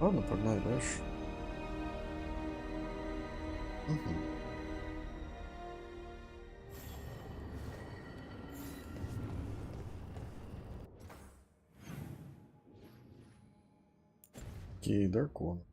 Ладно, погнали дальше. Угу. Окей, дракон.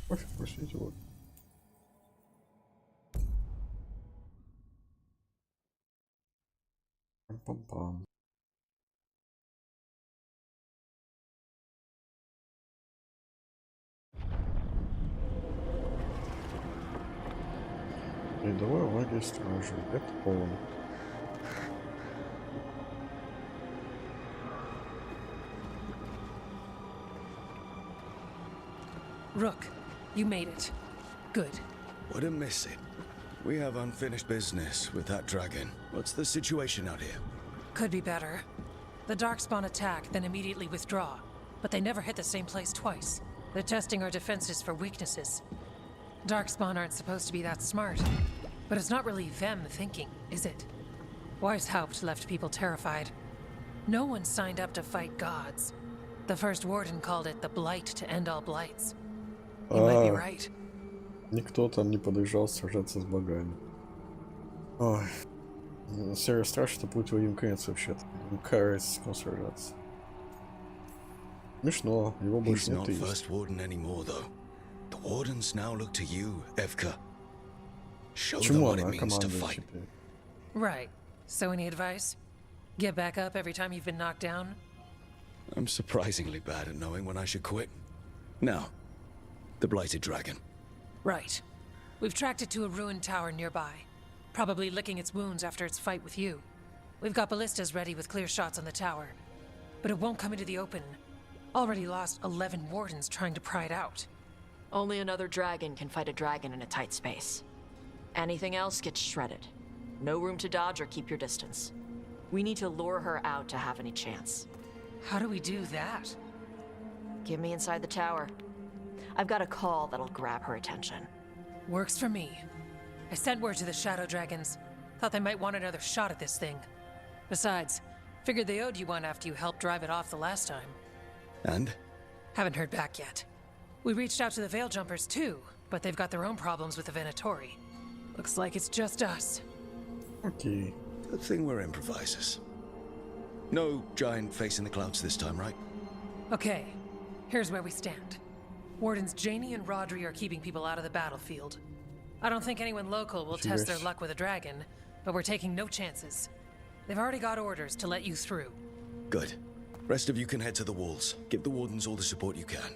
Пофиг, простите, вот. Пам-пам-пам. Рядовой лагерь стражи. Это он. Rook, you made it. Good. Wouldn't miss it. We have unfinished business with that dragon. What's the situation out here? Could be better. The Darkspawn attack, then immediately withdraw. But they never hit the same place twice. They're testing our defenses for weaknesses. Darkspawn aren't supposed to be that smart. But it's not really them thinking, is it? Weishaupt left people terrified. No one signed up to fight gods. The first warden called it the blight to end all blights. You might be right. Никто там не подъезжал сражаться с богами. Ой. Серый страж, это путь в один конец вообще-то. Какая с кем сражаться? Смешно, его больше нет. He's not first warden anymore, though. The wardens now look to you, Evka. Show them what it means to fight. Right. So any advice? Get back up every time you've been knocked down? I'm surprisingly bad at knowing when I should quit. Now, the blighted dragon. Right. We've tracked it to a ruined tower nearby. Probably licking its wounds after its fight with you. We've got ballistas ready with clear shots on the tower. But it won't come into the open. Already lost 11 wardens trying to pry it out. Only another dragon can fight a dragon in a tight space. Anything else gets shredded. No room to dodge or keep your distance. We need to lure her out to have any chance. How do we do that? Get me inside the tower. I've got a call that'll grab her attention. Works for me. I sent word to the Shadow Dragons. Thought they might want another shot at this thing. Besides, figured they owed you one after you helped drive it off the last time. And? Haven't heard back yet. We reached out to the Veil Jumpers too, but they've got their own problems with the Venatori. Looks like it's just us. Okay. Good thing we're improvisers. No giant face in the clouds this time, right? Okay, here's where we stand. Wardens Janie and Rodri are keeping people out of the battlefield. I don't think anyone local will test their luck with a dragon, but we're taking no chances. They've already got orders to let you through. Good. Rest of you can head to the walls. Give the wardens all the support you can.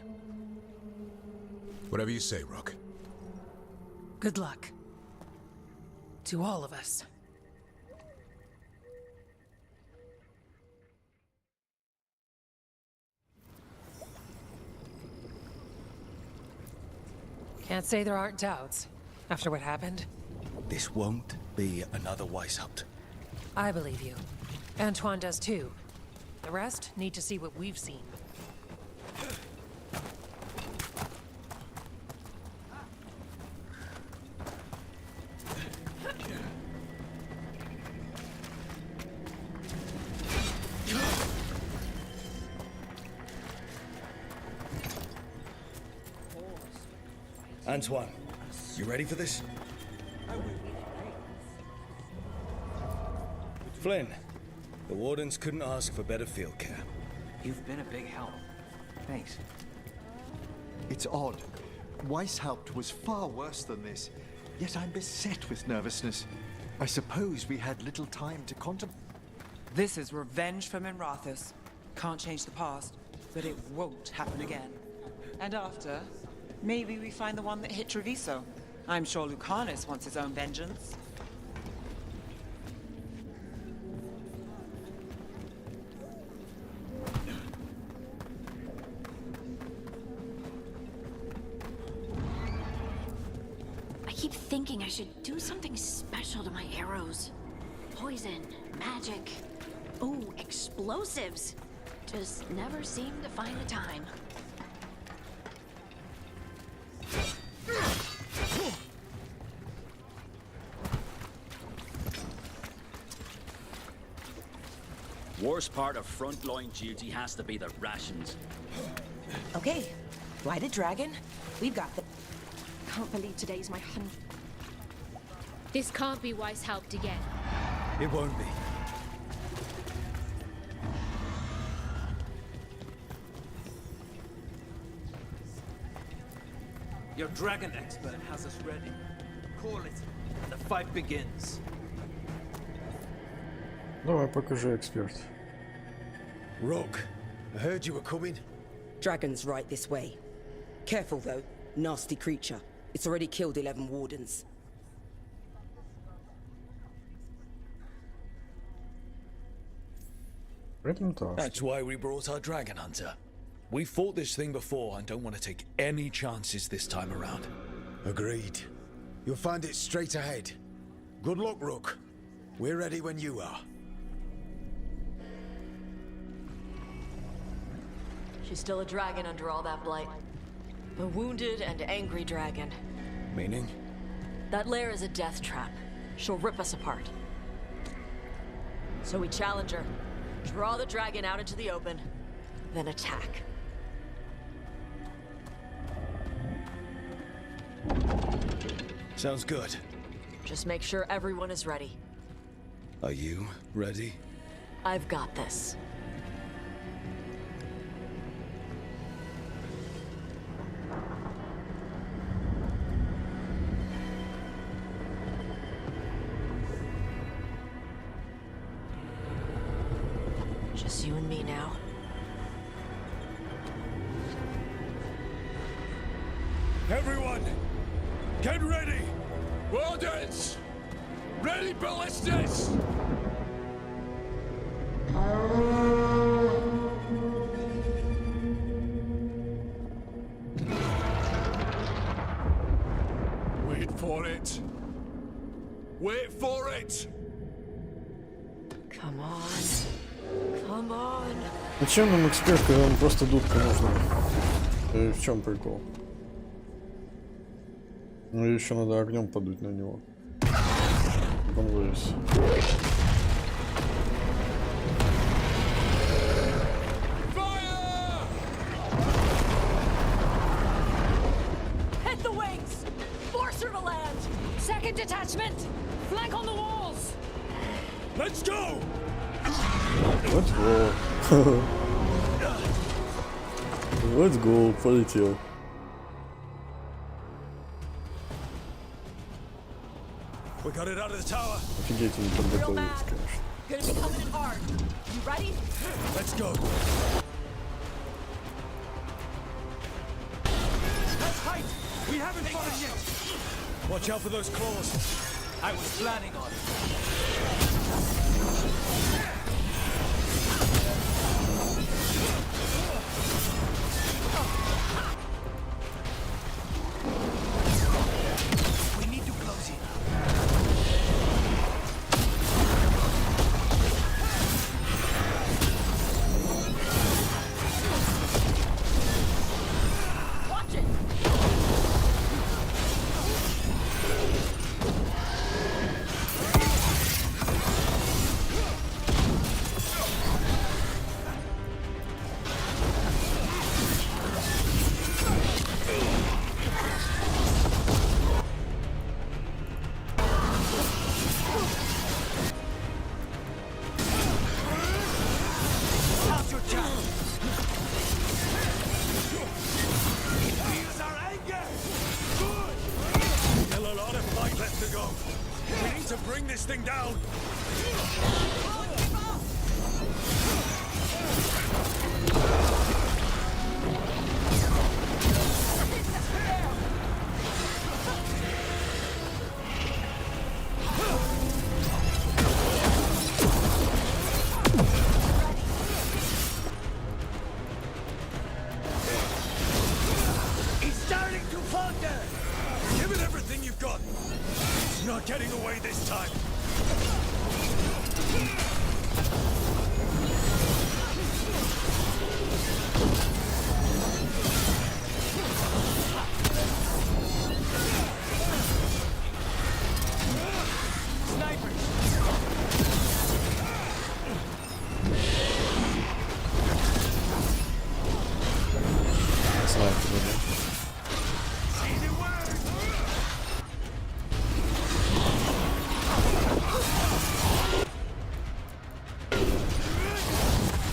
Whatever you say, Rook. Good luck. To all of us. Can't say there aren't doubts, after what happened. This won't be another Weishaupt. I believe you. Antoine does too. The rest need to see what we've seen. Antoine, you ready for this? Flynn, the wardens couldn't ask for better field care. You've been a big help. Thanks. It's odd. Weishaupt was far worse than this, yet I'm beset with nervousness. I suppose we had little time to contemplate. This is revenge for Minrathus. Can't change the past, but it won't happen again. And after, maybe we find the one that hit Treviso. I'm sure Lucanus wants his own vengeance. I keep thinking I should do something special to my arrows. Poison, magic, ooh, explosives. Just never seem to find the time. Worst part of frontline duty has to be the rations. Okay, ride a dragon. We've got the... Can't believe today's my 100th. This can't be Weisshaupt again. It won't be. Your dragon expert has us ready. Call it, and the fight begins. Давай, покажи, эксперт. Rook, I heard you were coming. Dragon's right this way. Careful though, nasty creature. It's already killed 11 wardens. That's why we brought our dragon hunter. We fought this thing before and don't want to take any chances this time around. Agreed. You'll find it straight ahead. Good luck, Rook. We're ready when you are. She's still a dragon under all that blight. A wounded and angry dragon. Meaning? That lair is a death trap. She'll rip us apart. So we challenge her, draw the dragon out into the open, then attack. Sounds good. Just make sure everyone is ready. Are you ready? I've got this. Just you and me now. Everyone, get ready! Wardens! Ready ballistas! Wait for it! Wait for it! Come on. Come on. Зачем нам эксперт, когда он просто дудка нужна? В чем прикол? Ну еще надо огнем подуть на него. Он вылез. Hit the wings! Force her to land! Second detachment! Flank on the walls! Let's go! Let's go. Let's go, полетел. We got it out of the tower. Офигеть, не подготовились, конечно. Gonna be coming in hard. You ready? Let's go. That's height! We haven't fired yet! Watch out for those claws. I was planning on it. We need to close in. Watch it! Now's your chance. It feels our anger. Good. Still a lot of fight left to go. We need to bring this thing down.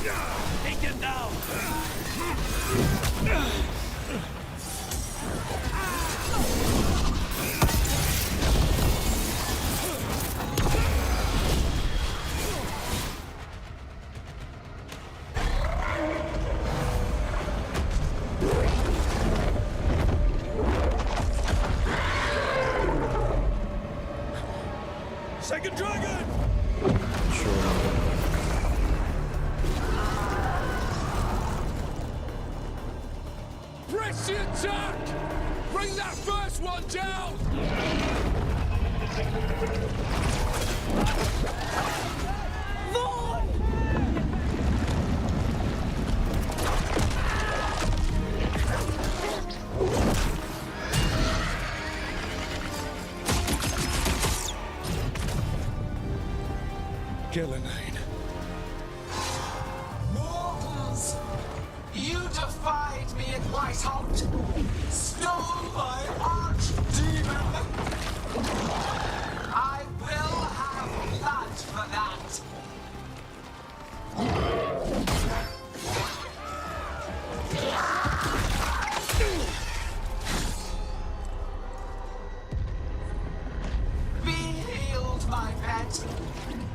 Take it now! Second dragon! Press the attack! Bring that first one down! Gillenane. Mortals! You defied me at Whitehall! Stole my archdemon! I will have blood for that! Be healed, my pet!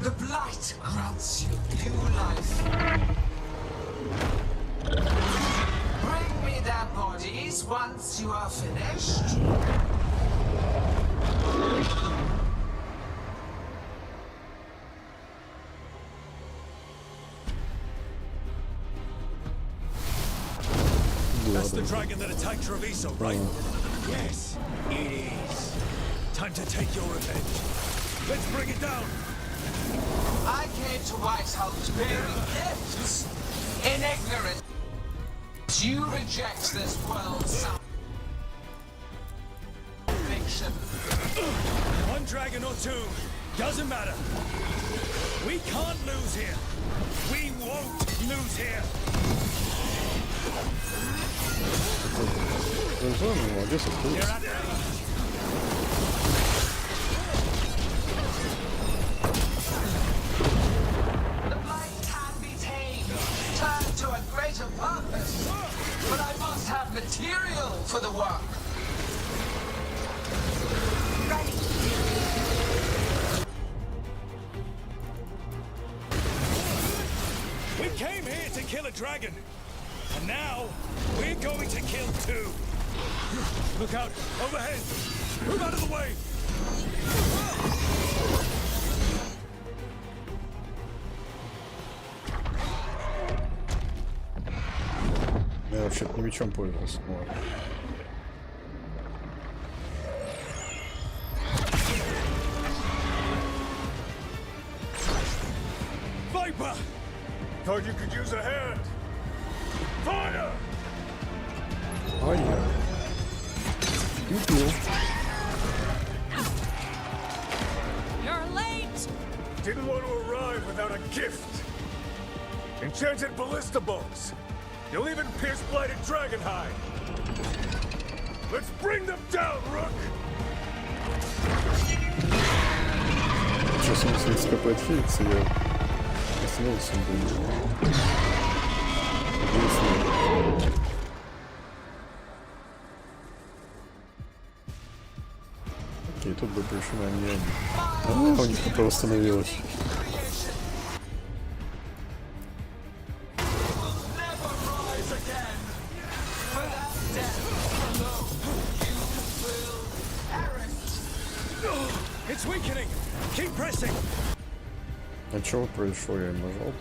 The blight grants you new life. Bring me their bodies once you are finished. That's the dragon that attacked Treviso, right? Yes, it is. Time to take your revenge. Let's bring it down! I came to Whitehall bearing gifts. In ignorance, you reject this world's salvation. One dragon or two, doesn't matter. We can't lose here. We won't lose here. You're at The blight can be tamed, turned to a greater purpose. But I must have material for the work. We came here to kill a dragon. And now, we're going to kill two. Look out, overhead. Move out of the way. Я вообще-то не мечом пользовался. Ну ладно. Viper! Thought you could use a hand. Fire! А я. Убил. You're late! Didn't want to arrive without a gift. Enchanted ballista bolts. You'll even pierce blighted dragon hide. Let's bring them down, Rook! Сейчас он все скопает хилиться, я остановился бы. Окей, тут бы больше не... у них кто-то восстановилось. It's weakening. Keep pressing. А чего произошло? Я им нажал.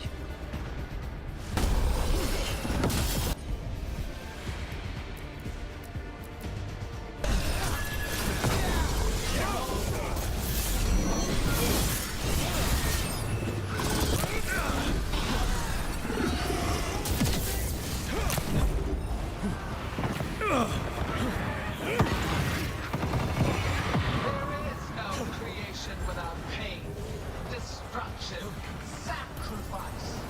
Creation without pain, destruction, sacrifice.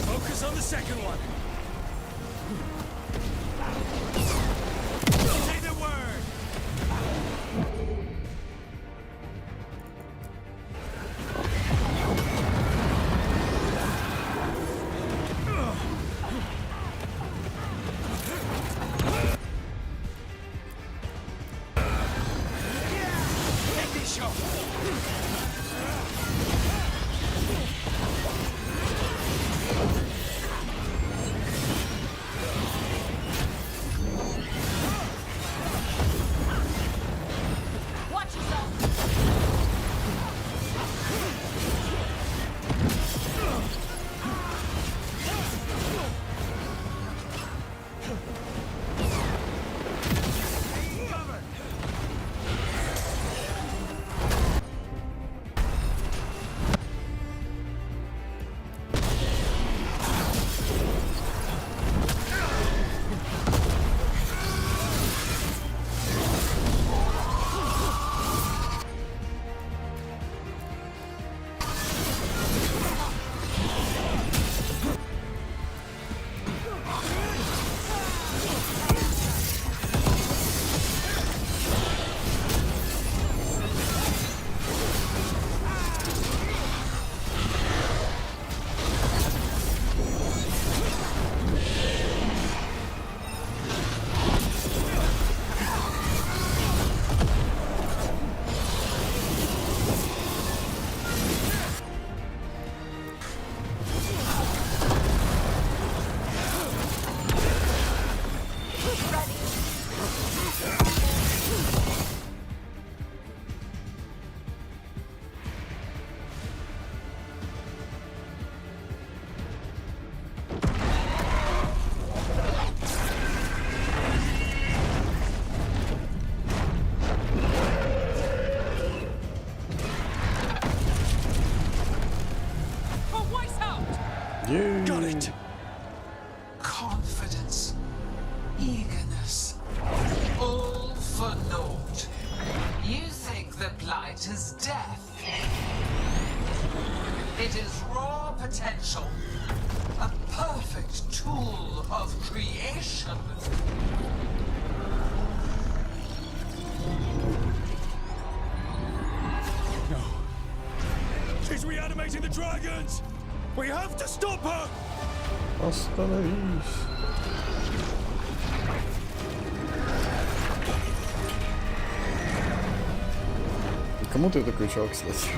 Focus on the second one. Say the word. Take this shot. Watch yourself! Got it! Confidence, eagerness, all for naught. You think the blight is death? It is raw potential, a perfect tool of creation. No. She's reanimating the dragons! We have to stop her! Остановись. Кому ты это кричал, кстати?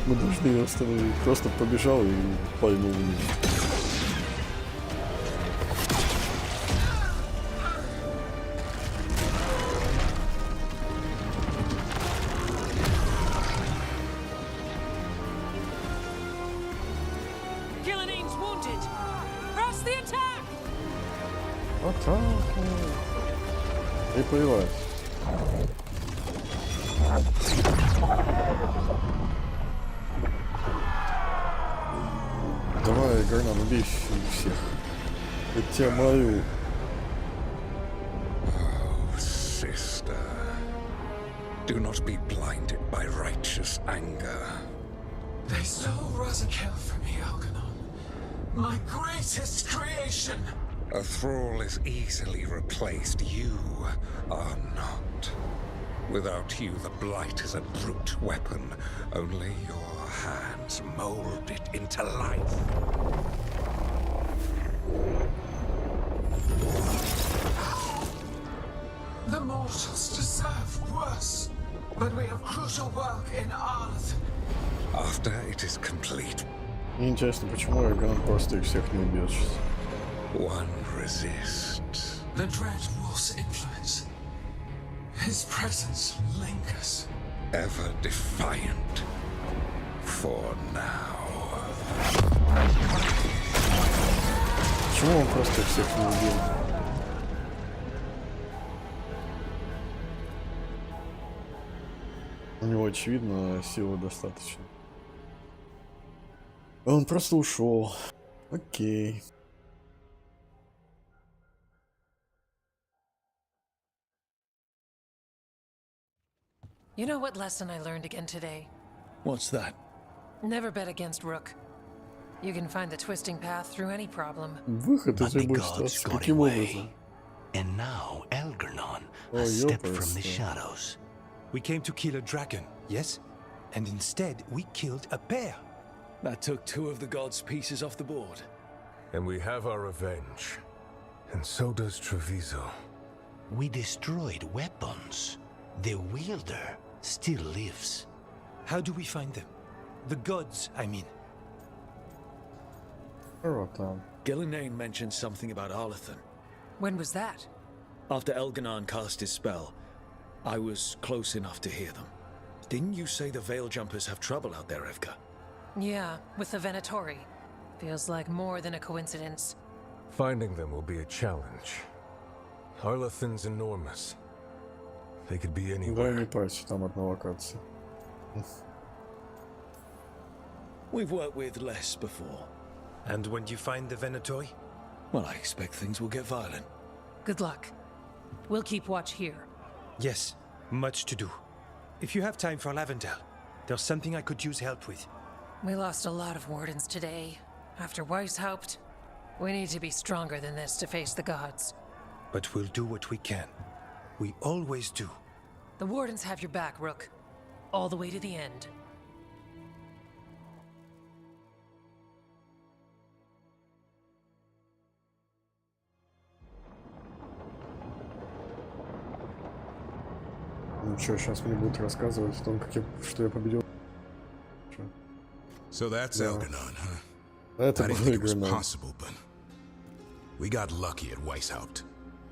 Мы должны ее остановить. Просто побежал и пальнул вниз. Атаку! И появляется. Давай, Гарнан, убей всех. Я тебя молю. Oh, sister. Do not be blinded by righteous anger. They stole Rosakill from me, Algernon. My greatest creation. A thrall is easily replaced. You are not. Without you, the blight is a brute weapon. Only your hands mold it into life. The mortals deserve worse. But we have crucial work in Arth. After it is complete, Мне интересно, почему Гарнан просто их всех не убьет сейчас. one resists. The Dread Wolf's influence. His presence lingers. Ever defiant. For now. Почему он просто всех не убил? У него, очевидно, силы достаточно. Он просто ушел. Окей. You know what lesson I learned again today? What's that? Never bet against Rook. You can find the twisting path through any problem. Выход из But the любой gods ситуации. got Каким away. образом? And now Algernon Oh, has stepped from the ёпрст. shadows. We came to kill a dragon, yes? And instead, we killed a bear. That took 2 of the gods' pieces off the board. And we have our revenge. And so does Treviso. We destroyed weapons. The wielder still lives. How do we find them? The gods, I mean. Gillenane mentioned something about Arlathan. When was that? After Elganon cast his spell, I was close enough to hear them. Didn't you say the Veil Jumpers have trouble out there, Evka? Yeah, with the Venatori. Feels like more than a coincidence. Finding them will be a challenge. Arlathan's enormous. They could be Дай anywhere. не парься, там одна локация. We've worked with less before. And when you find the Venatori? Well, I expect things will get violent. Good luck. We'll keep watch here. Yes, much to do. If you have time for Lavendel, there's something I could use help with. We lost a lot of wardens today. After Weishaupt, we need to be stronger than this to face the gods. But we'll do what we can. We always do. The wardens have your back, Rook. All the way to the end. Ну что, сейчас мне будут рассказывать о том, что я победил. So that's Elganon, huh? Это I didn't был think it was Elganon. possible, but we got lucky at Weishaupt.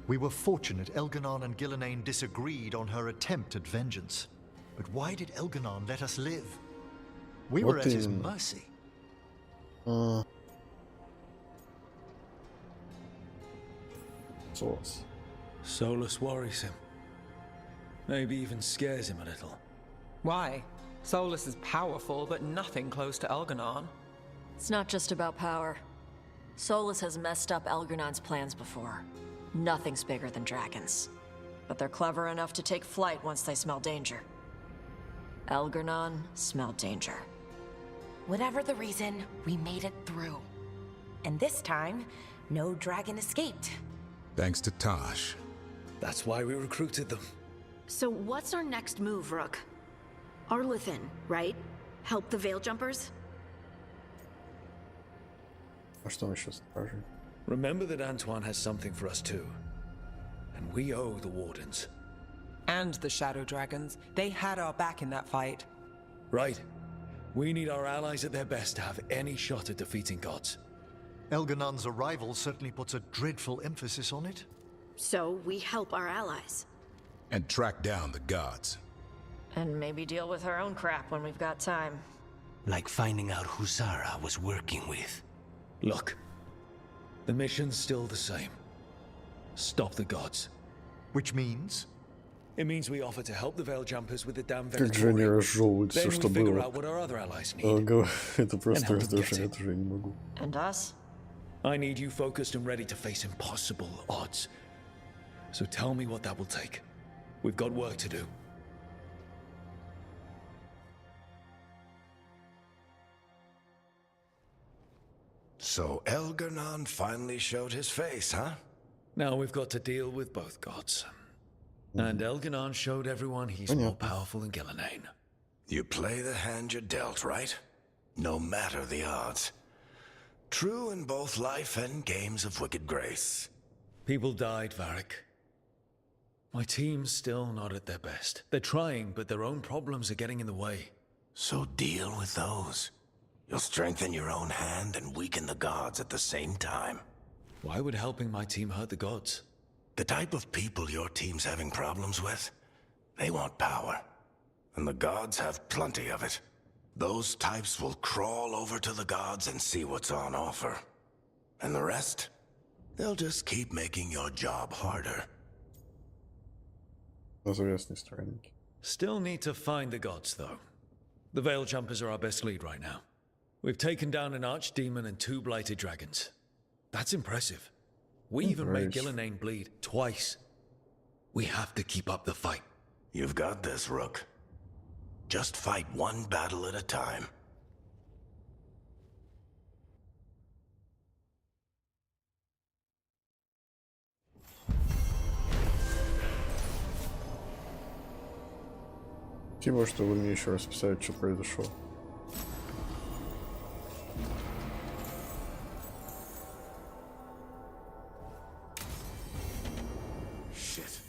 We were fortunate Elganon and Gillenane disagreed on her attempt at vengeance. But why did Elganon let us live? We were Вот at his именно. mercy. Солос. Solus worries him. Maybe even scares him a little. Why? Solus is powerful, but nothing close to Elganon. It's not just about power. Solus has messed up Elgernon's plans before. Nothing's bigger than dragons. But they're clever enough to take flight once they smell danger. Elgernon smelled danger. Whatever the reason, we made it through. And this time, no dragon escaped. Thanks to Tosh. That's why we recruited them. So what's our next move, Rook? Arlathan, right? Help the Veil Jumpers? А что мы сейчас скажем? Remember that Antoine has something for us too. And we owe the Wardens. And the Shadow Dragons. They had our back in that fight. Right. We need our allies at their best to have any shot at defeating gods. Elganon's arrival certainly puts a dreadful emphasis on it. So we help our allies. And track down the gods. And maybe deal with our own crap when we've got time. Like finding out who Zara was working with. Look, the mission's still the same. Stop the gods. Which means? It means we offer to help the Veil Jumpers with the damn Как же они Venatori. разжевывают все, Then что we figure было. out what our other allies need. Это просто help them get раздражает, уже не могу. And us? I need you focused and ready to face impossible odds. So tell me what that will take. We've got work to do. So Elgernon finally showed his face, huh? Now we've got to deal with both gods. And Elganon showed everyone he's more powerful than Gillenane. You play the hand you're dealt, right? No matter the odds. True in both life and games of wicked grace. People died, Varric. My team's still not at their best. They're trying, but their own problems are getting in the way. So deal with those. You'll strengthen your own hand and weaken the gods at the same time. Why would helping my team hurt the gods? The type of people your team's having problems with, they want power. And the gods have plenty of it. Those types will crawl over to the gods and see what's on offer. And the rest? They'll just keep making your job harder. Известные странники. Still need to find the gods, though. The Veil Jumpers are our best lead right now. We've taken down an archdemon and 2 blighted dragons. That's impressive. We even made Gillenane bleed twice. We have to keep up the fight. You've got this, Rook. Just fight one battle at a time. Спасибо, что вы мне еще раз писали, что произошло. Shit.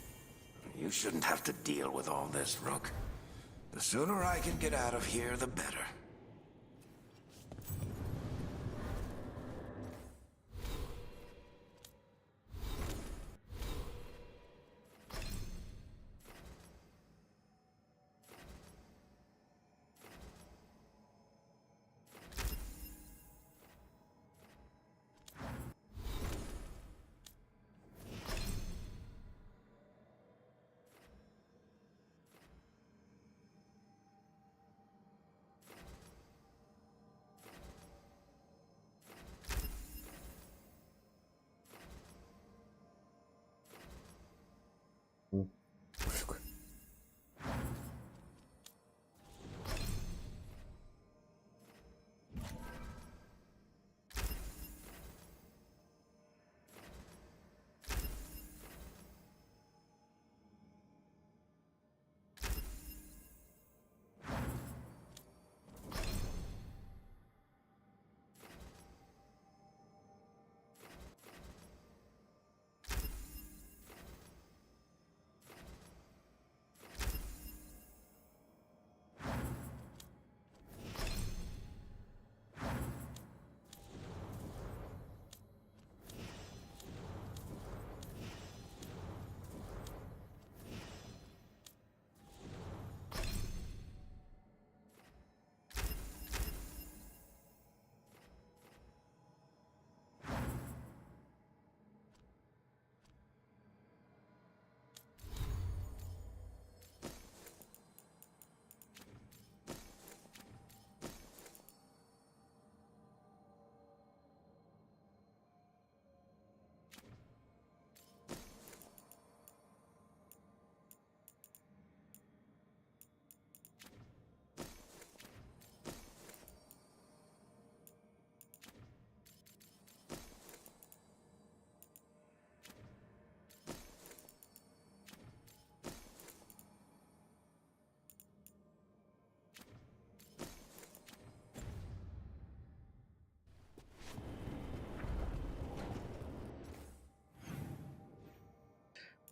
You shouldn't have to deal with all this, Rook. The sooner I can get out of here, the better.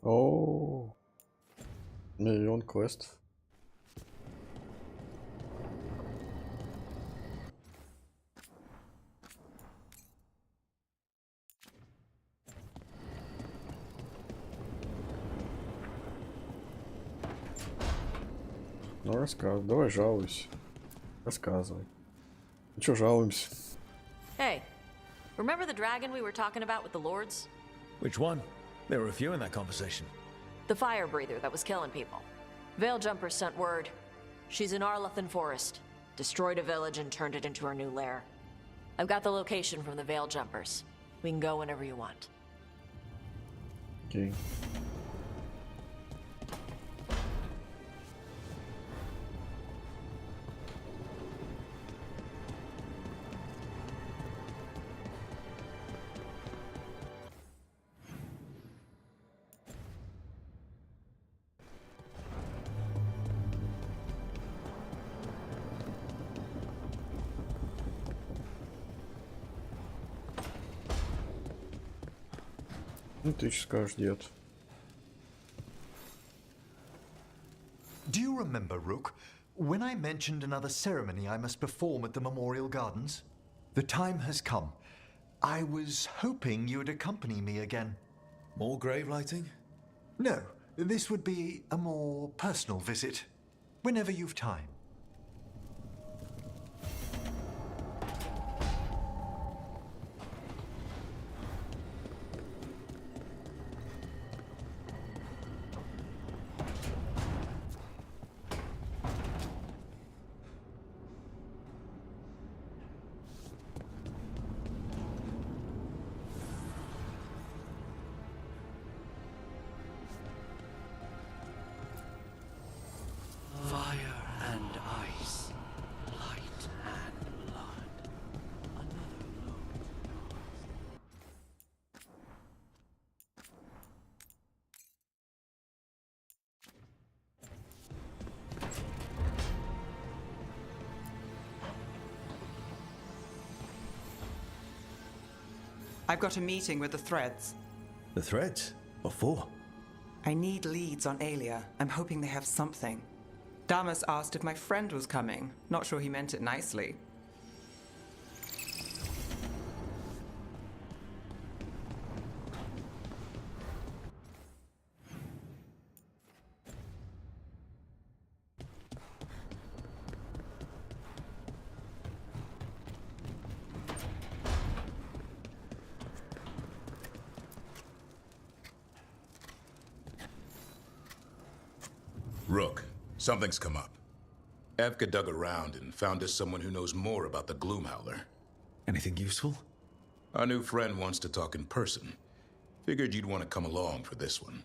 О, миллион квестов. Ну рассказывай, давай жалуйся. Рассказывай. Ну чё жалуемся? Hey, remember the dragon we were talking about with the lords? Which one? There were a few in that conversation. The fire breather that was killing people. Veil Jumpers sent word. She's in Arlethan Forest. Destroyed a village and turned it into her new lair. I've got the location from the Veil Jumpers. We can go whenever you want. Okay. Ну ты что скажешь, дед? Do you remember, Rook, when I mentioned another ceremony I must perform at the Memorial Gardens? The time has come. I was hoping you'd accompany me again. More grave lighting? No, this would be a more personal visit. Whenever you've time. Fire and I've got a meeting with the Threads. The Threads? What for? I need leads on Aelia. I'm hoping they have something. Damas asked if my friend was coming. Not sure he meant it nicely. Rook, something's come up. Evka dug around and found us someone who knows more about the Gloomhowler. Anything useful? Our new friend wants to talk in person. Figured you'd want to come along for this one.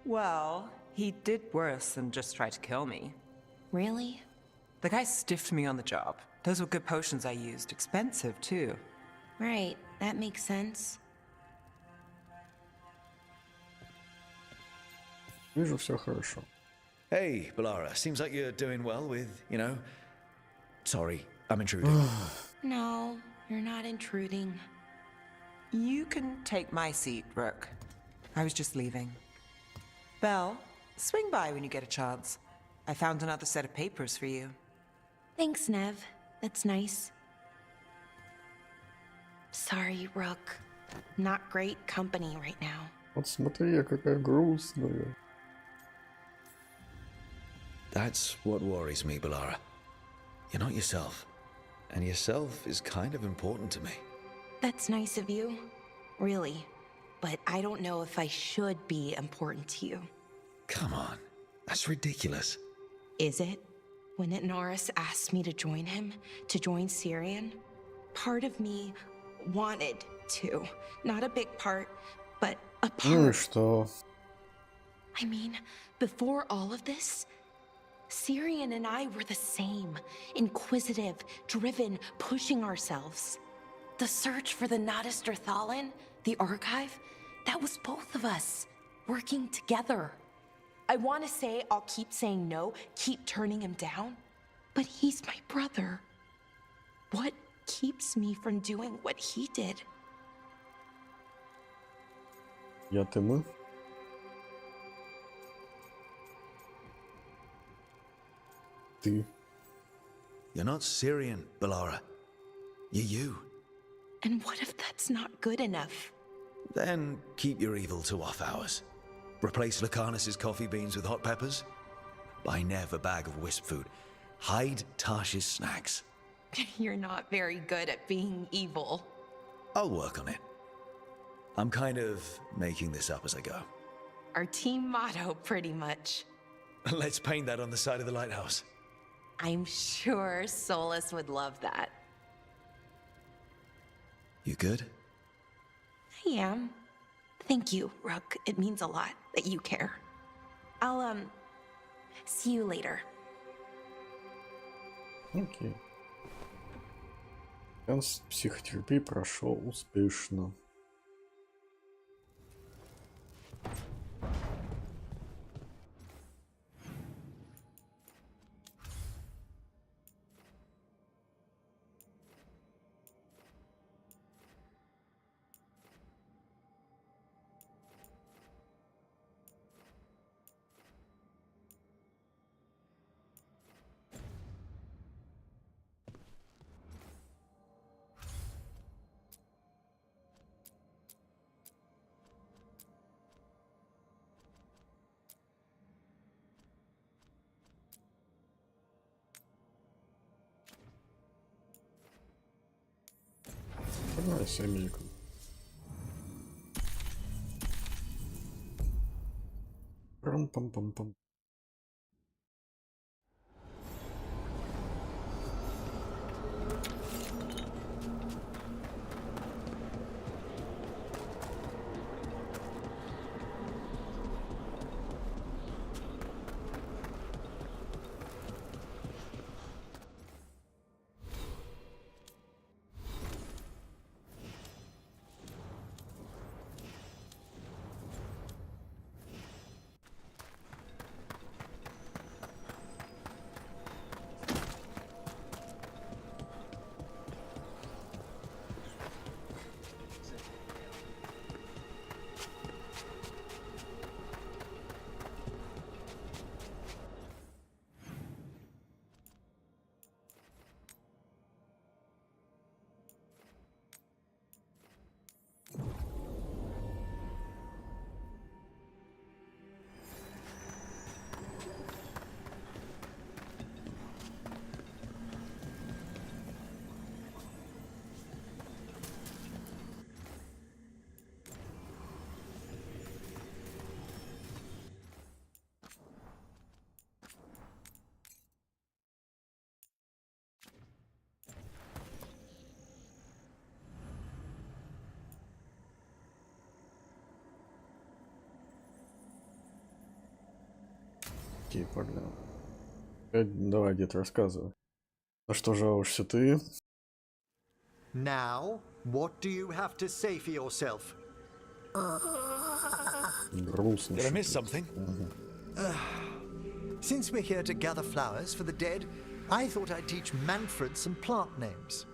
Well, he did worse than just try to kill me. Really? The guy stiffed me on the job. Those were good potions I used. Expensive, too. Right, that makes sense. Вижу, все хорошо. Hey, Balara, seems like you're doing well with, you know... Sorry, I'm intruding. No, you're not intruding. You can take my seat, Rook. I was just leaving. Belle, swing by when you get a chance. I found another set of papers for you. Thanks, Nev. That's nice. Sorry, Rook. Not great company right now. Вот смотри, какая грустная. That's what worries me, Balara. You're not yourself. And yourself is kind of important to me. That's nice of you. Really. But I don't know if I should be important to you. Come on. That's ridiculous. Is it? When Norris asked me to join him, to join Syrian, part of me wanted to. Not a big part, but a part. Ну и что? I mean, before all of this, Syrian and I were the same. Inquisitive, driven, pushing ourselves. The search for the Nadister Thalin, the archive, that was both of us, working together. I want to say I'll keep saying no, keep turning him down, but he's my brother. What keeps me from doing what he did? Я ты мы? Ты. You're not Syrian, Balara. You're you. And what if that's not good enough? Then keep your evil to off hours. Replace Lucanus's coffee beans with hot peppers. Buy Nev a bag of wisp food. Hide Tasha's snacks. You're not very good at being evil. I'll work on it. I'm kind of making this up as I go. Our team motto, pretty much. Let's paint that on the side of the lighthouse. I'm sure Solus would love that. You good? I am. Thank you, Rook. It means a lot that you care. I'll, see you later. Окей. Сеанс психотерапии прошел успешно. Nice, Америку. Пам-пам-пам-пам. Окей, погнал. Давай, где-то рассказывай. Ну что жалуешься ты? Now, what do you have to say for yourself? Грустно. Did I miss something? Since we're here to gather flowers for the dead, I thought I'd teach Manfred some plant names.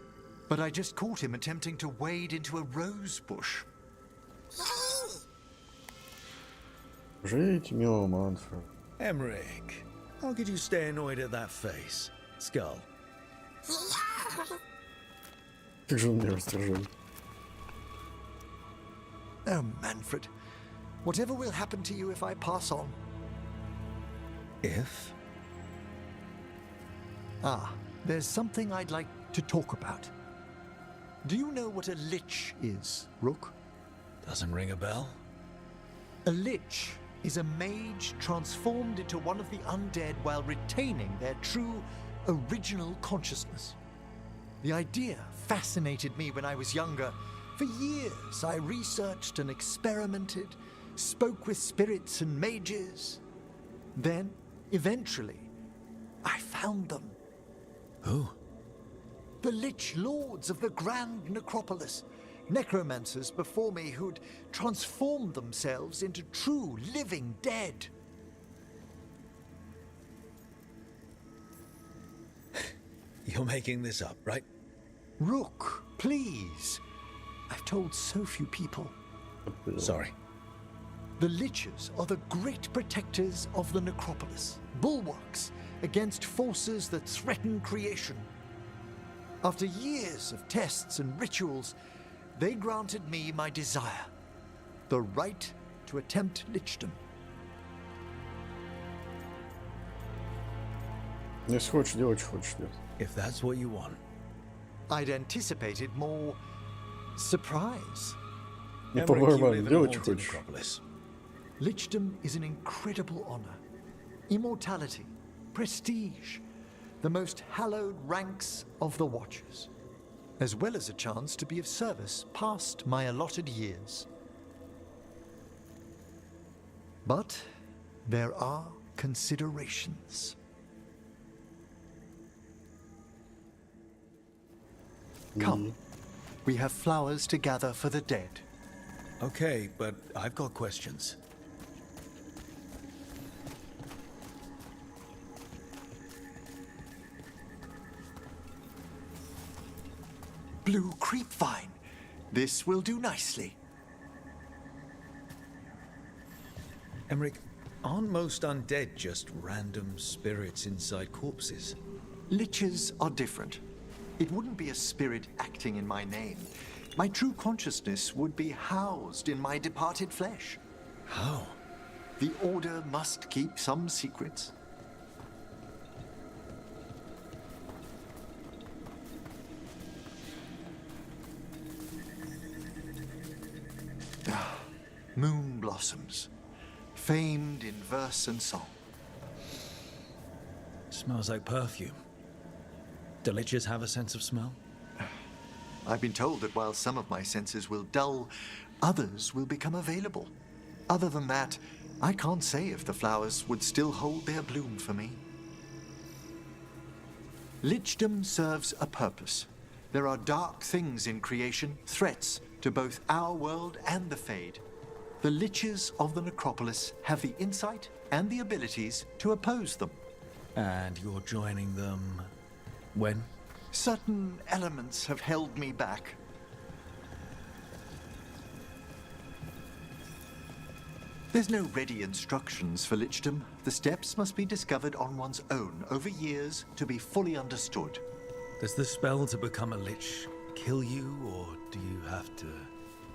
But I just caught him attempting to wade into a rose bush. Жить, милый Манфред. Emmerich, how could you stay annoyed at that face? Skull. Как же он меня раздражил. Oh, Manfred. Whatever will happen to you if I pass on? If? Ah, there's something I'd like to talk about. Do you know what a lich is, Rook? Doesn't ring a bell? A lich is a mage transformed into one of the undead while retaining their true, original consciousness. The idea fascinated me when I was younger. For years, I researched and experimented, spoke with spirits and mages. Then, eventually, I found them. Who? The Lich Lords of the Grand Necropolis. Necromancers before me who'd transformed themselves into true living dead. You're making this up, right? Rook, please. I've told so few people. Sorry. The Liches are the great protectors of the Necropolis, bulwarks against forces that threaten creation. After years of tests and rituals, they granted me my desire, the right to attempt lichdom. Если хочешь делать, что хочешь делать. If that's what you want. I'd anticipated more surprise. Не по-моему, делать, что хочешь. Lichdom is an incredible honor. Immortality, prestige, the most hallowed ranks of the Watchers, as well as a chance to be of service past my allotted years. But there are considerations. Come, we have flowers to gather for the dead. Okay, but I've got questions. Blue creepvine. This will do nicely. Emmerich, aren't most undead just random spirits inside corpses? Liches are different. It wouldn't be a spirit acting in my name. My true consciousness would be housed in my departed flesh. How? The Order must keep some secrets. Moon blossoms, famed in verse and song. Smells like perfume. Do liches have a sense of smell? I've been told that while some of my senses will dull, others will become available. Other than that, I can't say if the flowers would still hold their bloom for me. Lichdom serves a purpose. There are dark things in creation, threats to both our world and the Fade. The Liches of the Necropolis have the insight and the abilities to oppose them. And you're joining them when? Certain elements have held me back. There's no ready instructions for Lichdom. The steps must be discovered on one's own over years to be fully understood. Does the spell to become a lich kill you, or do you have to...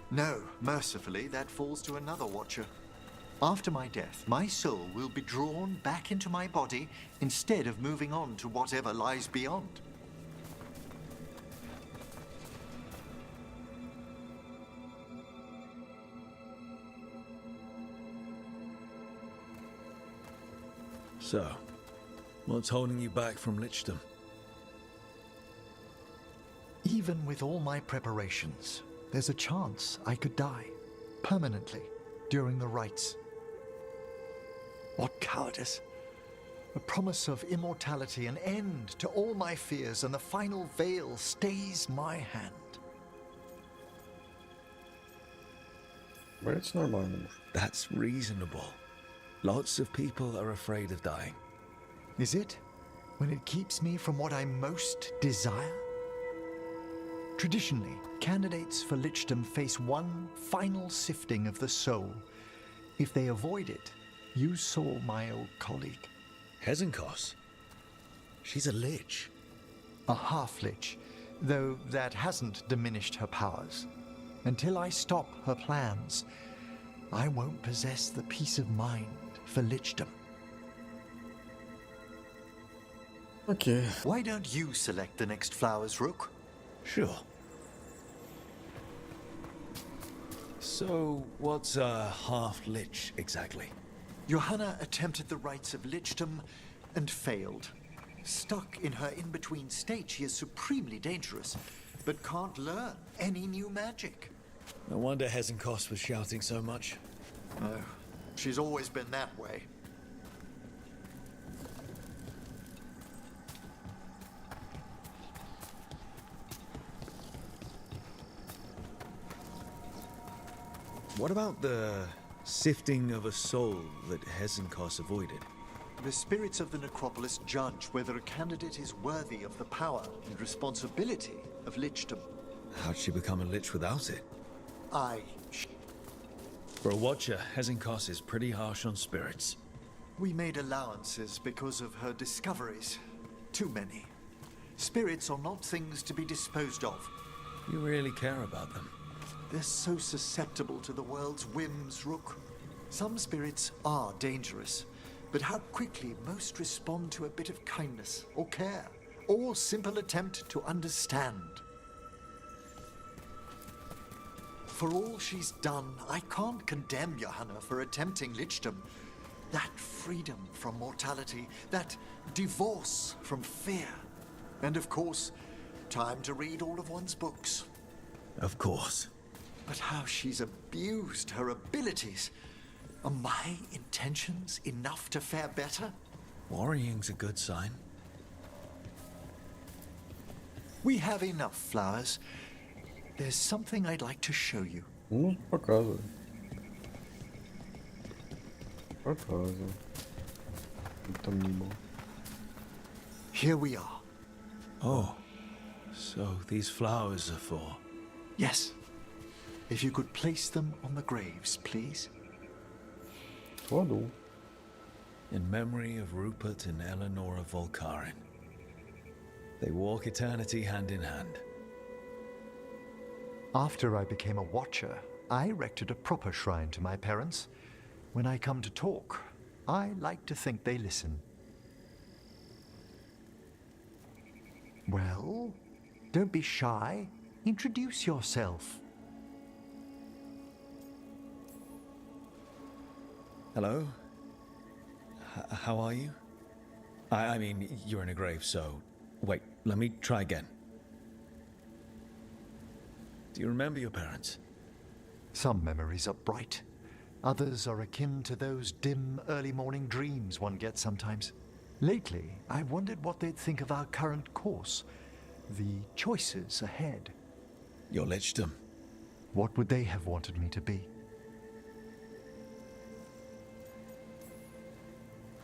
No, mercifully, that falls to another watcher. After my death, my soul will be drawn back into my body instead of moving on to whatever lies beyond. So, what's holding you back from Lichdom? Even with all my preparations, there's a chance I could die permanently during the rites. What cowardice! A promise of immortality, an end to all my fears, and the final veil stays my hand. But it's normal. That's reasonable. Lots of people are afraid of dying. Is it? When it keeps me from what I most desire? Traditionally, candidates for Lichdom face one final sifting of the soul. If they avoid it, you saw my old colleague. Hezenkos? She's a lich. A half-lich, though that hasn't diminished her powers. Until I stop her plans, I won't possess the peace of mind for Lichdom. Okay. Why don't you select the next flowers, Rook? Sure. So, what's a half-lich exactly? Johanna attempted the rites of Lichdom and failed. Stuck in her in-between state, she is supremely dangerous, but can't learn any new magic. No wonder Hezenkos was shouting so much. Oh, she's always been that way. What about the sifting of a soul that Hezenkos avoided? The spirits of the Necropolis judge whether a candidate is worthy of the power and responsibility of Lichdom. How'd she become a lich without it? For a watcher, Hezenkos is pretty harsh on spirits. We made allowances because of her discoveries. Too many. Spirits are not things to be disposed of. You really care about them. They're so susceptible to the world's whims, Rook. Some spirits are dangerous, but how quickly most respond to a bit of kindness or care, or simple attempt to understand. For all she's done, I can't condemn Johanna for attempting Lichdom. That freedom from mortality, that divorce from fear, and of course, time to read all of one's books. Of course. But how she's abused her abilities. Are my intentions enough to fare better? Worrying's a good sign. We have enough flowers. There's something I'd like to show you. Ну, показывай. Показывай. Там не было. Here we are. Oh, so these flowers are for... Yes. If you could place them on the graves, please. Кладу. In memory of Rupert and Eleanor of Volcarin. They walk eternity hand in hand. After I became a watcher, I erected a proper shrine to my parents. When I come to talk, I like to think they listen. Well, don't be shy. Introduce yourself. Hello? How are you? I mean, you're in a grave, so... Wait, let me try again. Do you remember your parents? Some memories are bright. Others are akin to those dim, early morning dreams one gets sometimes. Lately, I wondered what they'd think of our current course. The choices ahead. Your lichdom. What would they have wanted me to be?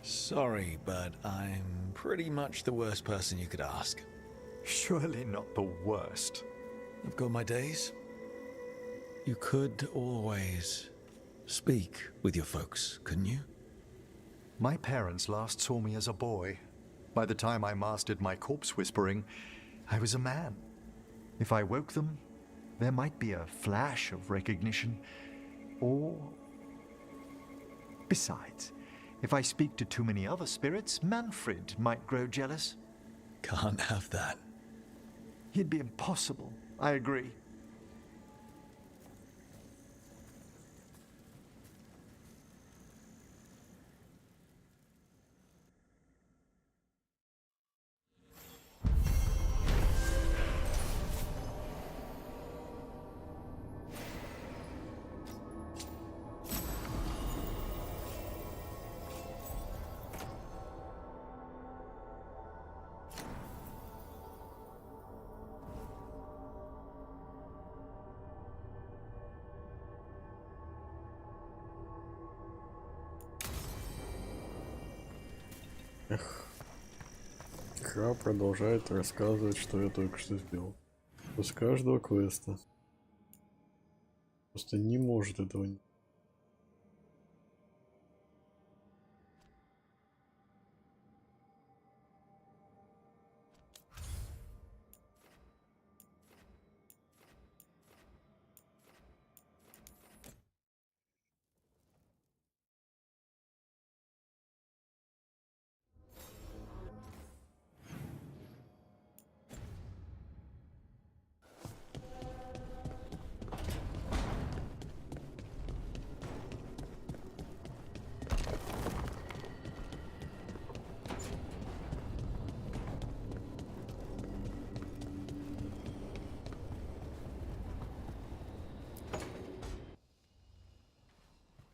Sorry, but I'm pretty much the worst person you could ask. Surely not the worst. I've got my days. You could always speak with your folks, couldn't you? My parents last saw me as a boy. By the time I mastered my corpse whispering, I was a man. If I woke them, there might be a flash of recognition, or... Besides, if I speak to too many other spirits, Manfred might grow jealous. Can't have that. It'd be impossible, I agree. Игра продолжает рассказывать, что я только что сделал. После каждого квеста. Просто не может этого не...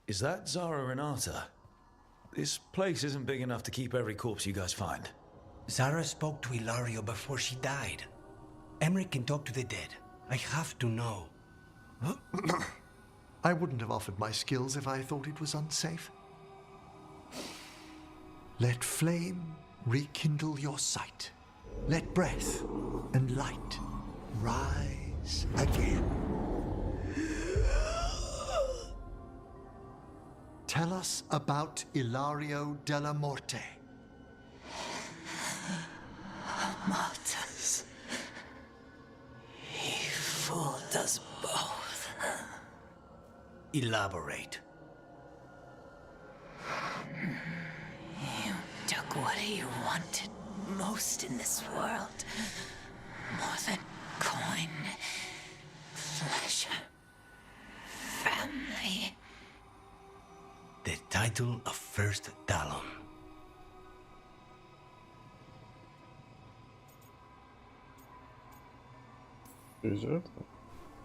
Is that Zara Renata? This place isn't big enough to keep every corpse you guys find. Zara spoke to Ilario before she died. Emmerich can talk to the dead. I have to know. I wouldn't have offered my skills if I thought it was unsafe. Let flame rekindle your sight. Let breath and light rise again. Tell us about Ilario della Morte. Martyrs. He fooled us both. Elaborate. You took what he wanted most in this world. More than coin, pleasure, family. The title of First Talon. Is it?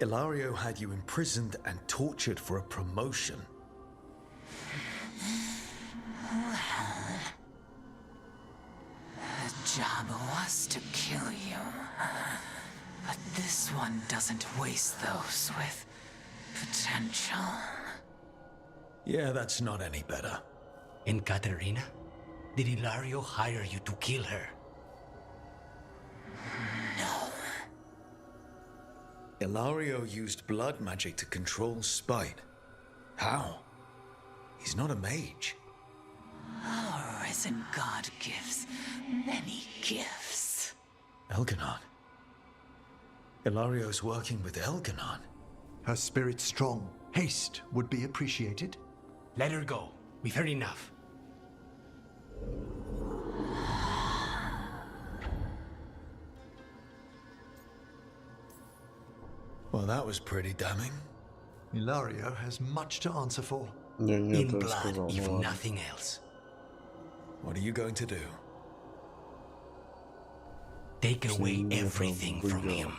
Ilario had you imprisoned and tortured for a promotion. Well, the job was to kill you. But this one doesn't waste those with potential. Yeah, that's not any better. And Katerina? Did Ilario hire you to kill her? No. Ilario used blood magic to control spite. How? He's not a mage. Our risen god gives many gifts. Elganon. Ilario's working with Elganon. Her spirit strong. Haste would be appreciated. Let her go. We've heard enough. Well, that was pretty damning. Ilario has much to answer for. Не, In это я blood, сказал, if ну ладно. nothing else. What are you going to do? Take С away ним это everything from будет him.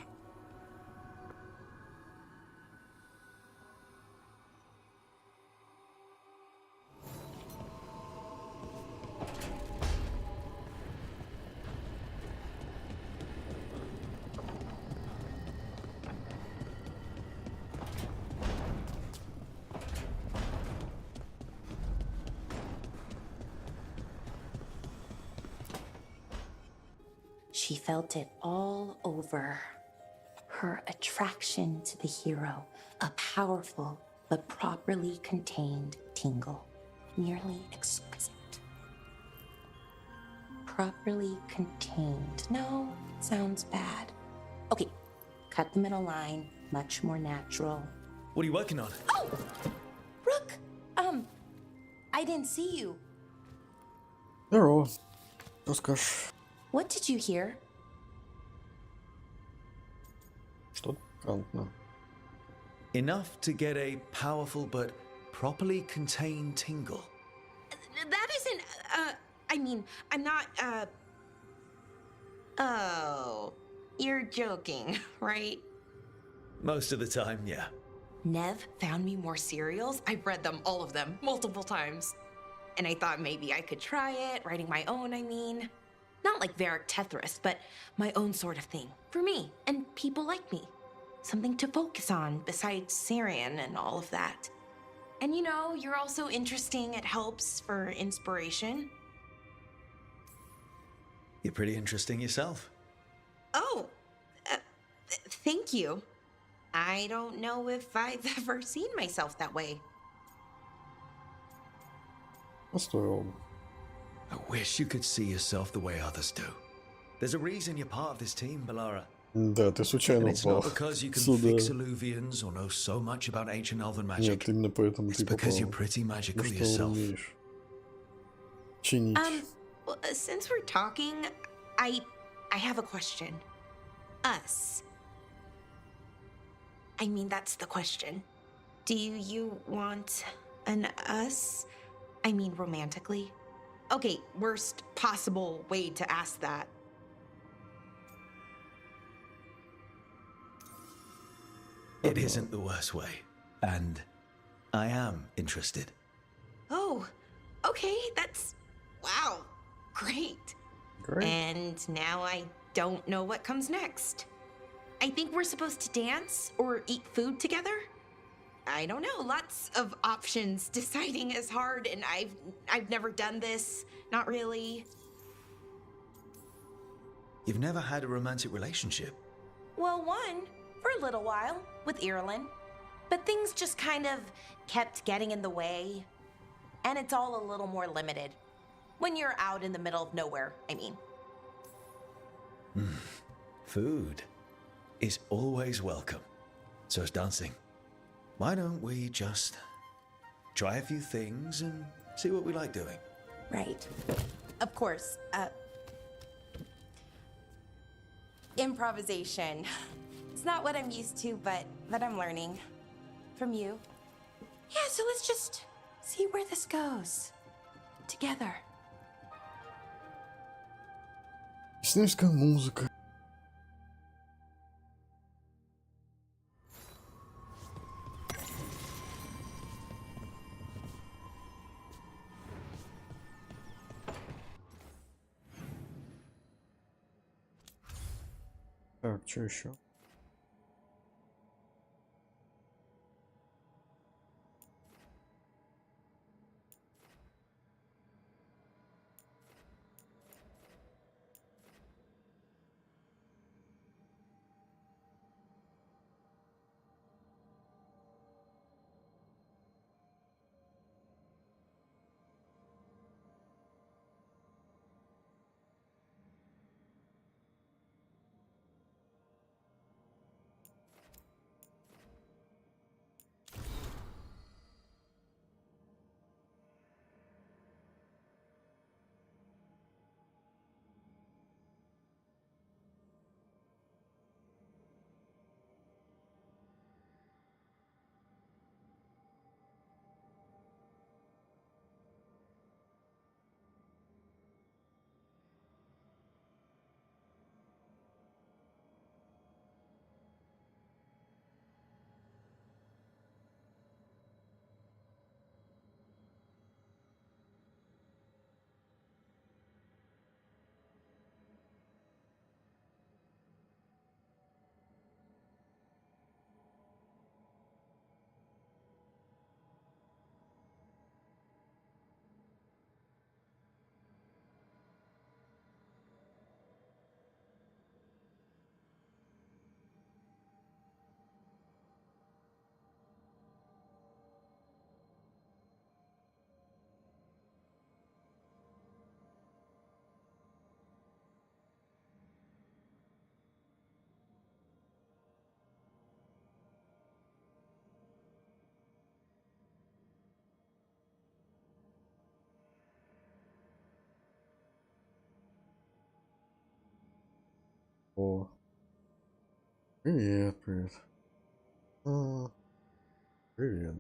She felt it all over. Her attraction to the hero, a powerful but properly contained tingle, nearly exquisite. Properly contained. No, sounds bad. Okay, cut the middle line, much more natural. What are you working on? Oh! Rook! I didn't see you. Здорово. Что скажешь? What did you hear? Что-то пикантно. Enough to get a powerful but properly contained tingle. That isn't, I mean, I'm not, Oh, you're joking, right? Most of the time, yeah. Nev found me more cereals. I've read them, all of them, multiple times. And I thought maybe I could try it, writing my own, I mean. Not like Varric Tethrus, but my own sort of thing. For me, and people like me. Something to focus on besides Syrian and all of that. And you know, you're also interesting. It helps for inspiration. You're pretty interesting yourself. Oh, thank you. I don't know if I've ever seen myself that way. Стоило бы. I wish you could see yourself the way others do. There's a reason you're part of this team, Balara. Да, ты случайно And it's упал not because you can сюда. fix illuvians or know so much about ancient elven magic. Нет, именно поэтому It's ты because you're попал. pretty magical Ну что yourself. умеешь? Чинить. Well, since we're talking, I have a question. Us. I mean, that's the question. Do you want an us? I mean, romantically? Okay, worst possible way to ask that. It isn't the worst way. And I am interested. Oh, okay, that's... Wow, great. Great. And now I don't know what comes next. I think we're supposed to dance or eat food together. I don't know, lots of options. Deciding is hard, and I've never done this. Not really. You've never had a romantic relationship? Well, one, for a little while, with Ireland. But things just kind of kept getting in the way. And it's all a little more limited. When you're out in the middle of nowhere, I mean. Food is always welcome. So is dancing. Why don't we just try a few things and see what we like doing? Right. Of course. Improvisation. It's not what I'm used to, but I'm learning. From you. Yeah, so let's just see where this goes. Together. Снежская музыка. Так, что еще? О. Привет, привет. Привет.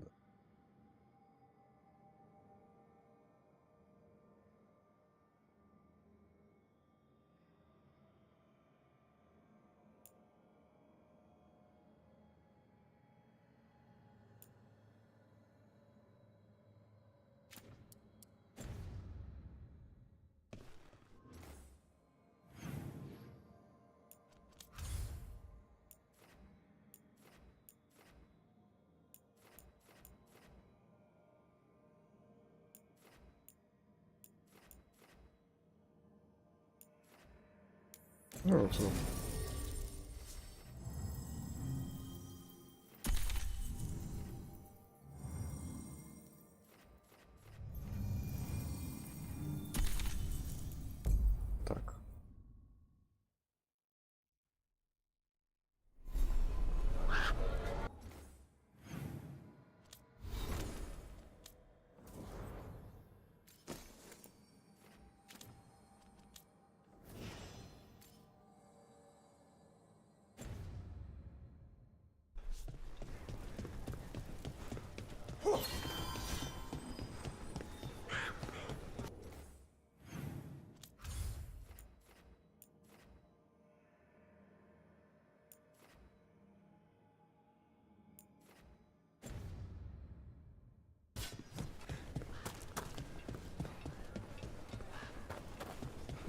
Ну, вот. Так.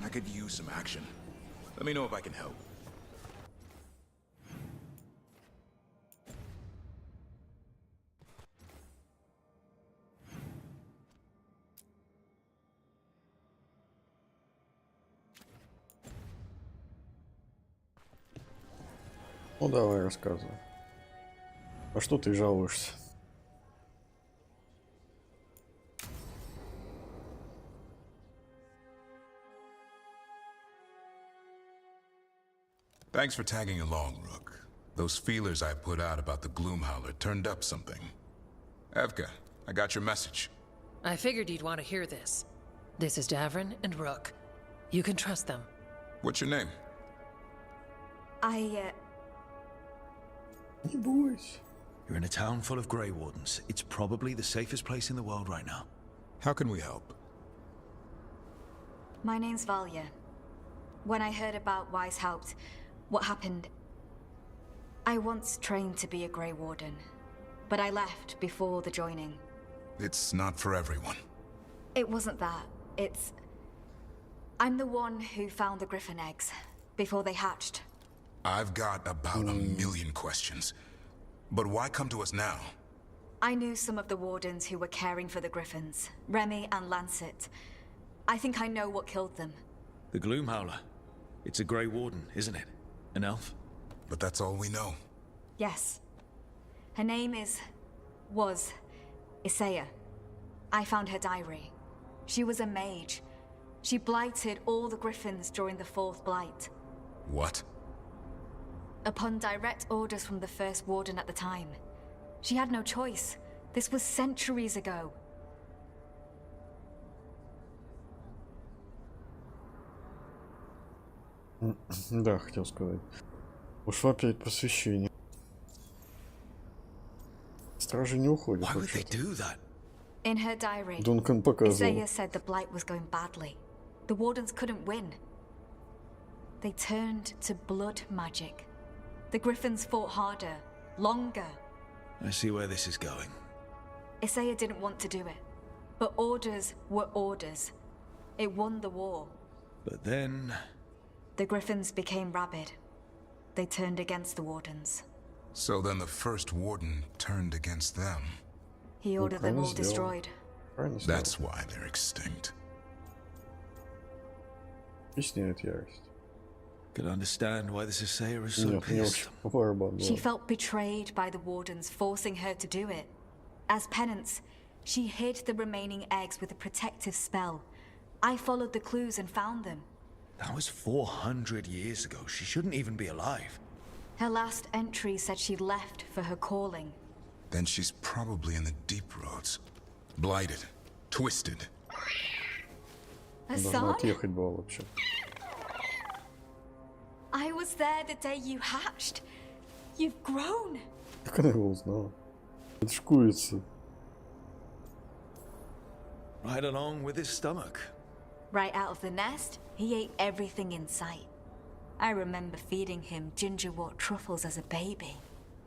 I could use some action. Let me know if I can help. Ну давай, рассказывай. А что ты жалуешься? Thanks for tagging along, Rook. Those feelers I put out about the Gloomhowler turned up something. Evka, I got your message. I figured you'd want to hear this. This is Davrin and Rook. You can trust them. What's your name? Не бойся. You're in a town full of Grey Wardens. It's probably the safest place in the world right now. How can we help? My name's Valya. When I heard about Weishaupt, what happened... I once trained to be a Grey Warden, but I left before the joining. It's not for everyone. It wasn't that. It's... I'm the one who found the Griffin eggs, before they hatched. I've got about a million questions. But why come to us now? I knew some of the Wardens who were caring for the Griffins, Remy and Lancet. I think I know what killed them. The Gloomhowler. It's a Grey Warden, isn't it? An elf? But that's all we know. Yes. Her name was Isaiah. I found her diary. She was a mage. She blighted all the Griffins during the Fourth Blight. What? Upon direct orders from the First Warden at the time. She had no choice. This was centuries ago. Да, хотел сказать. Ушла перед посвящением. Стражи не уходят. Why would they do that? In her diary, Дункан показывал. Isaiah said the Blight was going badly. The Wardens couldn't win. They turned to blood magic. The Griffins fought harder, longer. I see where this is going. Isaiah didn't want to do it. But orders were orders. It won the war. But then... The Griffins became rabid. They turned against the Wardens. So then the First Warden turned against them. He ordered them all destroyed. That's why they're extinct. Объясняет ярость. Could understand why this Isaiah is so Нет, мне pissed. очень по-барабану. She felt betrayed by the Wardens, forcing her to do it. As penance, she hid the remaining eggs with a protective spell. I followed the clues and found them. That was 400 years ago. She shouldn't even be alive. Her last entry said she'd left for her calling. Then she's probably in the deep roads. Blighted. Twisted. Должна отъехать была вообще. I was there the day you hatched. You've grown. Как она его узнала? Это ж курица. Right along with his stomach. Right out of the nest, he ate everything in sight. I remember feeding him gingerwort truffles as a baby.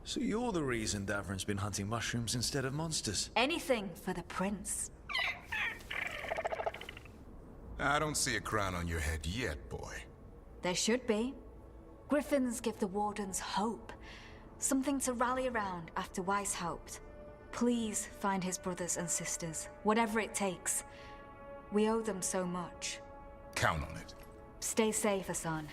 So you're the reason Davrin's been hunting mushrooms instead of monsters? Anything for the prince. I don't see a crown on your head yet, boy. There should be. Griffins give the Wardens hope. Something to rally around after Weishaupt. Please find his brothers and sisters, whatever it takes. We owe them so much. Count on it. Stay safe, Hassan.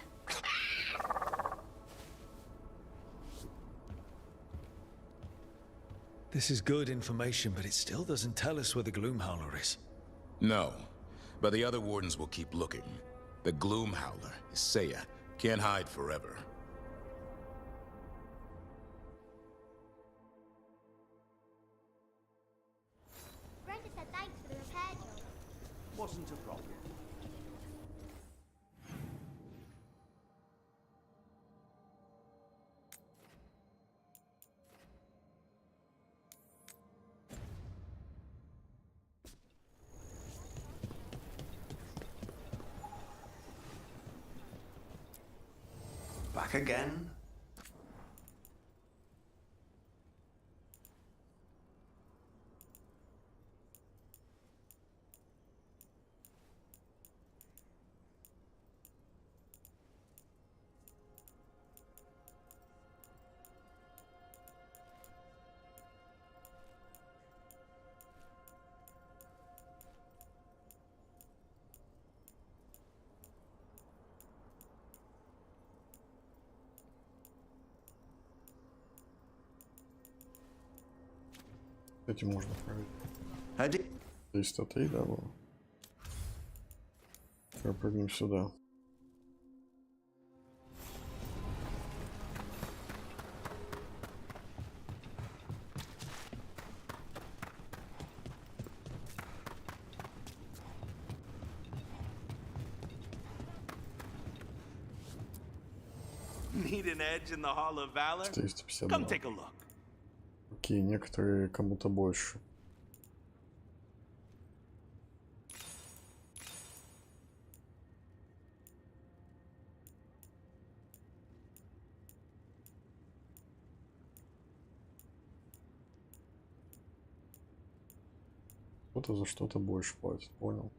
This is good information, but it still doesn't tell us where the Gloomhowler is. No, but the other wardens will keep looking. The Gloomhowler, Isaiah, can't hide forever. Greta said thanks for the repair job. Wasn't a problem. Back again? Кстати, можно проверить. 303, да, было? Прыгнем сюда. Need an edge in the Hall of Valor? 452. Come take a look. Окей, некоторые кому-то больше. Кто-то за что-то больше платит, понял?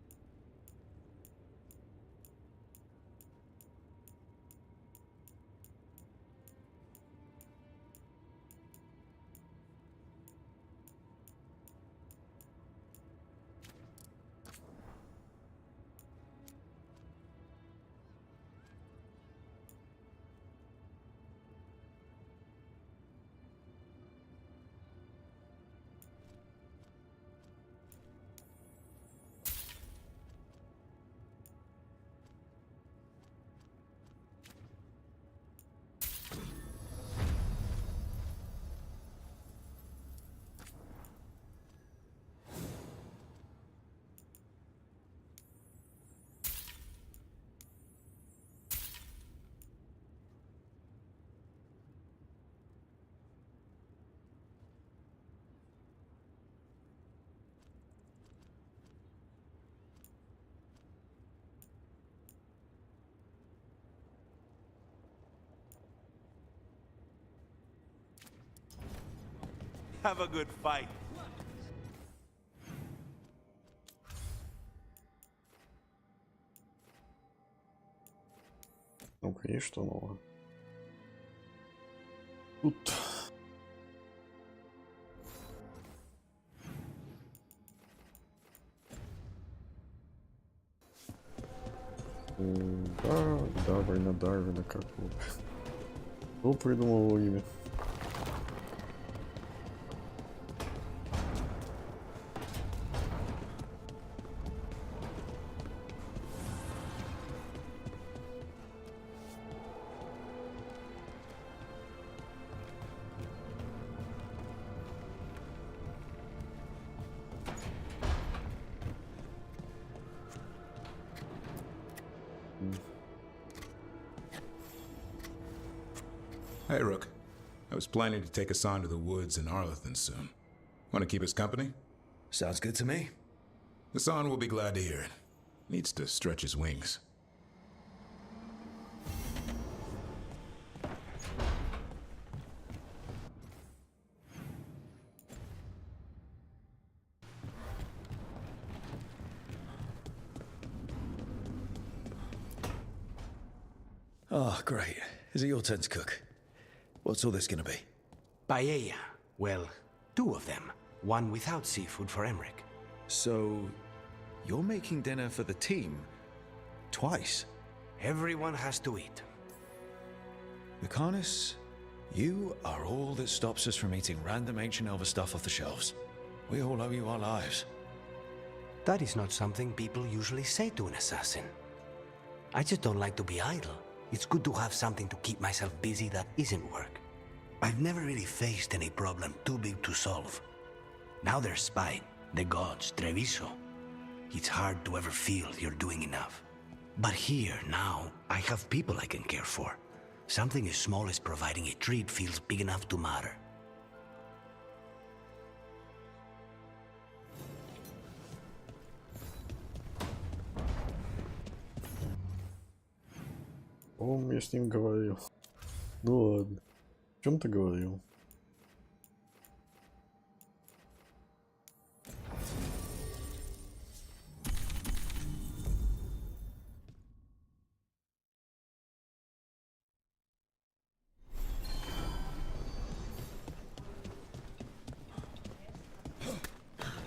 Have a good fight. Ну-ка, есть что новое? Тут... Да, Дарвина, как его. Кто придумал его имя? Hey, Rook. I was planning to take Hassan to the woods in Arlethan soon. Want to keep us company? Sounds good to me. Hassan will be glad to hear it. Needs to stretch his wings. Oh, great. Is it your turn to cook? What's all this gonna be? Paella. Well, 2 of them. One without seafood for Emmerich. So, you're making dinner for the team twice? Everyone has to eat. Lucanus, you are all that stops us from eating random ancient Elver stuff off the shelves. We all owe you our lives. That is not something people usually say to an assassin. I just don't like to be idle. It's good to have something to keep myself busy that isn't work. I've never really faced any problem too big to solve. Now there's Spite, the gods, Treviso. It's hard to ever feel you're doing enough. But here, now, I have people I can care for. Something as small as providing a treat feels big enough to matter. О, я с ним говорил. Ну ладно. О чем ты говорил?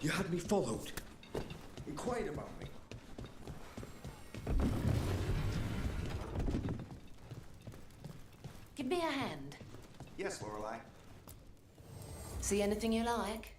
You had me followed. Inquired about me. Give me a hand. Yes, Lorelei. See anything you like?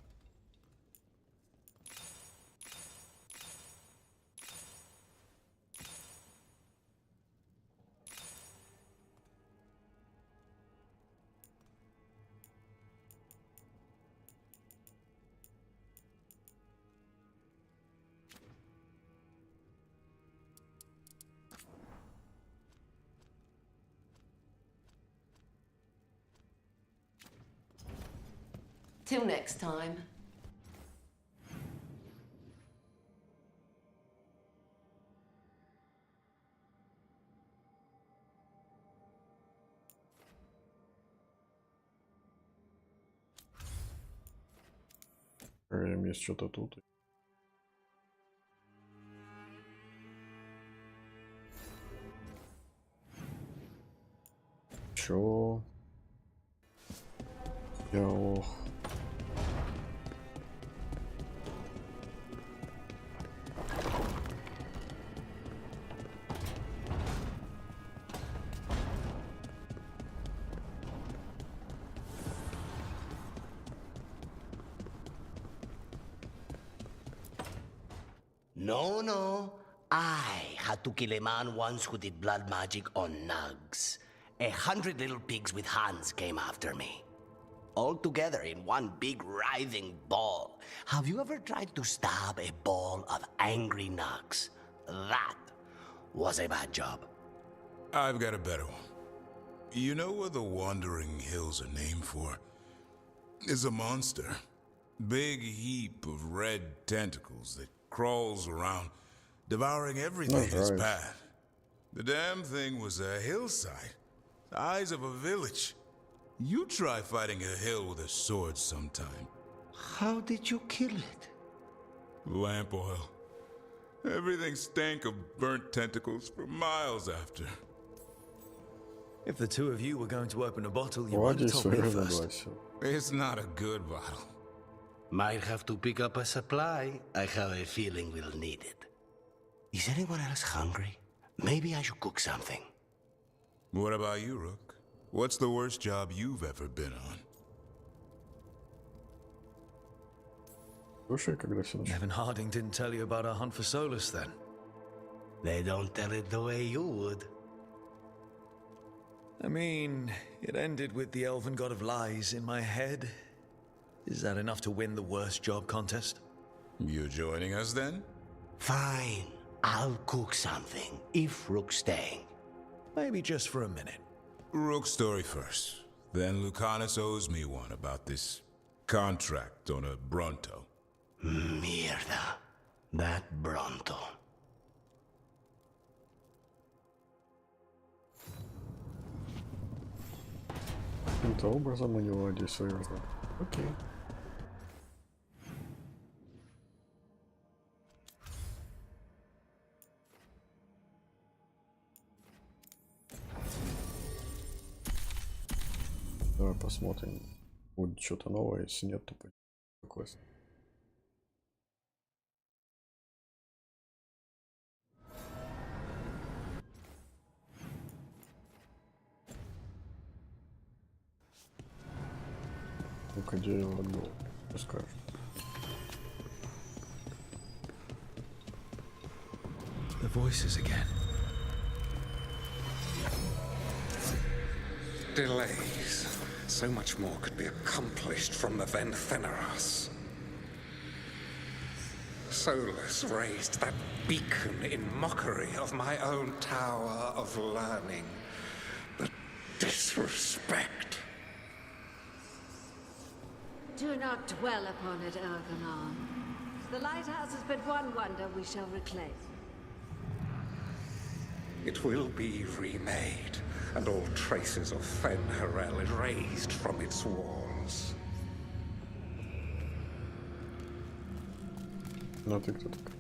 Till next time. Проверим, есть что-то тут. Чё? Я ох. No. I had to kill a man once who did blood magic on nugs. 100 little pigs with hands came after me. All together in one big writhing ball. Have you ever tried to stab a ball of angry nugs? That was a bad job. I've got a better one. You know what the Wandering Hills are named for? It's a monster. Big heap of red tentacles that crawls around, devouring everything in its path. The damn thing was a hillside, the size of a village. You try fighting a hill with a sword sometime. How did you kill it? Lamp oil. Everything stank of burnt tentacles for miles after. If the two of you were going to open a bottle, you might have told me first. It's not a good bottle. Might have to pick up a supply. I have a feeling we'll need it. Is anyone else hungry? Maybe I should cook something. What about you, Rook? What's the worst job you've ever been on? Nevin Harding didn't tell you about our hunt for Solus, then? They don't tell it the way you would. I mean, it ended with the elven god of lies in my head. Is that enough to win the worst job contest? You joining us, then? Fine. I'll cook something, if Rook's staying. Maybe just for a minute. Rook's story first. Then Lucanus owes me one about this contract on a Bronto. Mierda. That Bronto. Каким-то образом у него Одессу раздал. Окей. Давай посмотрим, будет что-то новое, если нет, то какой. Ну-ка, дерево отбыл, расскажешь. The voices again. Delays. So much more could be accomplished from the then Theneros. Solus raised that beacon in mockery of my own tower of learning. The disrespect. Do not dwell upon it, Algernon. The lighthouse is but one wonder we shall reclaim. It will be remade, and all traces of Fen'Harel erased from its walls. Ну ты кто такой?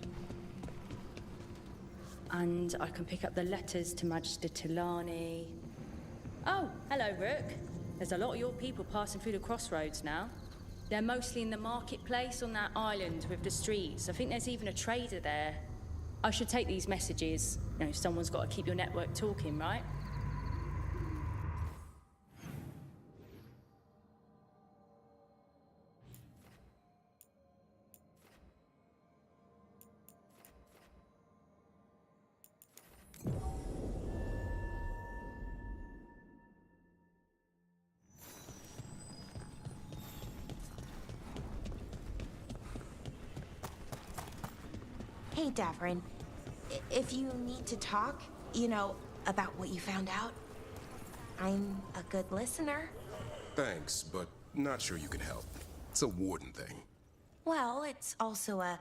And I can pick up the letters to Magister Tilani. Oh, hello, Rook. There's a lot of your people passing through the crossroads now. They're mostly in the marketplace on that island with the streets. I think there's even a trader there. I should take these messages. You know, someone's got to keep your network talking, right? Hey, Davrin. If you need to talk, you know, about what you found out, I'm a good listener. Thanks, but not sure you can help. It's a warden thing. Well, it's also a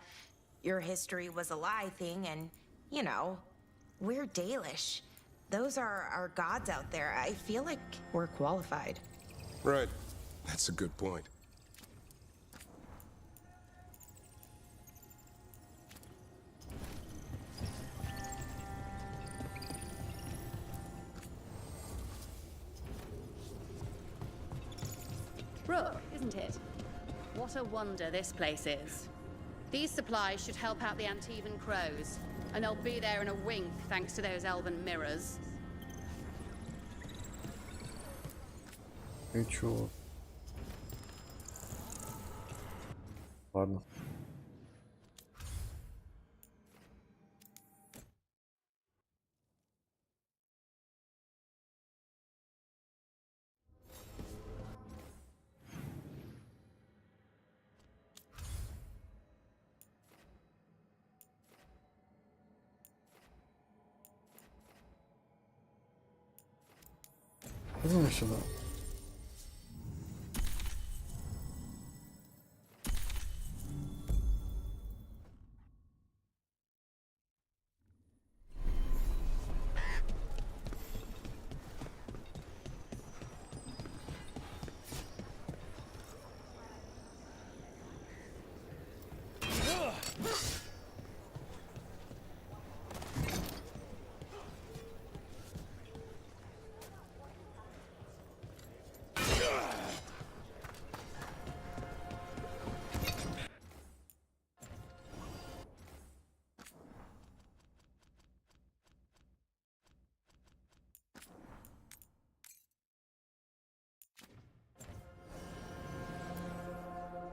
your history was a lie thing, and, you know, we're Dalish. Those are our gods out there. I feel like we're qualified. Right. That's a good point. Rook, isn't it? What a wonder this place is. These supplies should help out the Antivan crows, and they'll be there in a wink thanks to those elven mirrors. И чё? Ладно. Ну, сюда.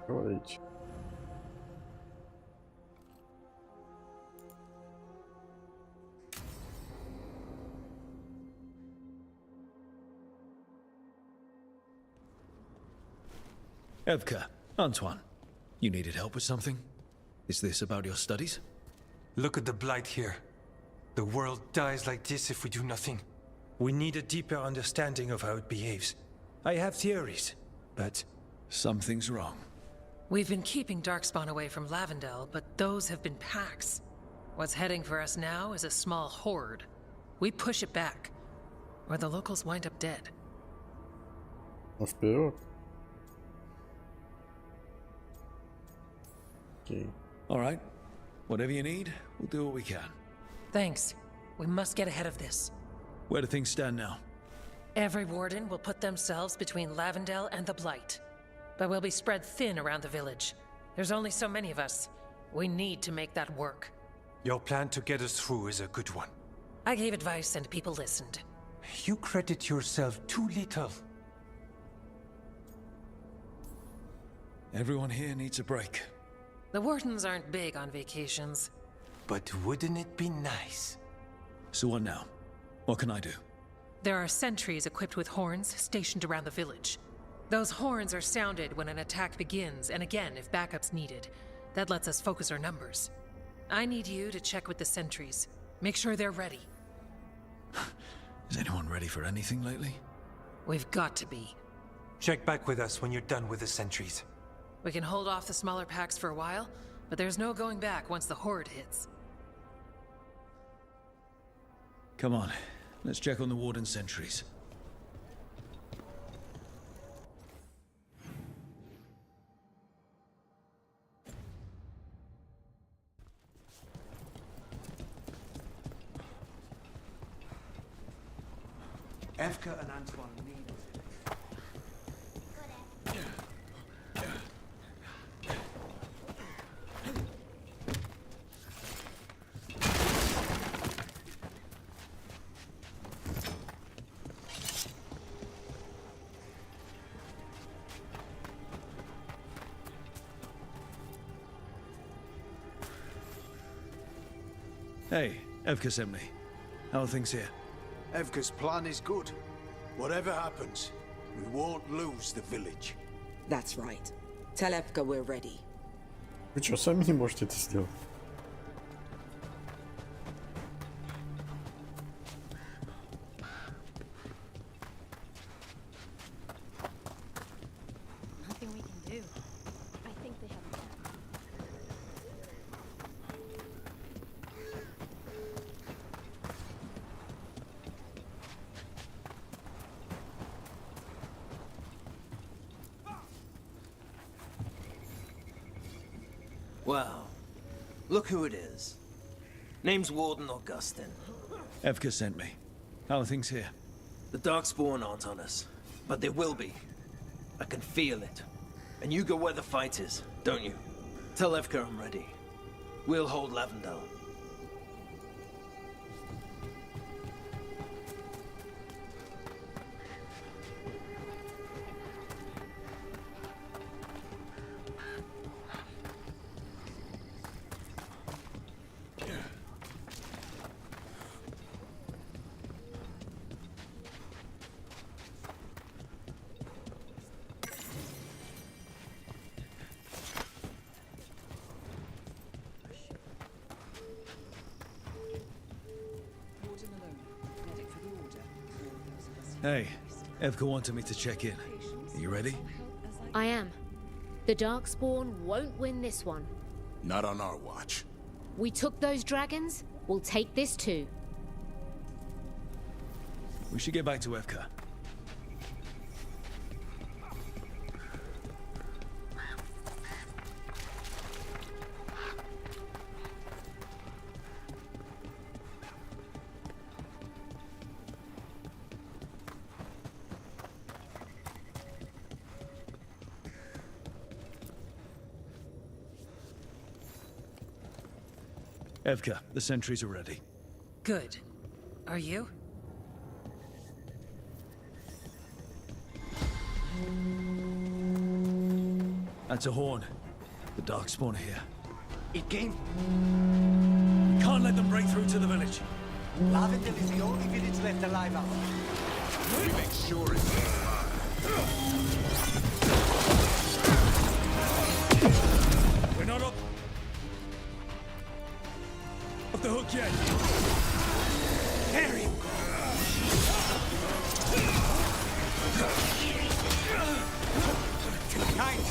Говорить. Evka, Antoine, you needed help with something? Is this about your studies? Look at the blight here. The world dies like this if we do nothing. We need a deeper understanding of how it behaves. I have theories, but... Something's wrong. We've been keeping Darkspawn away from Lavendel, but those have been packs. What's heading for us now is a small horde. We push it back, or the locals wind up dead. Вперед. Okay. All right. Whatever you need, we'll do what we can. Thanks. We must get ahead of this. Where do things stand now? Every warden will put themselves between Lavendel and the Blight. But we'll be spread thin around the village. There's only so many of us. We need to make that work. Your plan to get us through is a good one. I gave advice and people listened. You credit yourself too little. Everyone here needs a break. The wardens aren't big on vacations. But wouldn't it be nice? So what now? What can I do? There are sentries equipped with horns stationed around the village. Those horns are sounded when an attack begins, and again if backup's needed. That lets us focus our numbers. I need you to check with the sentries. Make sure they're ready. Is anyone ready for anything lately? We've got to be. Check back with us when you're done with the sentries. We can hold off the smaller packs for a while, but there's no going back once the horde hits. Come on, let's check on the warden sentries. Evka and Antoine need us. Hey, Evka sent me. How are things here? Evka's plan is good. Whatever happens, we won't lose the village. That's right. Tell Evka we're ready. Вы что, сами не можете это сделать? Nothing we can do. I think they have a plan. Wow. Look who it is. Name's Warden Augustin. Evka sent me. How are things here? The Darkspawn aren't on us, but they will be. I can feel it. And you go where the fight is, don't you? Tell Evka I'm ready. We'll hold Lavendel. Hey, Evka wanted me to check in. Are you ready? I am. The Darkspawn won't win this one. Not on our watch. We took those dragons, we'll take this too. We should get back to Evka. Evka, the sentries are ready. Good. Are you? That's a horn. The Darkspawn are here. It came... We can't let them break through to the village. Lavendel is the only village left alive out. We make sure it's We're not up the hook yet. There you behind you.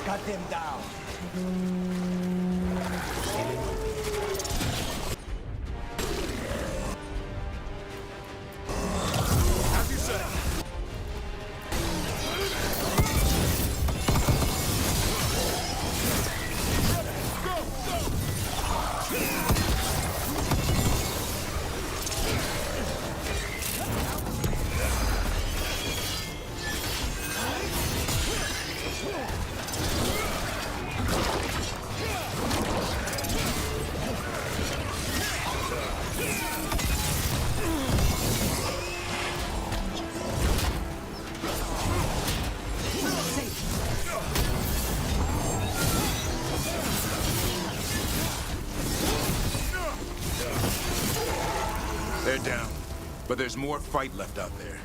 Cut them down. As you say. They're down, but there's more fight left out there.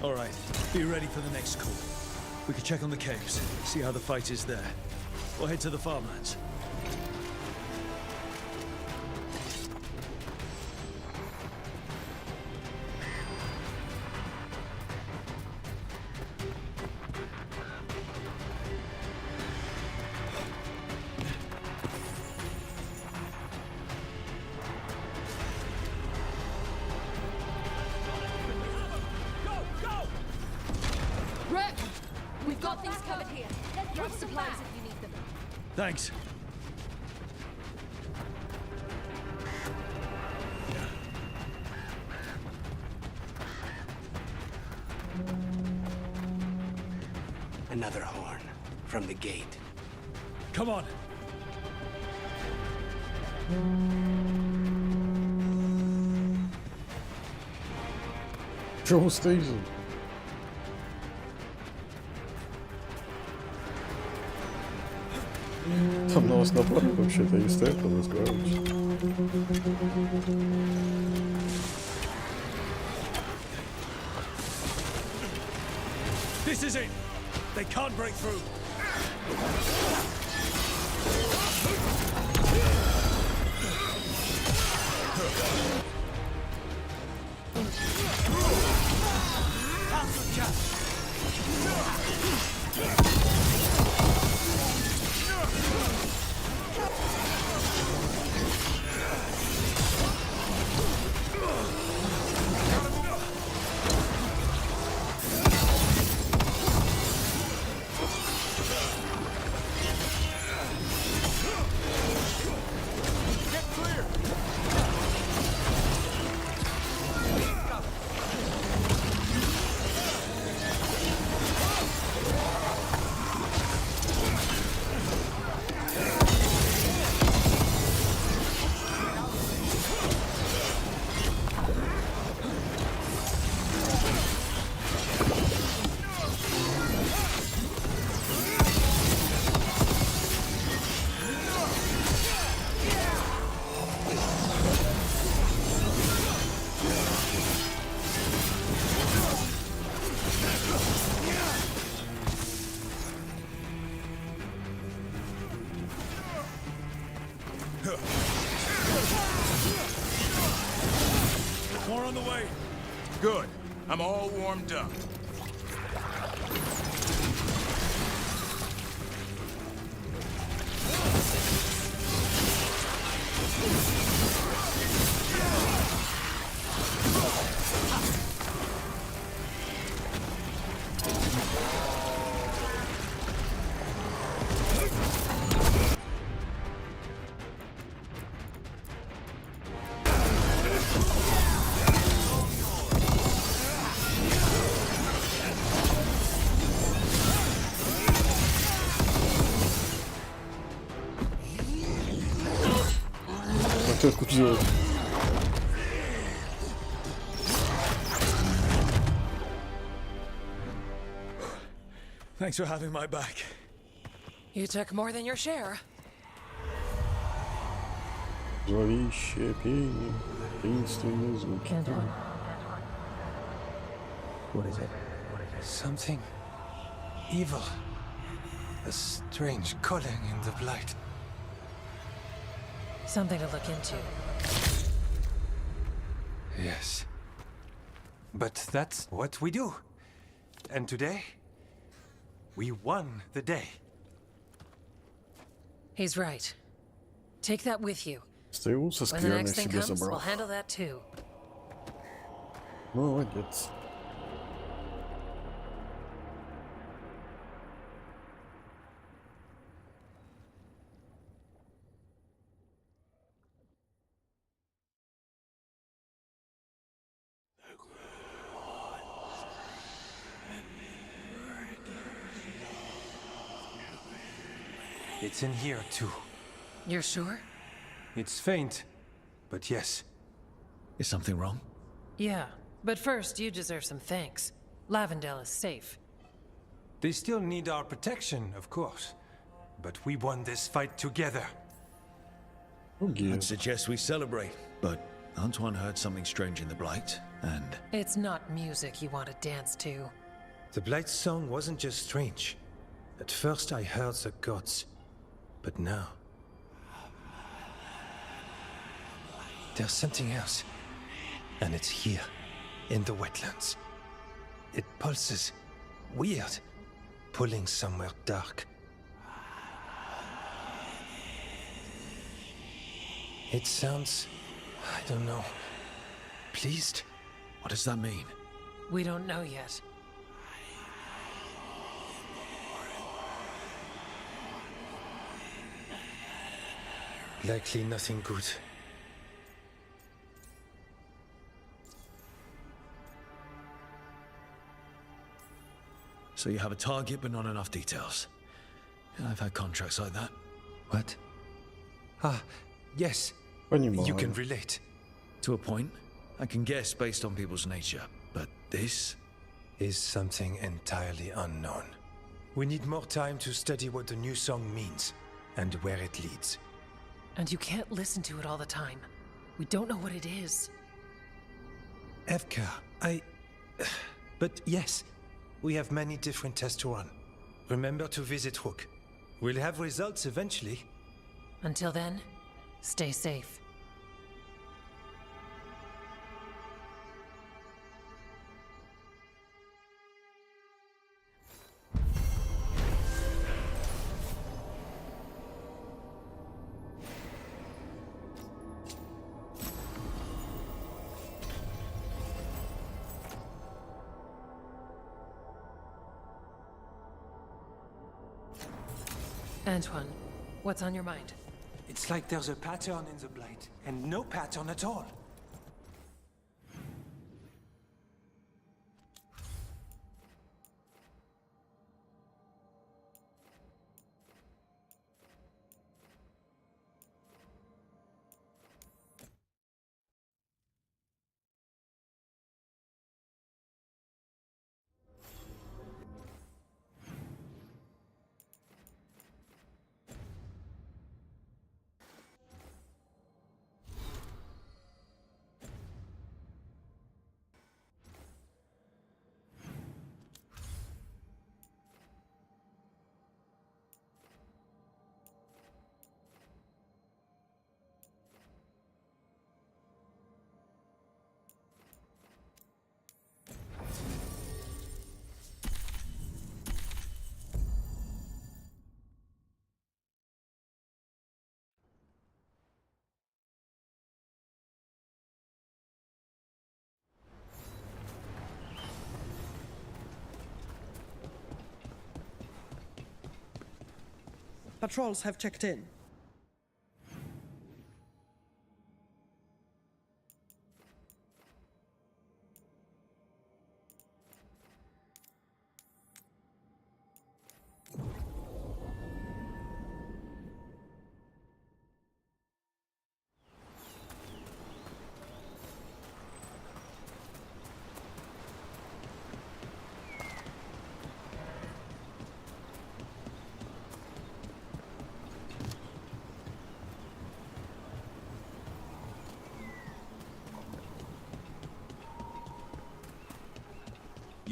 All right, be ready for the next call. We can check on the caves, see how the fight is there. Or head to the farmlands. Rook! We've got things covered here. Grab supplies if you need them. Thanks. Another horn from the gate. Come on. Чего стоишь? Там на вас напали вообще-то и стоят там разговаривать. This is it! They can't break through! More on the way. Good. I'm all warmed up. Ты откуда взял? Thanks for having my back. You took more than your share. Зловещее пение, таинственные звуки. What is it? Something evil. A strange calling in the blight. Something to look into. Yes. But that's what we do. And today, we won the day. He's right. Take that with you. Стрелу со When the скверной next thing себе comes, we'll забрал. handle that too. Молодец. It's in here, too. You're sure? It's faint, but yes. Is something wrong? Yeah, but first you deserve some thanks. Lavendale is safe. They still need our protection, of course. But we won this fight together. I'd suggest we celebrate, but Antoine heard something strange in the Blight, and... It's not music you want to dance to. The Blight's song wasn't just strange. At first I heard the gods. But now... there's something else. And it's here, in the wetlands. It pulses. Weird. Pulling somewhere dark. It sounds... I don't know... pleased? What does that mean? We don't know yet. Likely nothing good. So you have a target but not enough details. I've had contracts like that. What? Ah, yes. Понимаю. You can relate. To a point. I can guess based on people's nature, but this... is something entirely unknown. We need more time to study what the new song means, and where it leads. And you can't listen to it all the time. We don't know what it is. Evka, But yes, we have many different tests to run. Remember to visit Rook. We'll have results eventually. Until then, stay safe. Antoine, what's on your mind? It's like there's a pattern in the Blight, and no pattern at all. Patrols have checked in.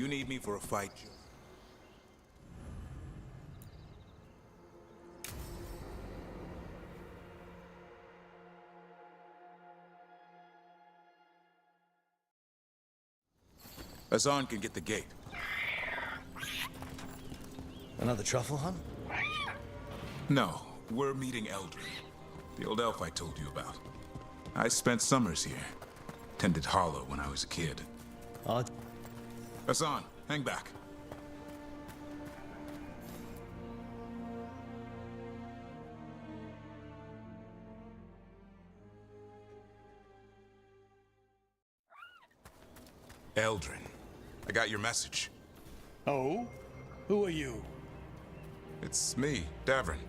you need me for a fight, Hassan can get the gate. Another truffle hunt? No, we're meeting Eldrin, the old elf I told you about. I spent summers here. Tended Hollow when I was a kid. Hassan, hang back. Eldrin, I got your message. Oh? Who are you? It's me, Davrin.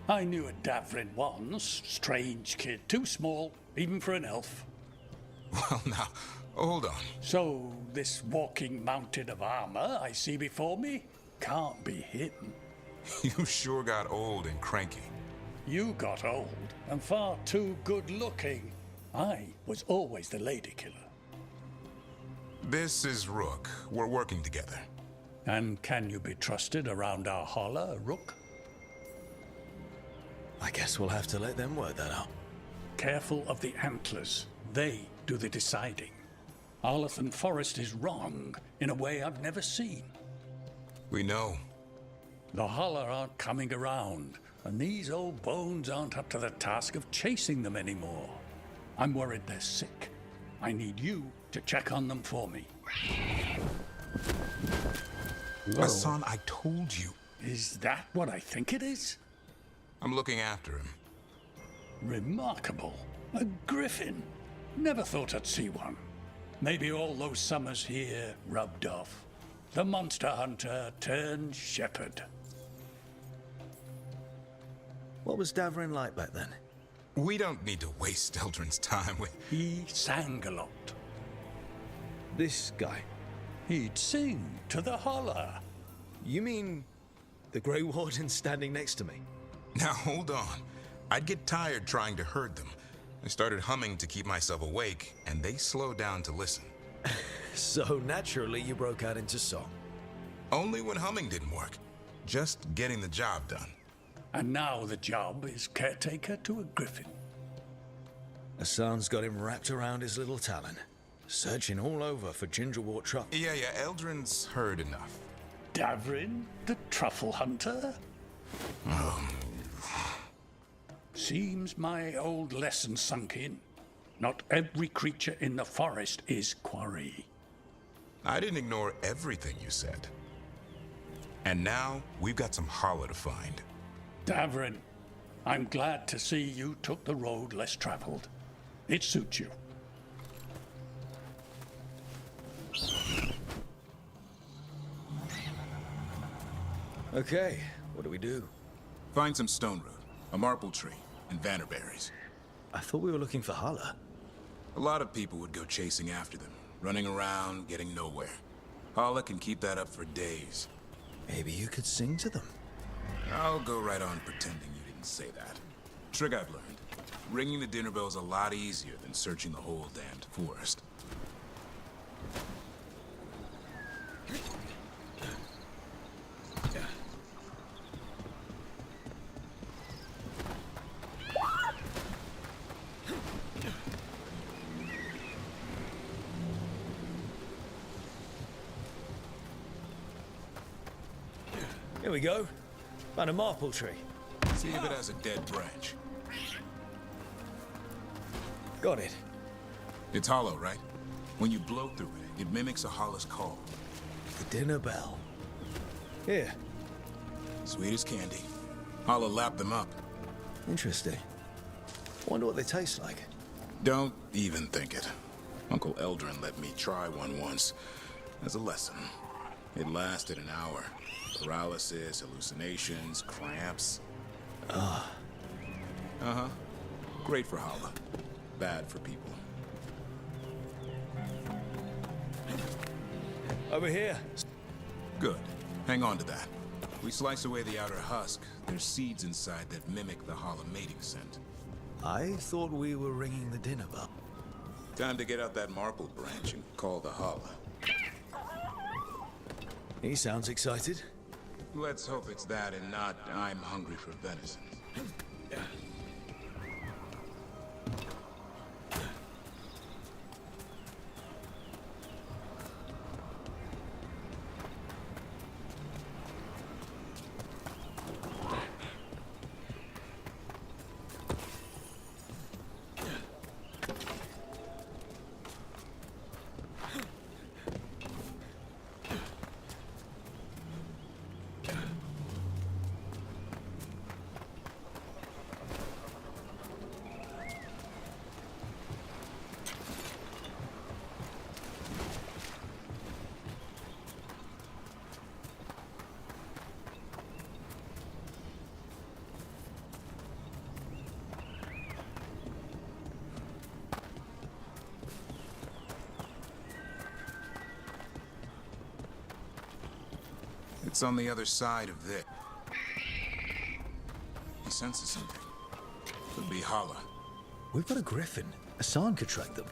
I knew a Davrin once. Strange kid. Too small, even for an elf. Well, now, hold on. So, this walking mountain of armor I see before me can't be him. You sure got old and cranky. You got old and far too good looking. I was always the lady killer. This is Rook. We're working together. And can you be trusted around our holler, Rook? I guess we'll have to let them work that out. Careful of the antlers. They do the deciding. Arlathan Forest is wrong in a way I've never seen. We know. The holler aren't coming around, and these old bones aren't up to the task of chasing them anymore. I'm worried they're sick. I need you to check on them for me. Hassan, I told you. Is that what I think it is? I'm looking after him. Remarkable. A griffin. Never thought I'd see one. Maybe all those summers here rubbed off. The monster hunter turned shepherd. What was Davrin like back then? We don't need to waste Eldrin's time with... He sang a lot. This guy? He'd sing to the holler. You mean the Grey Warden standing next to me? Now, hold on. I'd get tired trying to herd them. I started humming to keep myself awake, and they slowed down to listen. So naturally, you broke out into song. Only when humming didn't work. Just getting the job done. And now the job is caretaker to a griffin. Hassan's got him wrapped around his little talon, searching all over for gingerwort truffle. Yeah, Eldrin's heard enough. Davrin, the truffle hunter? Seems my old lesson sunk in. Not every creature in the forest is quarry. I didn't ignore everything you said. And now, we've got some holler to find. Davrin, I'm glad to see you took the road less traveled. It suits you. Okay, what do we do? Find some stone root, a marple tree, and vannerberries. I thought we were looking for holler. A lot of people would go chasing after them, running around, getting nowhere. Holler can keep that up for days. Maybe you could sing to them. I'll go right on pretending you didn't say that. Trick I've learned. Ringing the dinner bell's a lot easier than searching the whole damned forest. Here we go. Found a marple tree. See if it has a dead branch. Got it. It's hollow, right? When you blow through it, it mimics a holler's call. The dinner bell. Here. Sweet as candy. Holler lapped them up. Interesting. Wonder what they taste like. Don't even think it. Uncle Eldrin let me try one once. As a lesson. It lasted an hour. Paralysis, hallucinations, cramps. Uh-huh. Great for holler. Bad for people. Over here. Good. Hang on to that. We slice away the outer husk. There's seeds inside that mimic the holler mating scent. I thought we were ringing the dinner bell. Time to get out that marple branch and call the holler. He sounds excited. Let's hope it's that and not I'm hungry for venison. It's on the other side of this. He senses something. Could be Hala. We've got a griffin. Hassan could track them.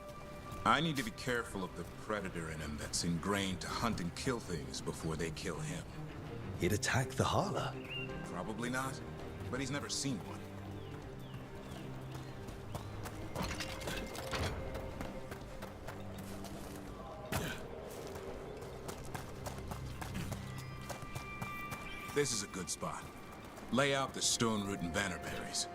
I need to be careful of the predator in him that's ingrained to hunt and kill things before they kill him. He'd attack the Hala. Probably not, but he's never seen one. This is a good spot. Lay out the stone root and bannerberries.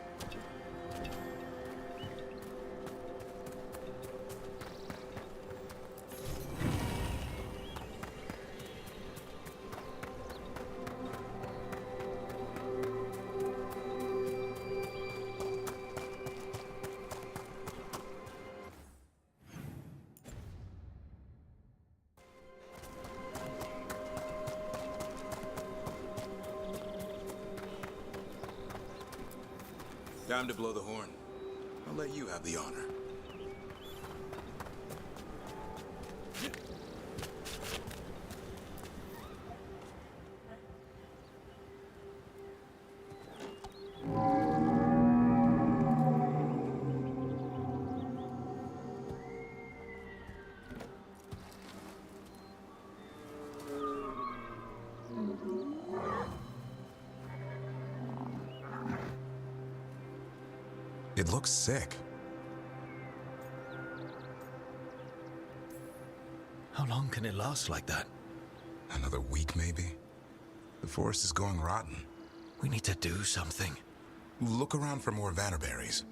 Time to blow the horn. I'll let you have the honor. It looks sick. How long can it last like that? Another week, maybe? The forest is going rotten. We need to do something. Look around for more vannerberries.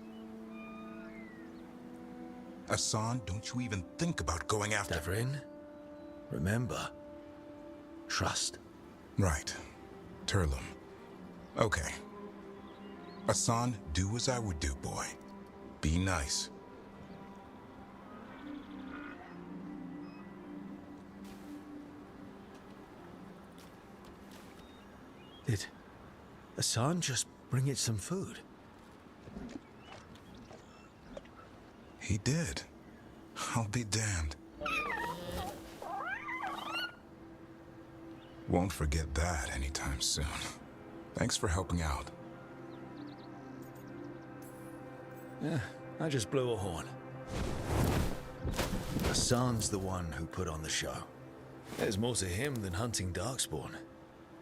Hassan, don't you even think about going after... Davrin, remember, trust. Right. Turlum. Okay. Hassan, do as I would do, boy. Be nice. Did Hassan just bring it some food? He did. I'll be damned. Won't forget that anytime soon. Thanks for helping out. Yeah, I just blew a horn. Hassan's the one who put on the show. There's more to him than hunting Darkspawn.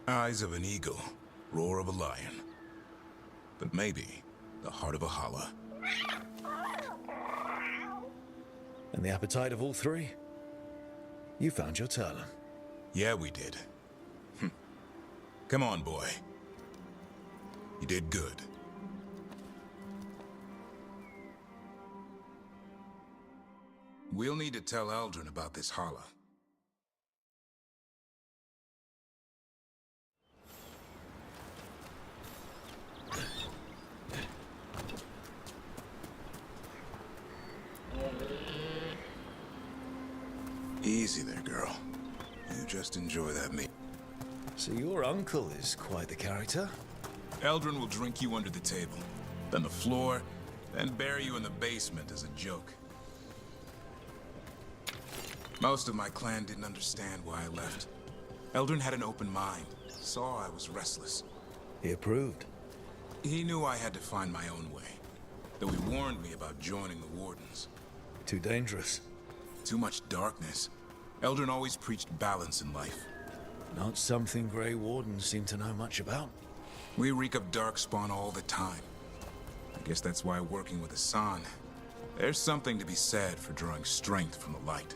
Eyes of an eagle, roar of a lion. But maybe the heart of a Hala. And the appetite of all three? You found your Turlum. Yeah, we did. Come on, boy. You did good. We'll need to tell Eldrin about this Hala. Easy there, girl. You just enjoy that meat. So your uncle is quite the character? Eldrin will drink you under the table, then the floor, then bury you in the basement as a joke. Most of my clan didn't understand why I left. Eldrin had an open mind, saw I was restless. He approved. He knew I had to find my own way, though he warned me about joining the Wardens. Too dangerous. Too much darkness. Eldrin always preached balance in life. Not something Grey Wardens seem to know much about. We reek of darkspawn all the time. I guess that's why working with Hassan, there's something to be said for drawing strength from the light.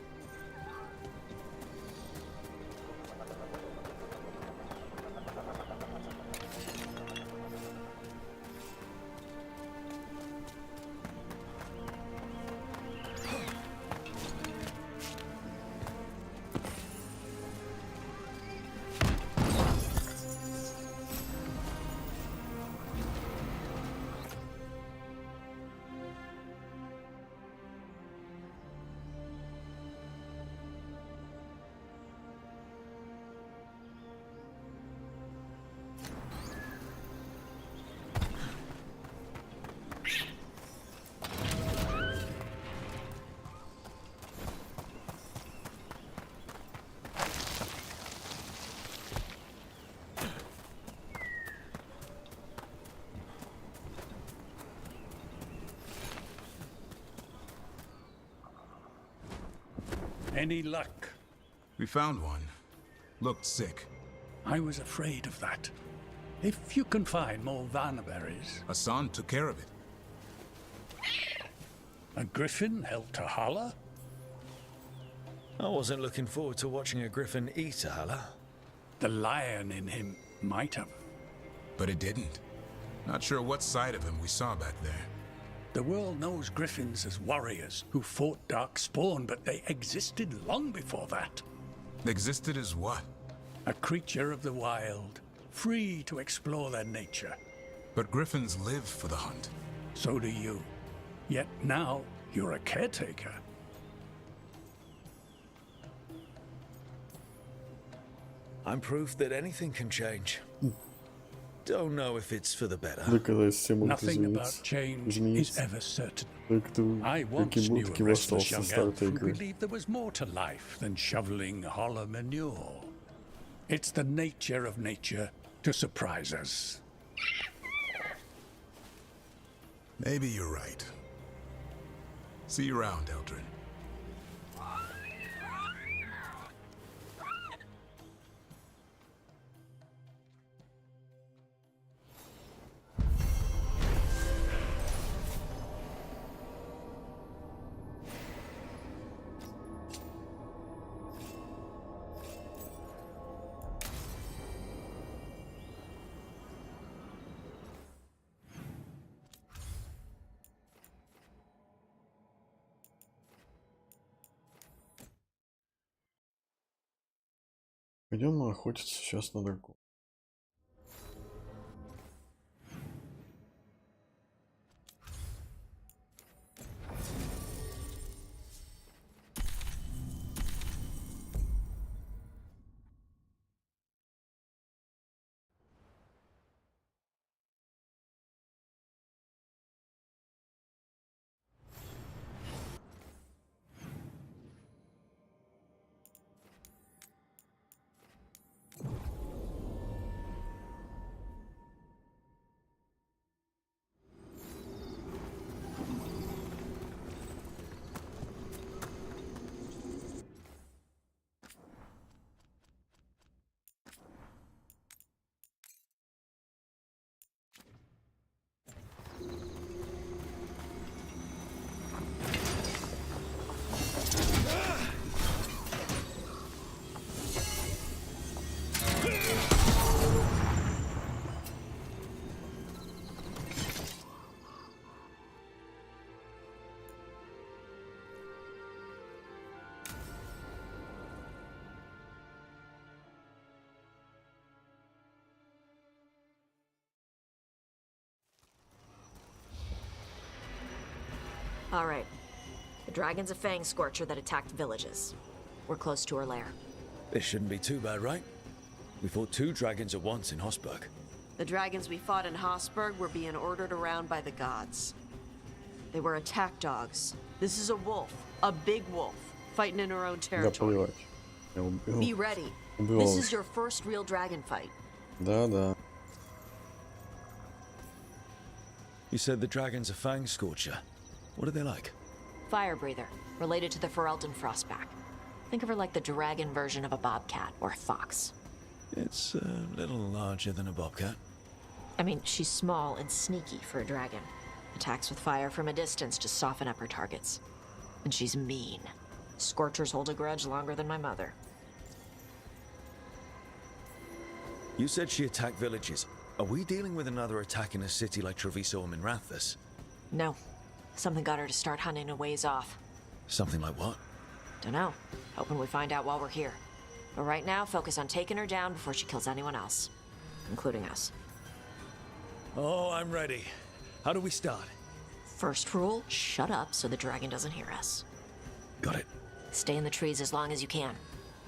Any luck? We found one. Looked sick. I was afraid of that. If you can find more Vanaberries... Hassan took care of it. A griffin held to holler? I wasn't looking forward to watching a griffin eat a Hala. The lion in him might have. But it didn't. Not sure what side of him we saw back there. The world knows griffins as warriors who fought Darkspawn, but they existed long before that. Existed as what? A creature of the wild, free to explore their nature. But griffins live for the hunt. So do you. Yet now, you're a caretaker. I'm proof that anything can change. Don't know if it's for the better. Nothing about change is ever certain. I once knew a restless young elf who believed there was more to life than shoveling hollow manure. It's the nature of nature to surprise us. Maybe you're right. See you around, Eldrin. Пойдем охотиться сейчас на дракона. All right. The dragon's a fang scorcher that attacked villages. We're close to her lair. This shouldn't be too bad, right? We fought 2 dragons at once in Hosberg. The dragons we fought in Hosberg were being ordered around by the gods. They were attack dogs. This is a wolf, a big wolf, fighting in her own territory. Be ready. This is your first real dragon fight. Да. You said the dragon's a fang scorcher. What are they like? Fire breather, related to the Ferelden Frostback. Think of her like the dragon version of a bobcat or a fox. It's a little larger than a bobcat. I mean, she's small and sneaky for a dragon. Attacks with fire from a distance to soften up her targets. And she's mean. Scorchers hold a grudge longer than my mother. You said she attacked villages. Are we dealing with another attack in a city like Treviso or Minrathous? No. Something got her to start hunting a ways off. Something like what? Dunno. Hoping we find out while we're here. But right now, focus on taking her down before she kills anyone else. Including us. Oh, I'm ready. How do we start? First rule, shut up so the dragon doesn't hear us. Got it. Stay in the trees as long as you can.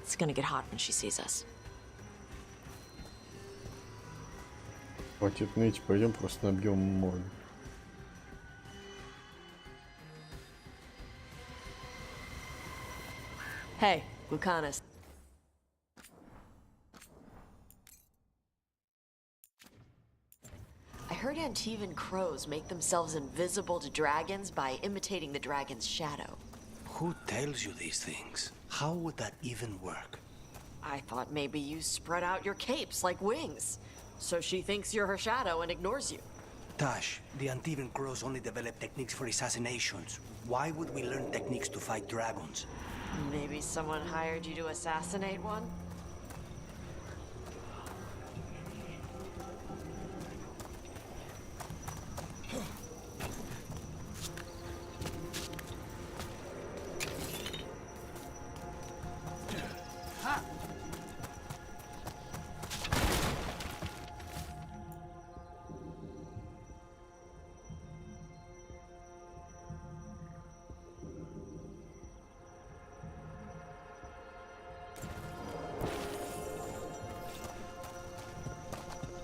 It's gonna get hot when she sees us. Хватит ныть, пойдем просто набьем морду. Hey, Lucanus. I heard Antivan crows make themselves invisible to dragons by imitating the dragon's shadow. Who tells you these things? How would that even work? I thought maybe you spread out your capes like wings, so she thinks you're her shadow and ignores you. Tash, the Antivan crows only develop techniques for assassinations. Why would we learn techniques to fight dragons? Maybe someone hired you to assassinate one?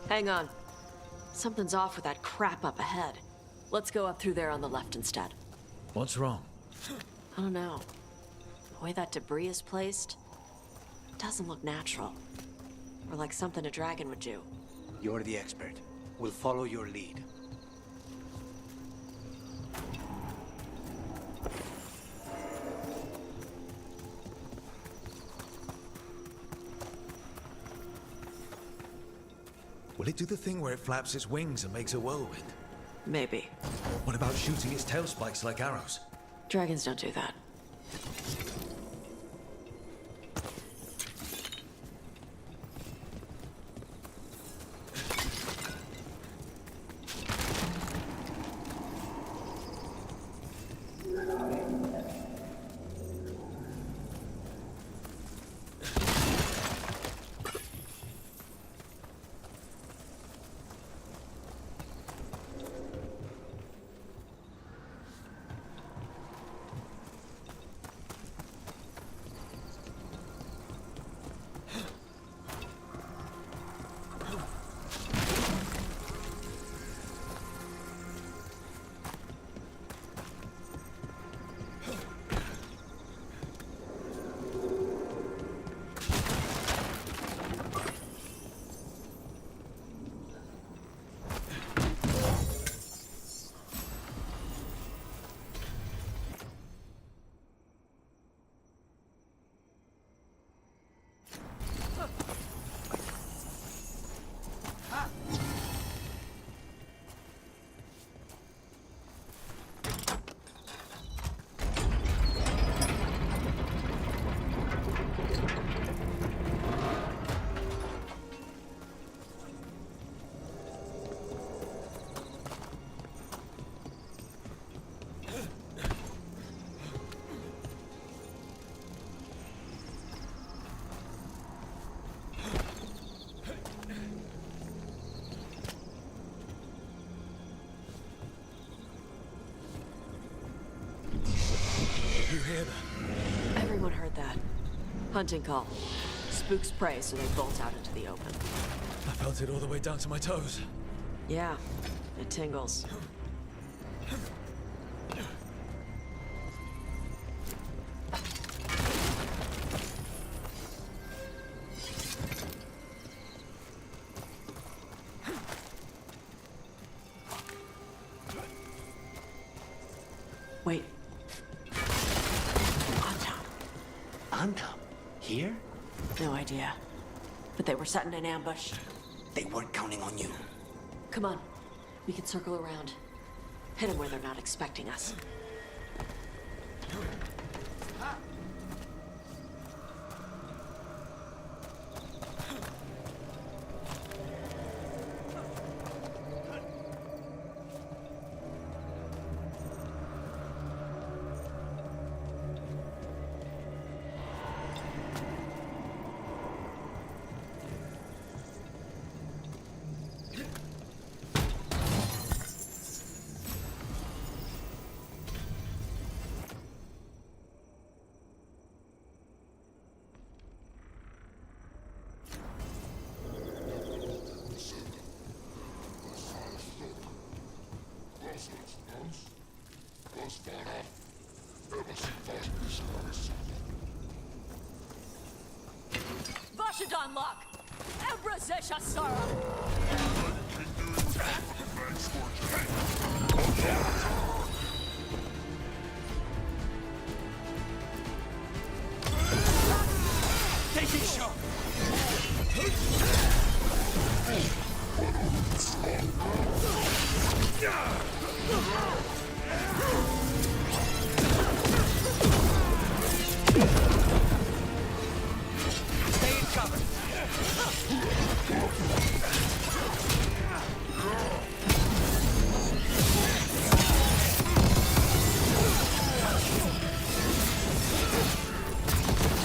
Hang on. Something's off with that crap up ahead. Let's go up through there on the left instead. What's wrong? I don't know. The way that debris is placed, it doesn't look natural. Or like something a dragon would do. You're the expert. We'll follow your lead. Will it do the thing where it flaps its wings and makes a whirlwind? Maybe. What about shooting its tail spikes like arrows? Dragons don't do that. You hear that? Everyone heard that. Hunting call. Spooks prey, so they bolt out into the open. I felt it all the way down to my toes. Yeah, it tingles. Wait. Antam? Here? No idea. but they were setting an ambush. They weren't counting on you. Come on. We can circle around. Hit them where they're not expecting us. Vashadon lock! Ebra Zesha Sara! Take it, shot! Stay in cover.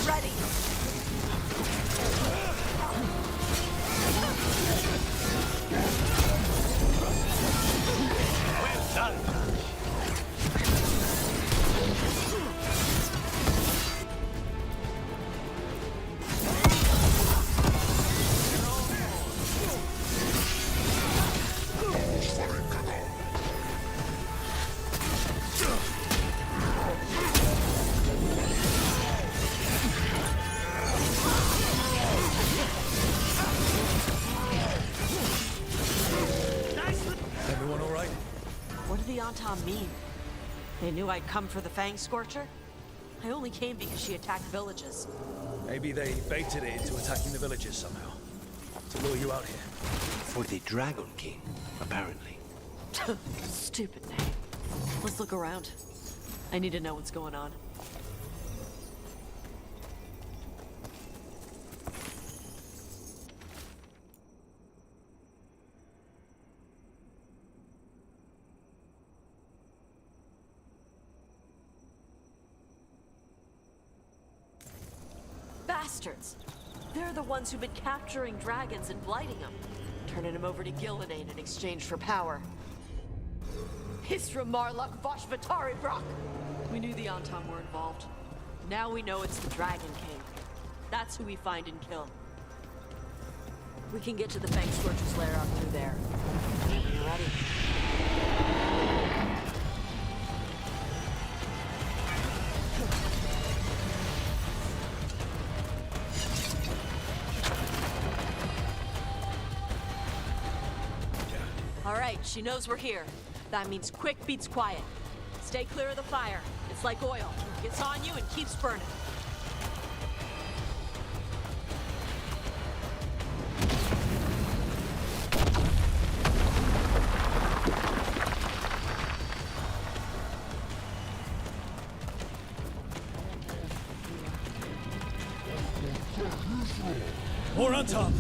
Ready. Well done. Everyone all right? What did the Antam mean? They knew I'd come for the Fang Scorcher? I only came because she attacked villages. Maybe they baited it into attacking the villages somehow. To lure you out here. For the Dragon King, apparently. Stupid name. Let's look around. I need to know what's going on. Bastards! They're the ones who've been capturing dragons and blighting them. Turning them over to Gildanane in exchange for power. Hisra Marluk Vashvatari Brock! We knew the Antam were involved. Now we know it's the Dragon King. That's who we find and kill. We can get to the Fang Scorcher's lair out through there. Whenever you're ready. All right, she knows we're here. That means quick beats quiet. Stay clear of the fire. It's like oil. Gets on you and keeps burning. More on top!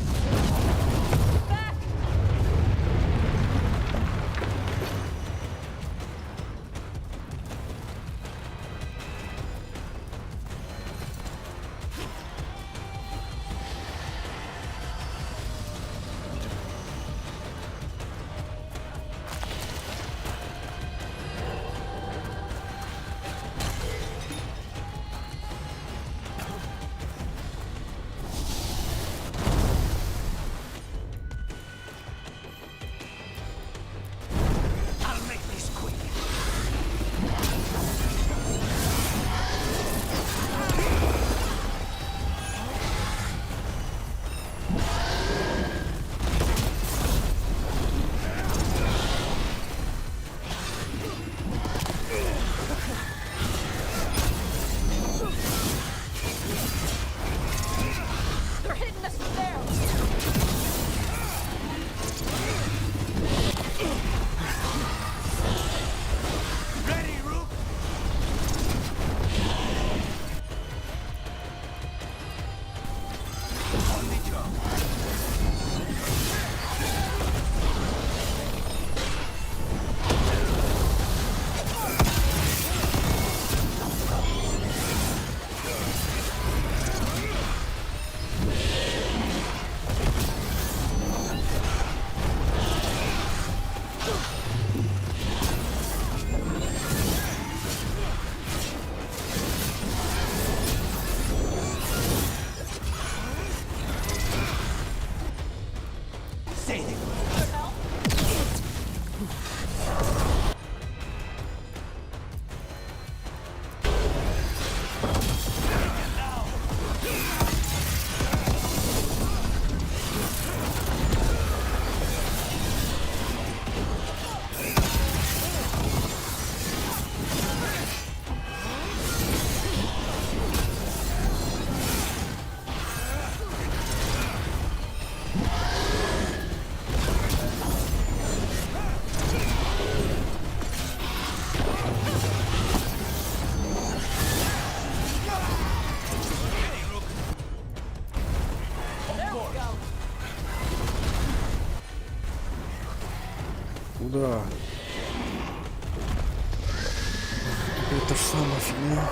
Куда? Это ж самая фигня.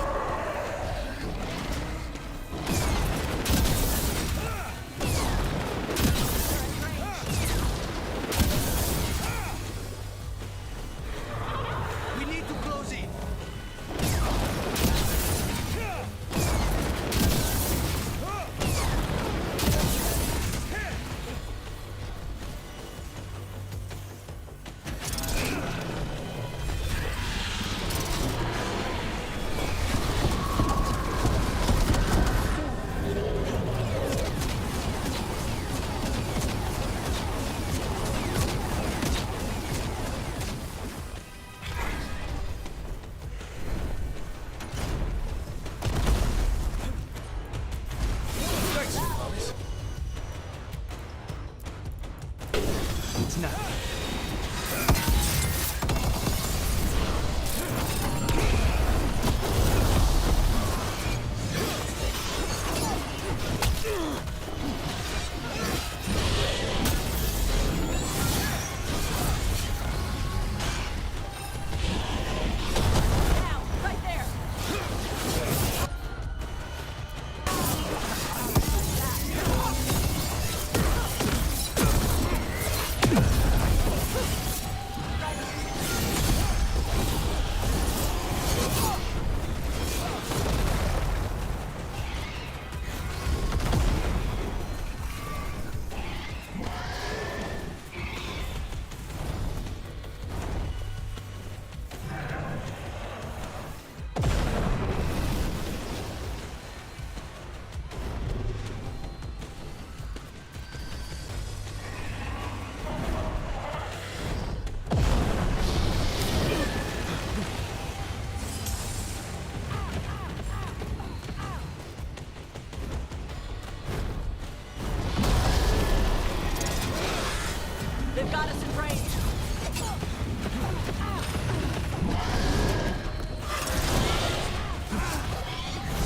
They've got us in range.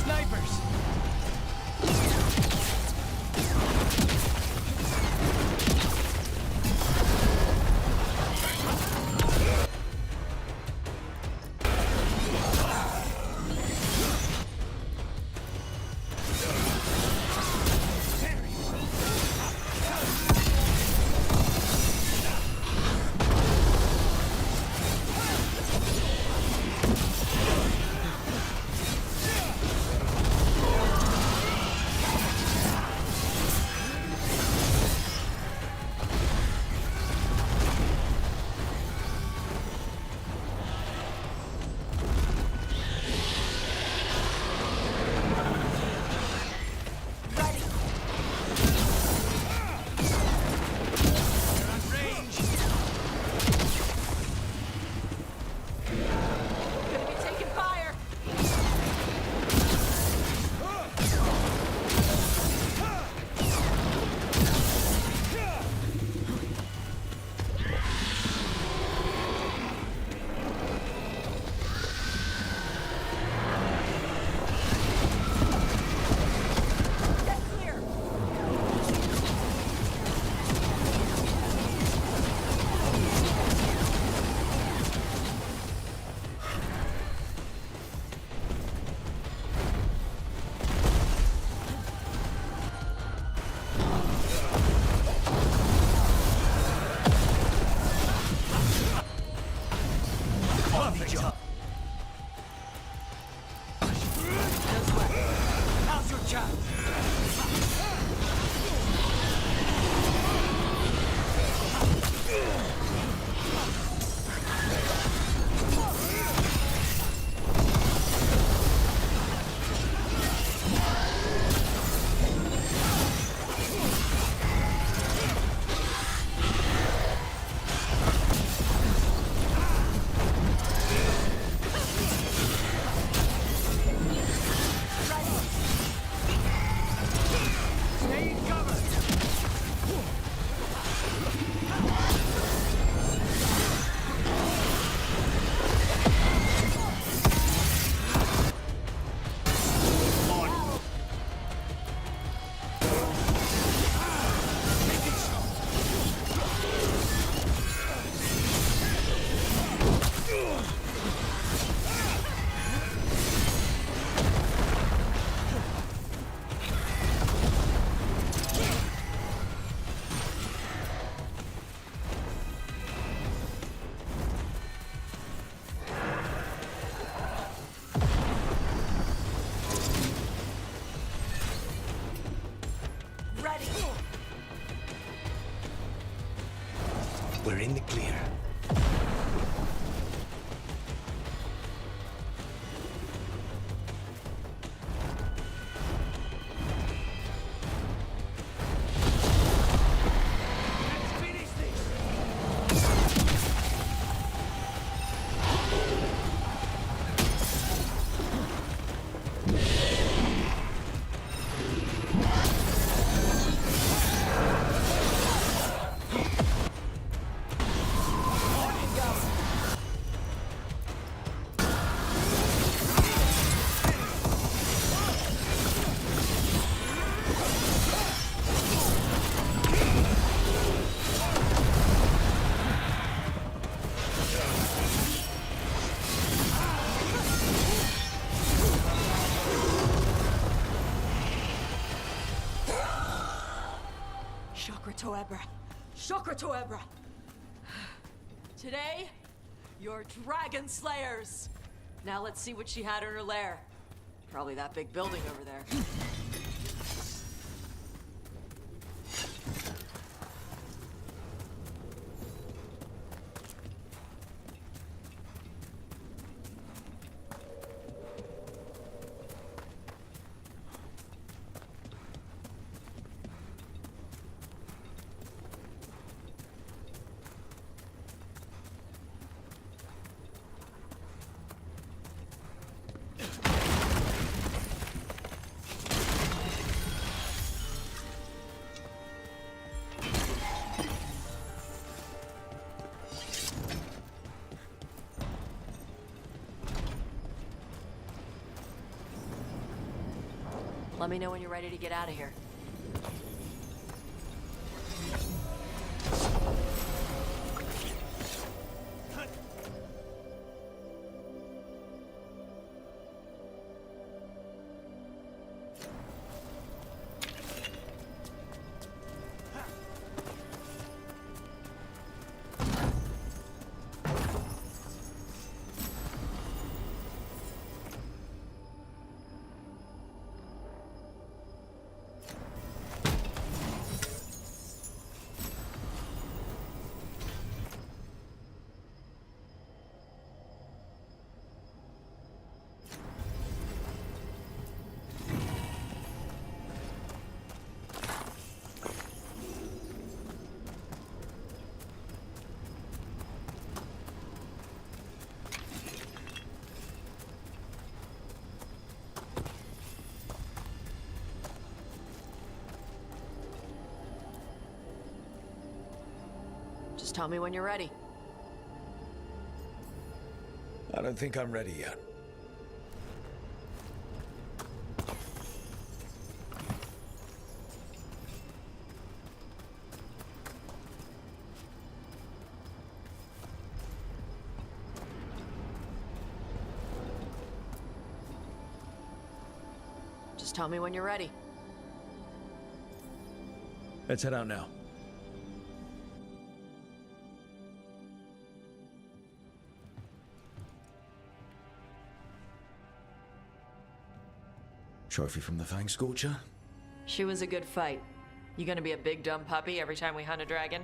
Snipers! in the clear. Shokra Toebra! Today, you're Dragon Slayers! Now let's see what she had in her lair. Probably that big building over there. Let me know when you're ready to get out of here. Just tell me when you're ready. I don't think I'm ready yet. Just tell me when you're ready. Let's head out now. Trophy from the Fang Scorcher? She was a good fight. You gonna be a big dumb puppy every time we hunt a dragon?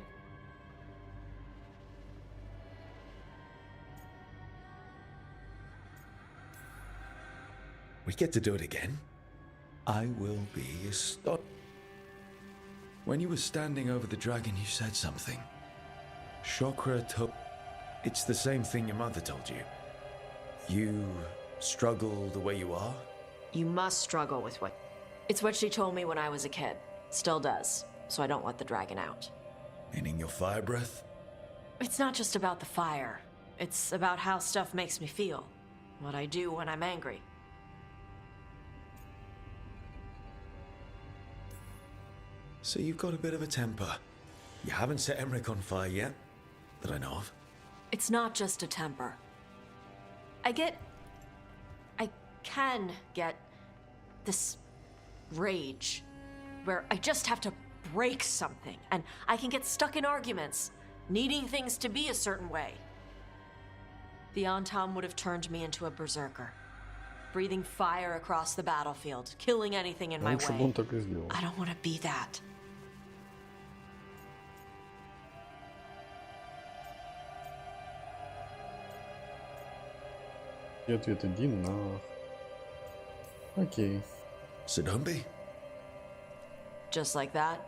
We get to do it again? I will be astonished. When you were standing over the dragon, you said something. Shokra to... It's the same thing your mother told you. You struggle the way you are? You must struggle with what... It's what she told me when I was a kid. Still does. So I don't let the dragon out. Meaning your fire breath? It's not just about the fire. It's about how stuff makes me feel. What I do when I'm angry. So you've got a bit of a temper. You haven't set Emmerich on fire yet, that I know of. It's not just a temper. I can get this rage where I just have to break something, and I can get stuck in arguments, needing things to be a certain way. The Antam would have turned me into a berserker, breathing fire across the battlefield, killing anything in my way. I don't want to be that. И ответ иди на. Окей. So don't be. Just like that?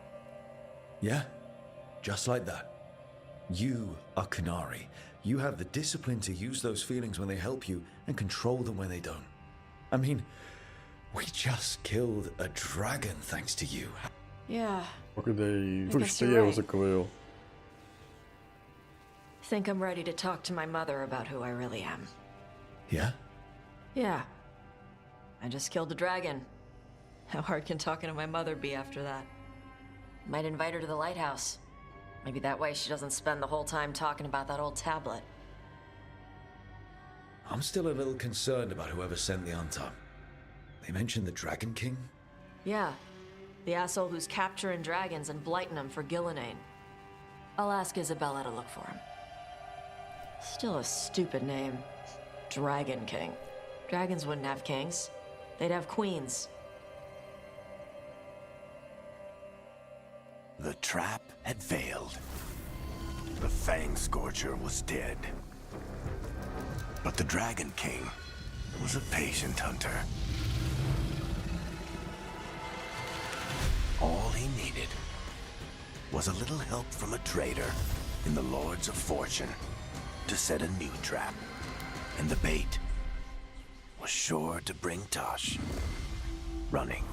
Yeah, just like that. You are Kunari. You have the discipline to use those feelings when they help you and control them when they don't. I mean, we just killed a dragon thanks to you. Yeah. Когда и I только guess что you're я его right. заковырял. Think I'm ready to talk to my mother about who I really am. Yeah? Yeah. I just killed a dragon. How hard can talking to my mother be after that? Might invite her to the lighthouse. Maybe that way she doesn't spend the whole time talking about that old tablet. I'm still a little concerned about whoever sent the Antar. They mentioned the Dragon King? Yeah. The asshole who's capturing dragons and blighting them for Gillenane. I'll ask Isabella to look for him. Still a stupid name. Dragon King. Dragons wouldn't have kings. They'd have queens. The trap had failed. The Fang Scorcher was dead. But the Dragon King was a patient hunter. All he needed was a little help from a trader in the Lords of Fortune to set a new trap. And the bait was sure to bring Tosh running.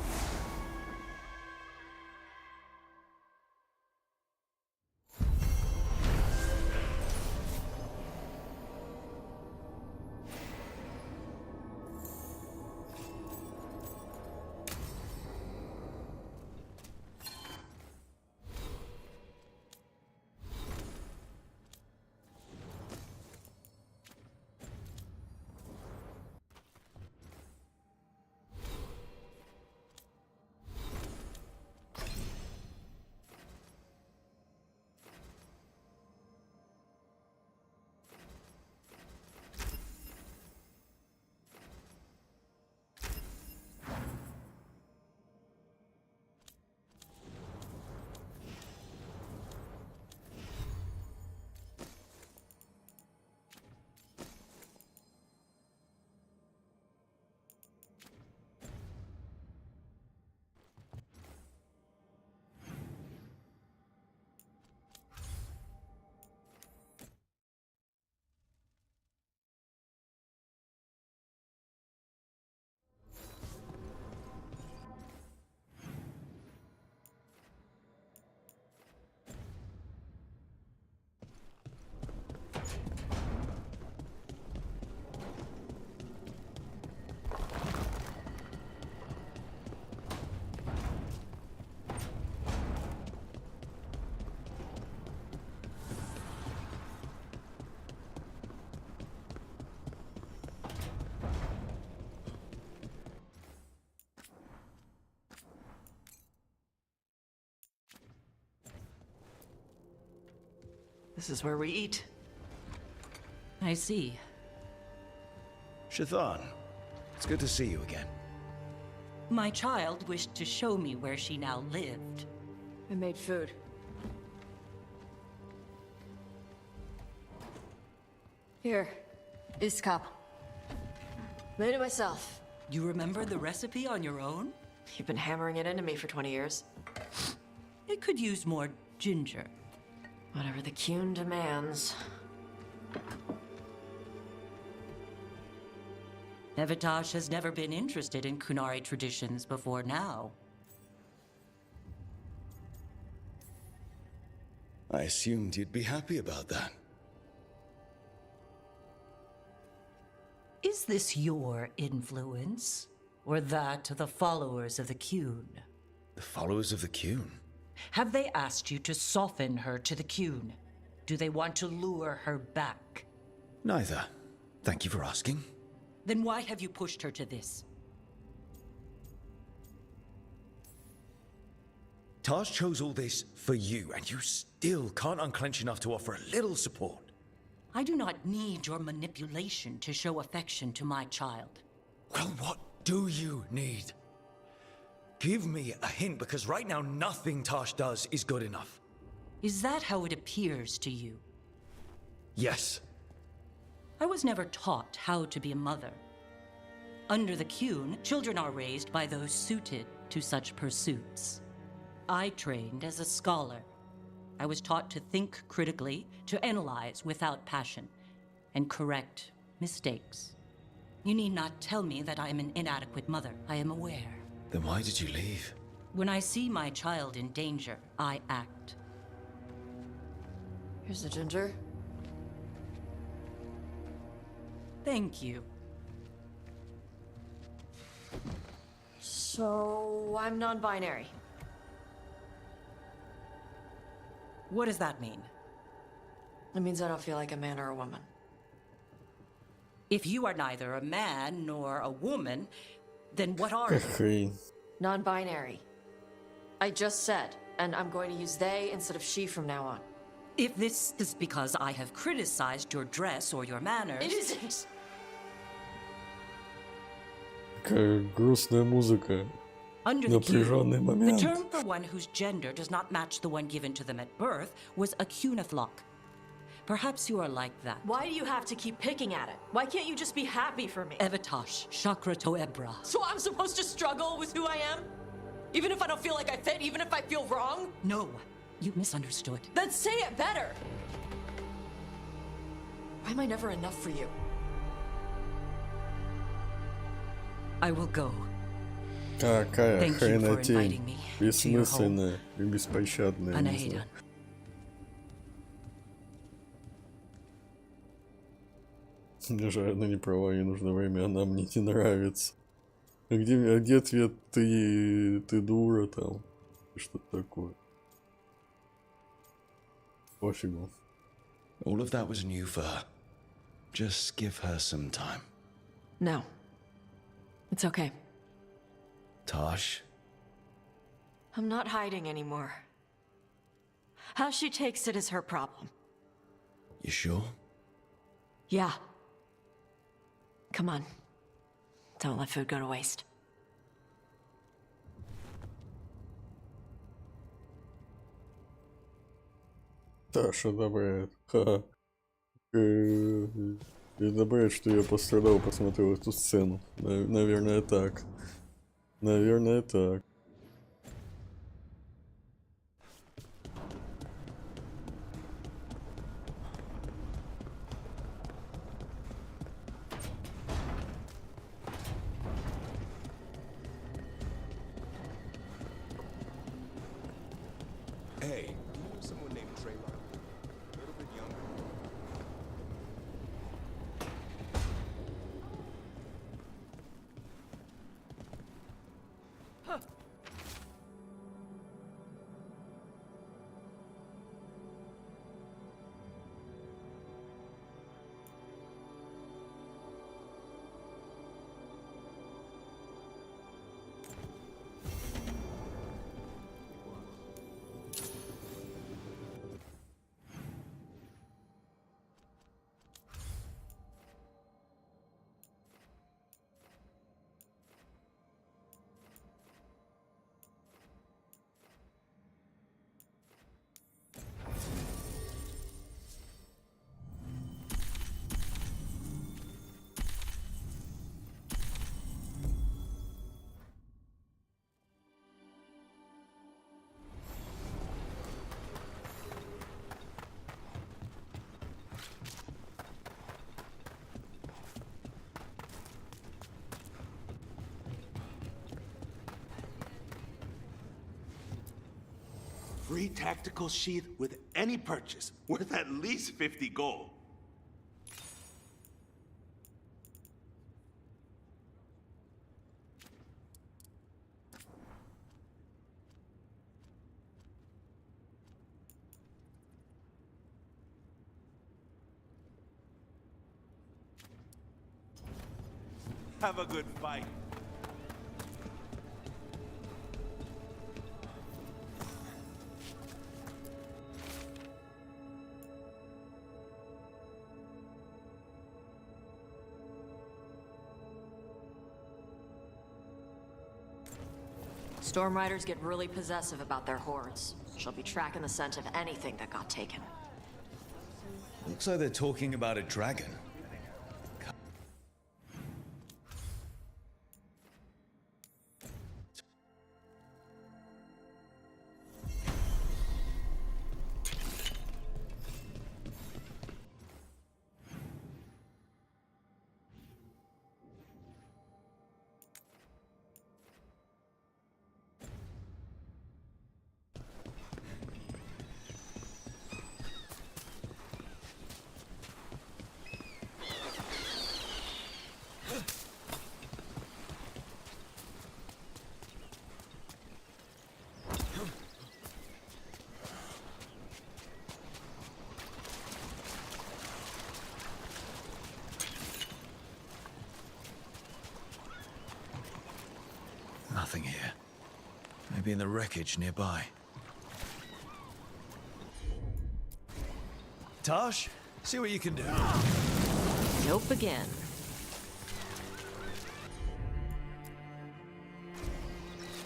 This is where we eat. I see. Shathan, it's good to see you again. My child wished to show me where she now lived. I made food. Here, this cup. Made it myself. You remember the recipe on your own? You've been hammering it into me for 20 years. It could use more ginger. Whatever the Qun demands. Evitash has never been interested in Kunari traditions before now. I assumed you'd be happy about that. Is this your influence? Or that of the followers of the Qun? The followers of the Qun? Have they asked you to soften her to the Qun? Do they want to lure her back? Neither. Thank you for asking. Then why have you pushed her to this? Taj chose all this for you, and you still can't unclench enough to offer a little support. I do not need your manipulation to show affection to my child. Well, what do you need? Give me a hint, because right now nothing Tosh does is good enough. Is that how it appears to you? Yes. I was never taught how to be a mother. Under the Qun, children are raised by those suited to such pursuits. I trained as a scholar. I was taught to think critically, to analyze without passion, and correct mistakes. You need not tell me that I am an inadequate mother. I am aware. Then why did you leave? When I see my child in danger, I act. Here's the ginger. Thank you. So, I'm non-binary. What does that mean? It means I don't feel like a man or a woman. If you are neither a man nor a woman, then what are you? Non-binary. I just said, and I'm going to use they instead of she from now on. If this is because I have criticized your dress or your manners... It isn't! Какая грустная музыка. Under the Напряженный Qun, the момент. term for one whose gender does not match the one given to them at birth was a Qunathlok. Perhaps you are like that. Why do you have to keep picking at it? Why can't you just be happy for me? Evatosh, Chakra Toebra. So I'm supposed to struggle with who I am? Even if I don't feel like I fit, even if I feel wrong? No, you misunderstood. Then say it better! Why am I never enough for you? I will go. Какая Thank you for хренотень. inviting me to your Бессмысленная и беспощадная. не знаю. Anahedon. Даже она не права, ей нужно время, она мне не нравится. А где ответ ты дура там? Что-то такое. Пофигу. All of that was new for her. Just give her some time. No. It's okay. Tosh? I'm not hiding anymore. How she takes it is her problem. You sure? Yeah. Come on. Don't let food go to waste. Таша добавляет. Ха-ха. И добавляет, что я пострадал, посмотрел эту сцену. Наверное, так. Наверное, так. Hey, do you know someone named Trayvon? A little bit younger. Free tactical sheath with any purchase, worth at least 50 gold. Have a good fight. Storm Riders get really possessive about their hordes. She'll be tracking the scent of anything that got taken. Looks like they're talking about a dragon. Nothing here. Maybe in the wreckage nearby. Tosh, see what you can do. Nope again.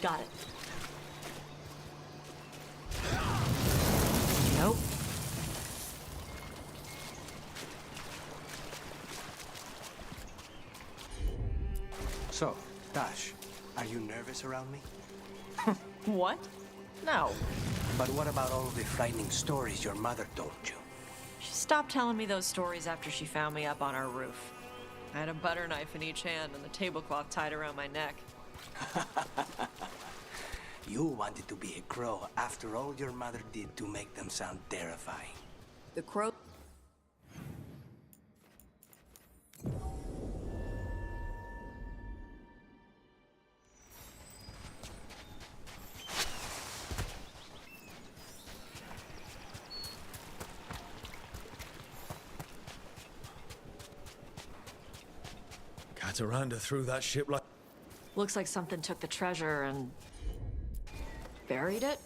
Got it. Nope. So, Tash, are you nervous around me? What? No. But what about all the frightening stories your mother told you? She stopped telling me those stories after she found me up on our roof. I had a butter knife in each hand and the tablecloth tied around my neck. You wanted to be a crow after all your mother did to make them sound terrifying. The crow... Cataranda threw that ship like... Looks like something took the treasure and... buried it?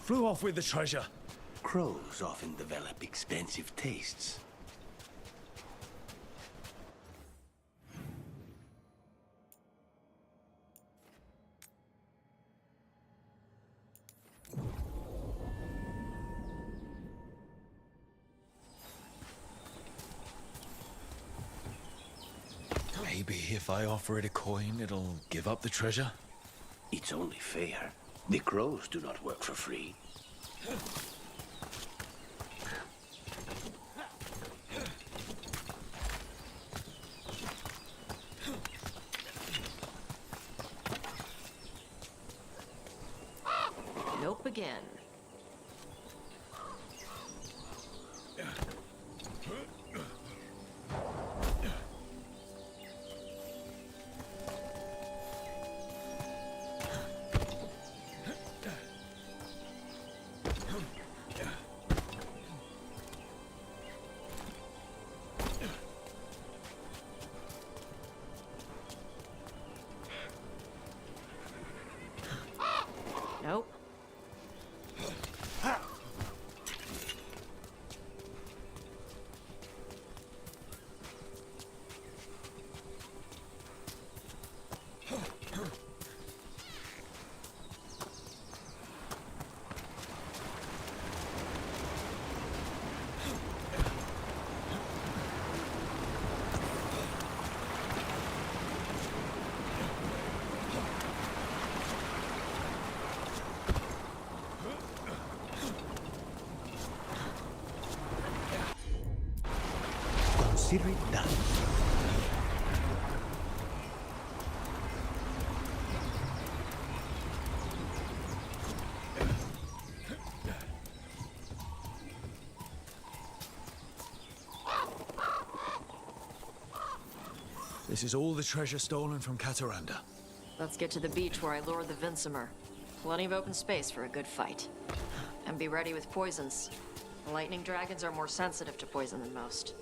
Flew off with the treasure. Crows often develop expensive tastes. Maybe if I offer it a coin, it'll give up the treasure? It's only fair. The crows do not work for free. Nope again. Nope. Consider it done. This is all the treasure stolen from Cataranda. Let's get to the beach where I lured the Vincimer. Plenty of open space for a good fight. And be ready with poisons. Lightning dragons are more sensitive to poison than most.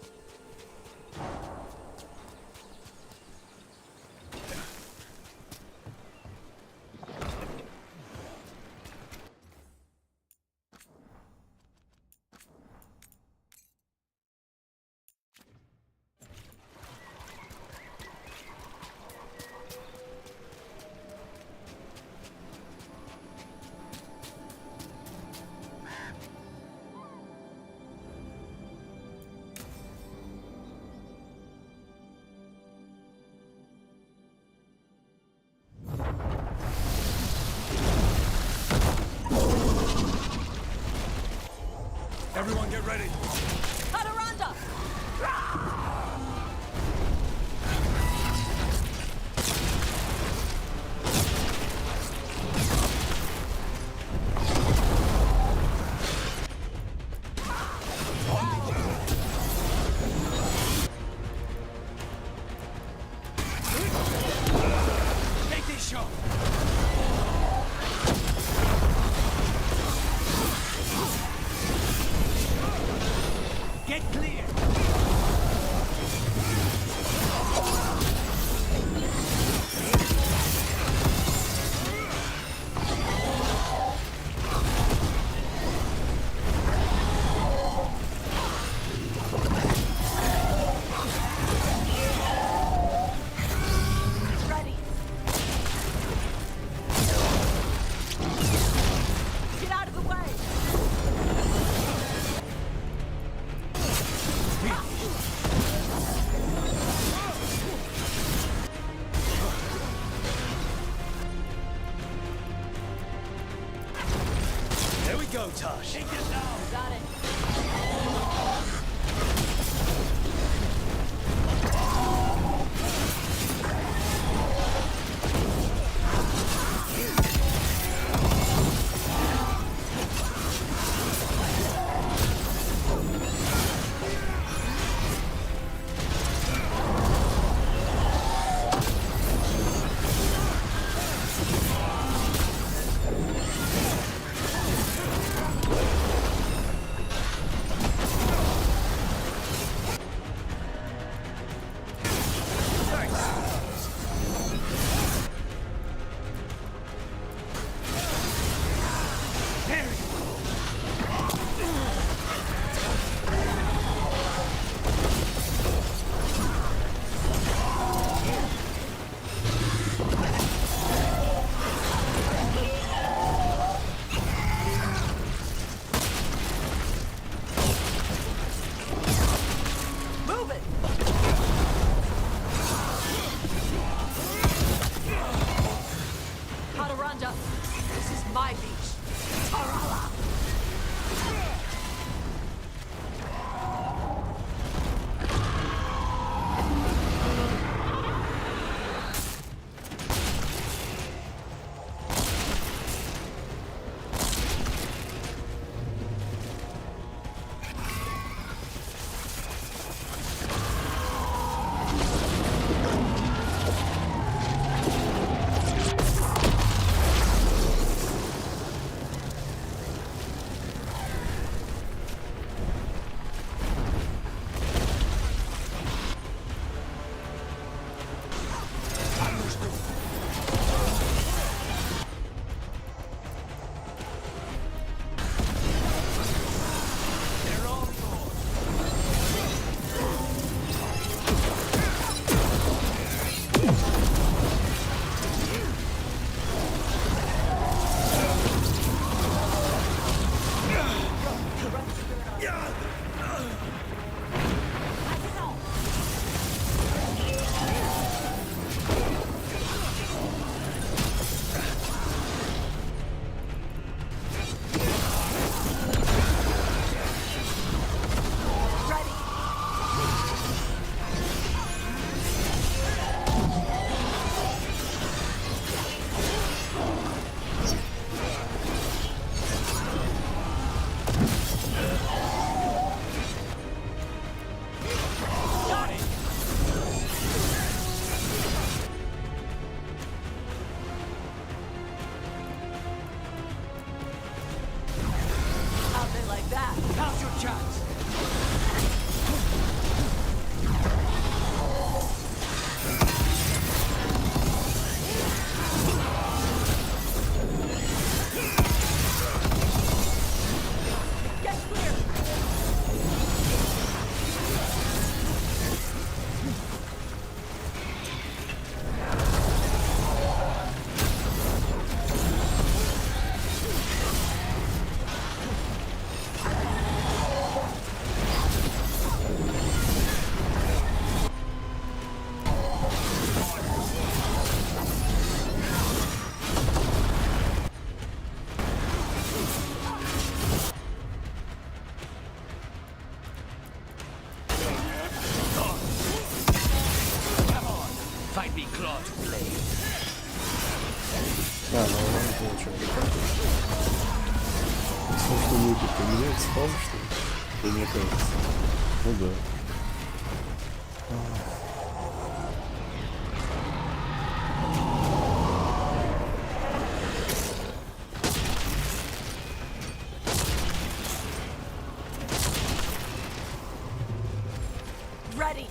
ready. Hadaranda! Take this shot. Get clear. Ready. Get out of the way! There we go, Tosh. Take it down. Got it. Find me claw to blade. А, ну она не получается. Если что будет поменяется сразу, что ли? Да мне кажется. Ну да. Ready.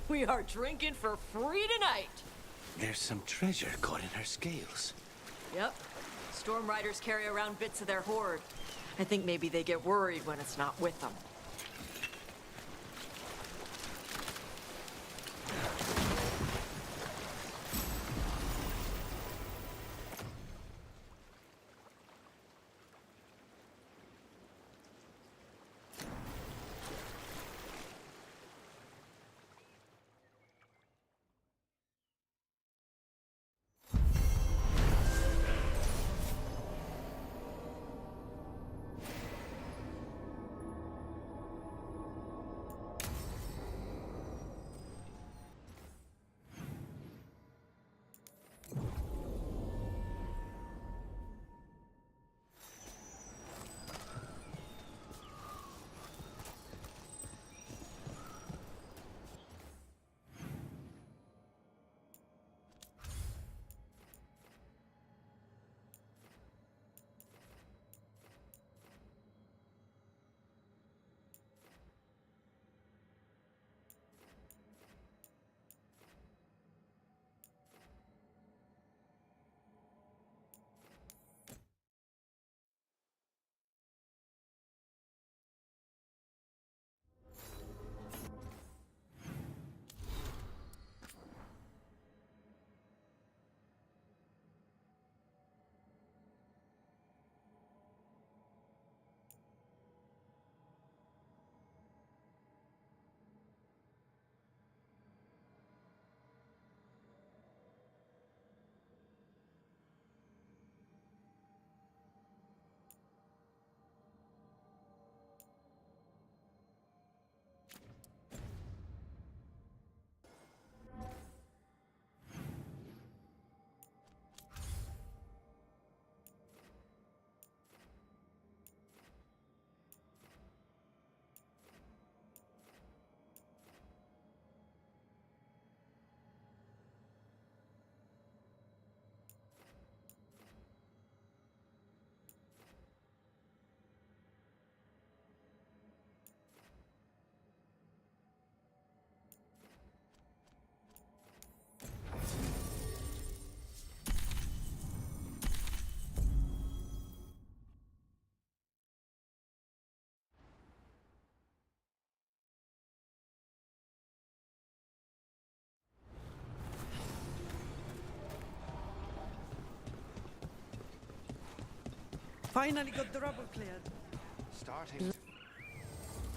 We are drinking for free tonight. There's some treasure caught in her scales. Yep. Storm Riders carry around bits of their hoard. I think maybe they get worried when it's not with them. Finally got the rubble cleared. Starting.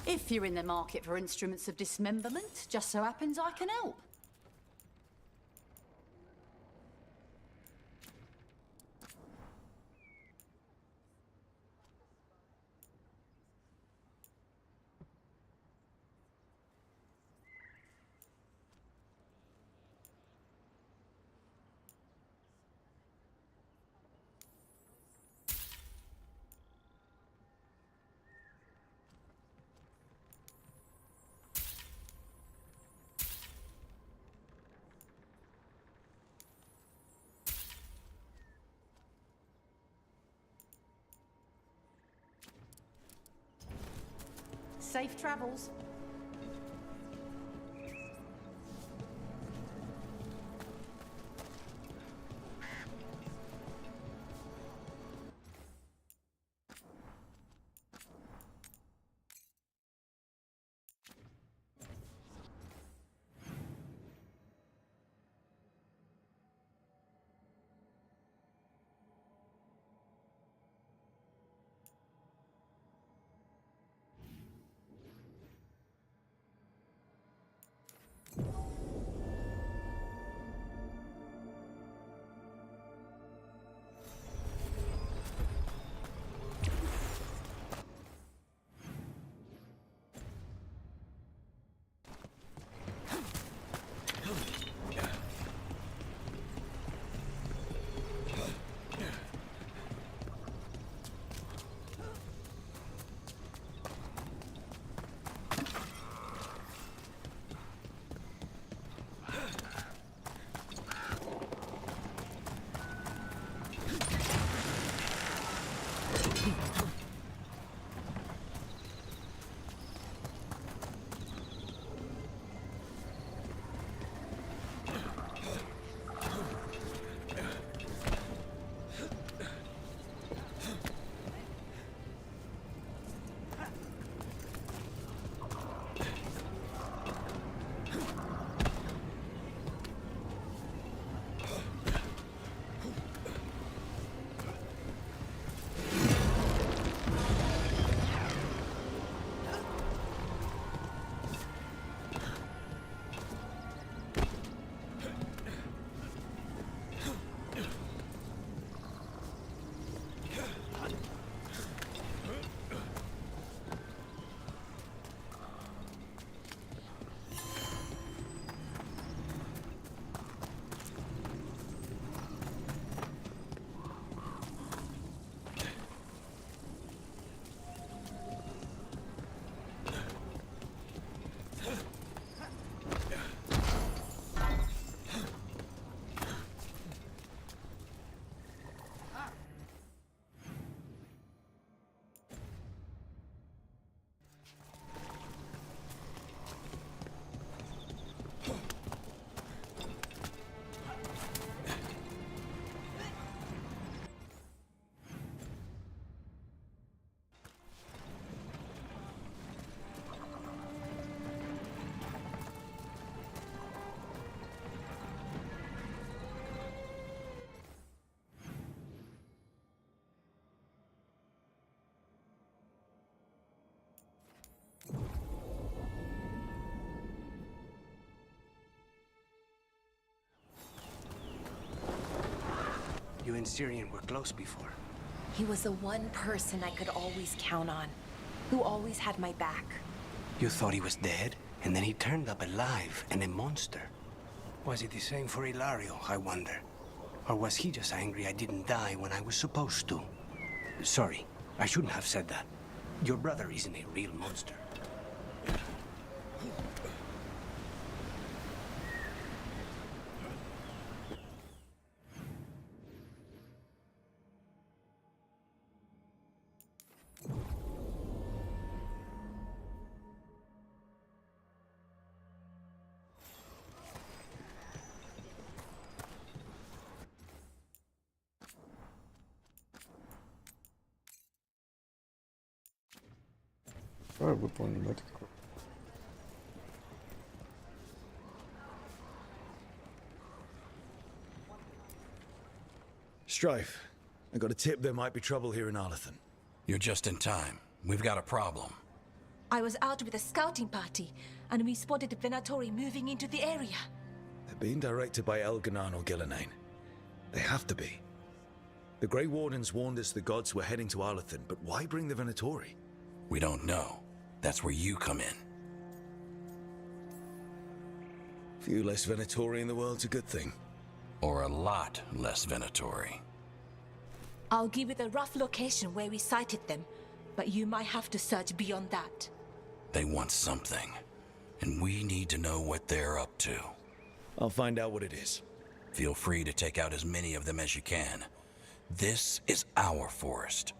If you're in the market for instruments of dismemberment, just so happens I can help. Safe travels. You and Syrian were close before. He was the one person I could always count on, who always had my back. You thought he was dead, and then he turned up alive and a monster. Was it the same for Ilario, I wonder? Or was he just angry I didn't die when I was supposed to? Sorry, I shouldn't have said that. Your brother isn't a real monster. Давай выполним этот круг. Strife, I got a tip there might be trouble here in Arlethan. You're just in time. We've got a problem. I was out with a scouting party, and we spotted the Venatori moving into the area. They're being directed by Elganan or Gillenane. They have to be. The Grey Wardens warned us the gods were heading to Arlethan, but why bring the Venatori? We don't know. That's where you come in. Few less Venatori in the world's a good thing. Or a lot less Venatori. I'll give you the rough location where we sighted them, but you might have to search beyond that. They want something, and we need to know what they're up to. I'll find out what it is. Feel free to take out as many of them as you can. This is our forest.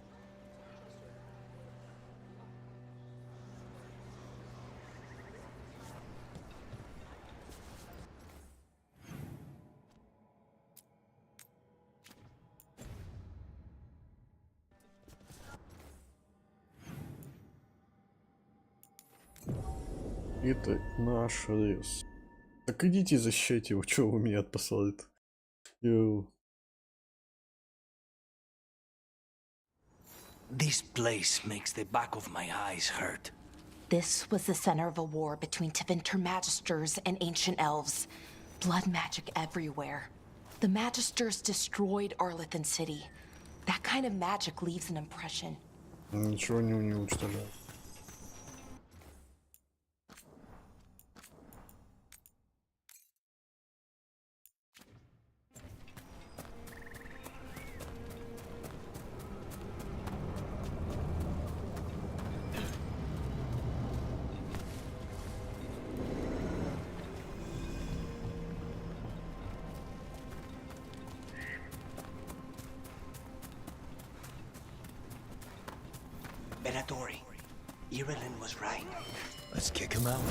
Это наш лес. Так идите защищайте его, чего вы меня отпосылали-то? This place makes the back of my eyes hurt. This was the center of a war between Tevinter Magisters and ancient elves. Blood magic everywhere. The Magisters destroyed Arlethan City. That kind of magic leaves an impression. Ничего не уничтожал. Venatori, Irilyn was right. Let's kick him out.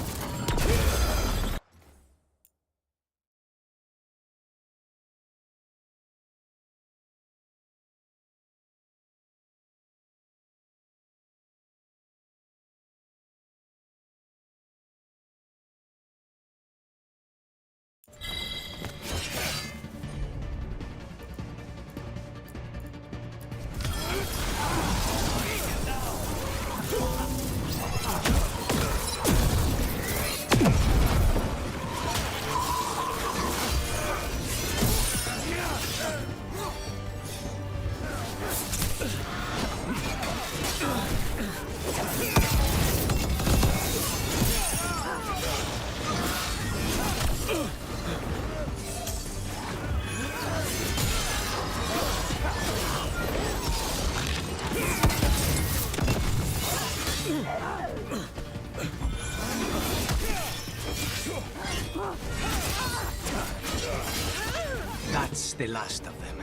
That's the last of them.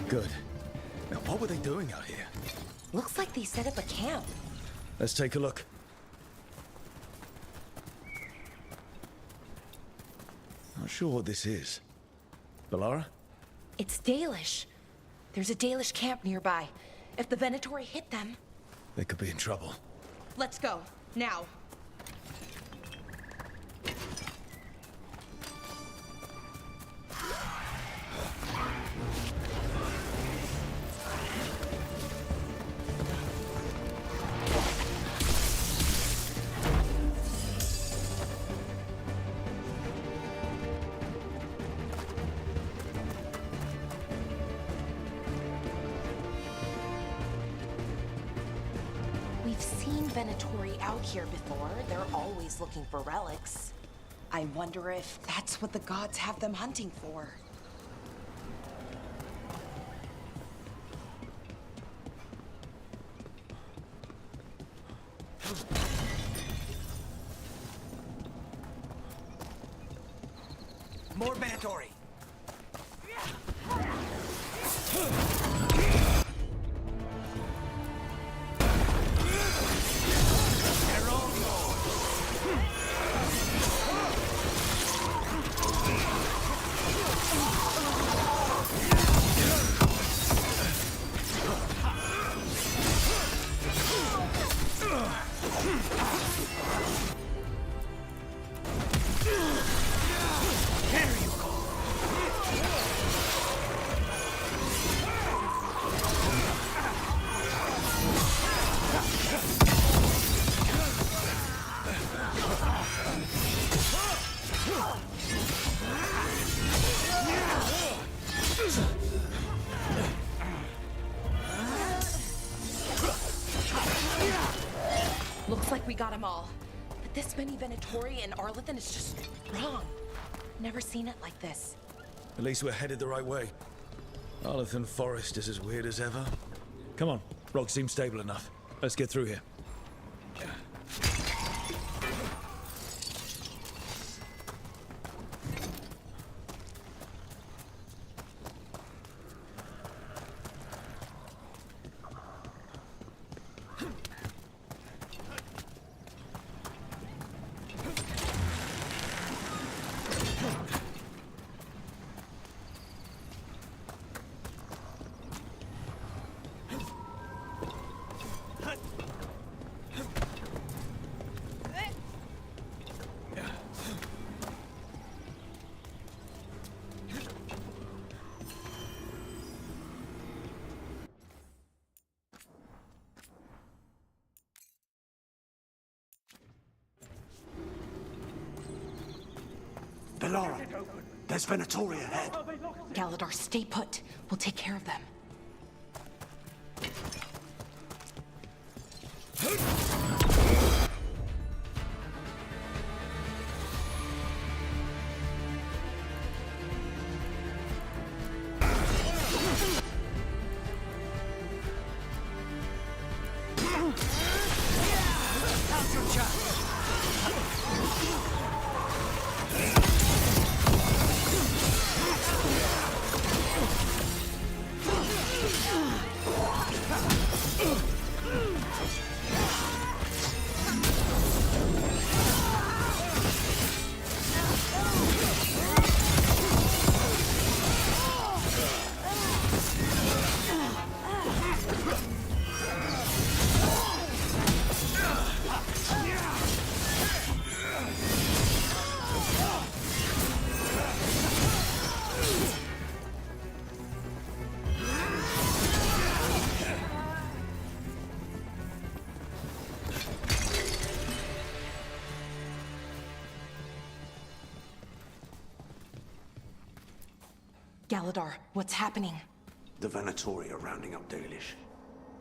Good. Now, what were they doing out here? Looks like they set up a camp. Let's take a look. Not sure what this is. Balara? It's Dalish. There's a Dalish camp nearby. If the Venatori hit them... They could be in trouble. Let's go. Now. We've seen Venatori out here before. They're always looking for relics. I wonder if that's what the gods have them hunting for. More Venatori! them all. But this many Venatori and Arlithan is just wrong. Never seen it like this. At least we're headed the right way. Arlithan Forest is as weird as ever. Come on, rock seems stable enough. Let's get through here. Bellara, there's Venatori ahead. Galadar, stay put. We'll take care of them. Galadar, what's happening? The Venatori are rounding up Dalish.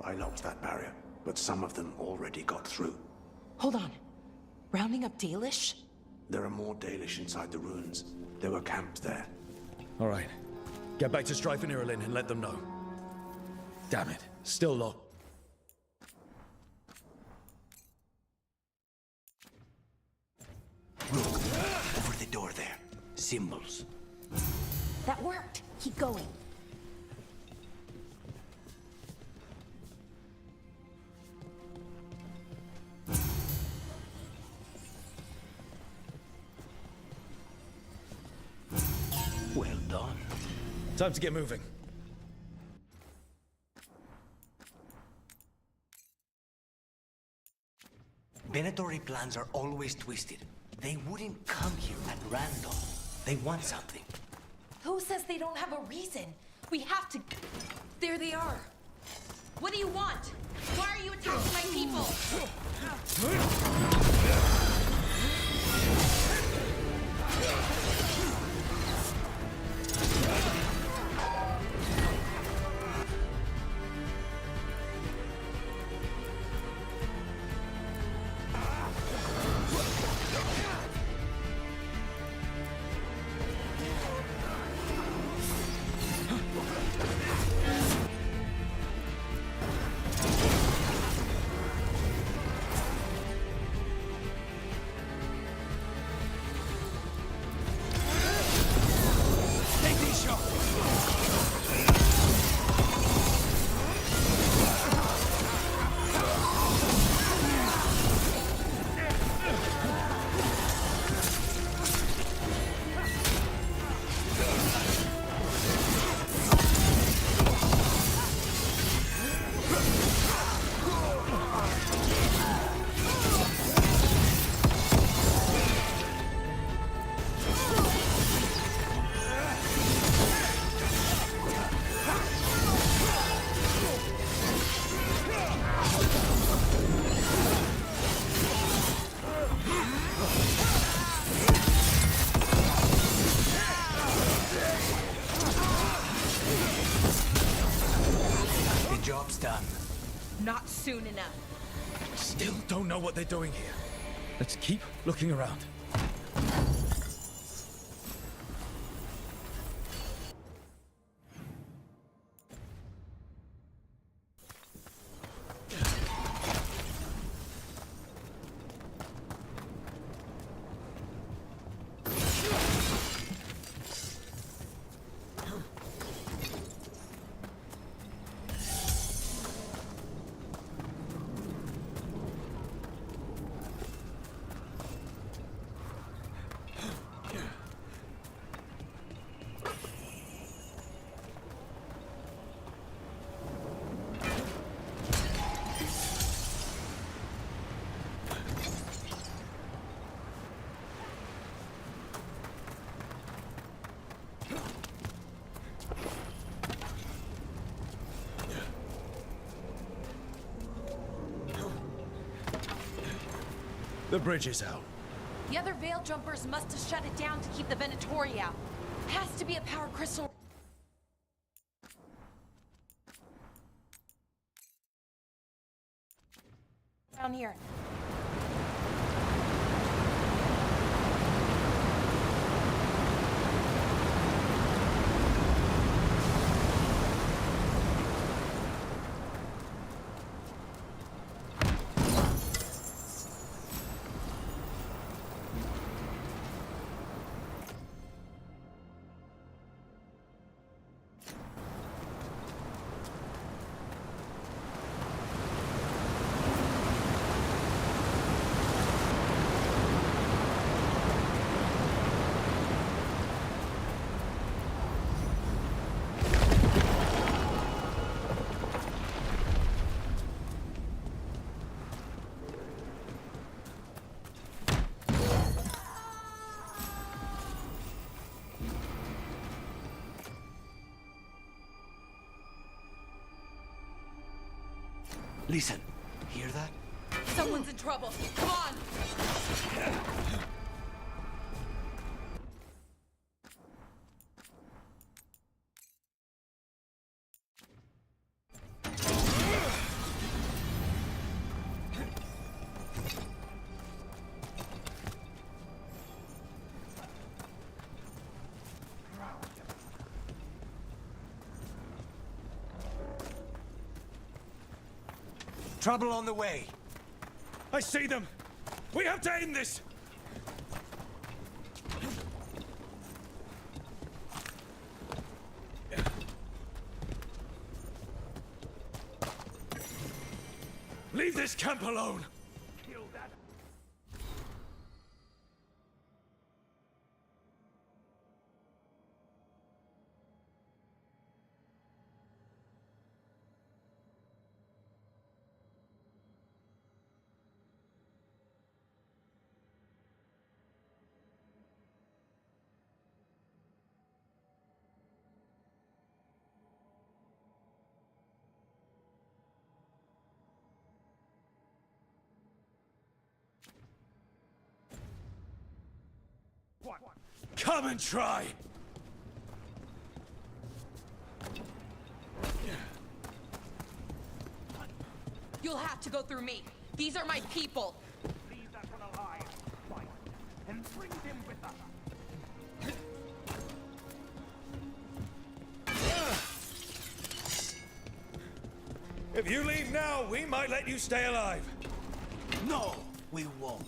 I locked that barrier, but some of them already got through. Hold on. Rounding up Dalish? There are more Dalish inside the ruins. There were camps there. All right. Get back to Strife and Irulan and let them know. Damn it. Still locked. Look, over the door there. Symbols. That worked. Keep going. Well done. Time to get moving. Venatori plans are always twisted. They wouldn't come here at random. They want something. Who says they don't have a reason? We have to... There they are. What do you want? Why are you attacking my people? The job's done. Not soon enough. Still don't know what they're doing here. Let's keep looking around. The bridge is out. The other Veil Jumpers must have shut it down to keep the Venatori out. Has to be a power crystal. Down here. Listen, hear that? Someone's in trouble. Come on! Trouble on the way. I see them. We have to end this. Leave this camp alone. Come and try! You'll have to go through me. These are my people. Leave that one alive, fight, and bring him with us. If you leave now, we might let you stay alive. No, we won't.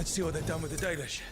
Let's see what they've done with the Dalish.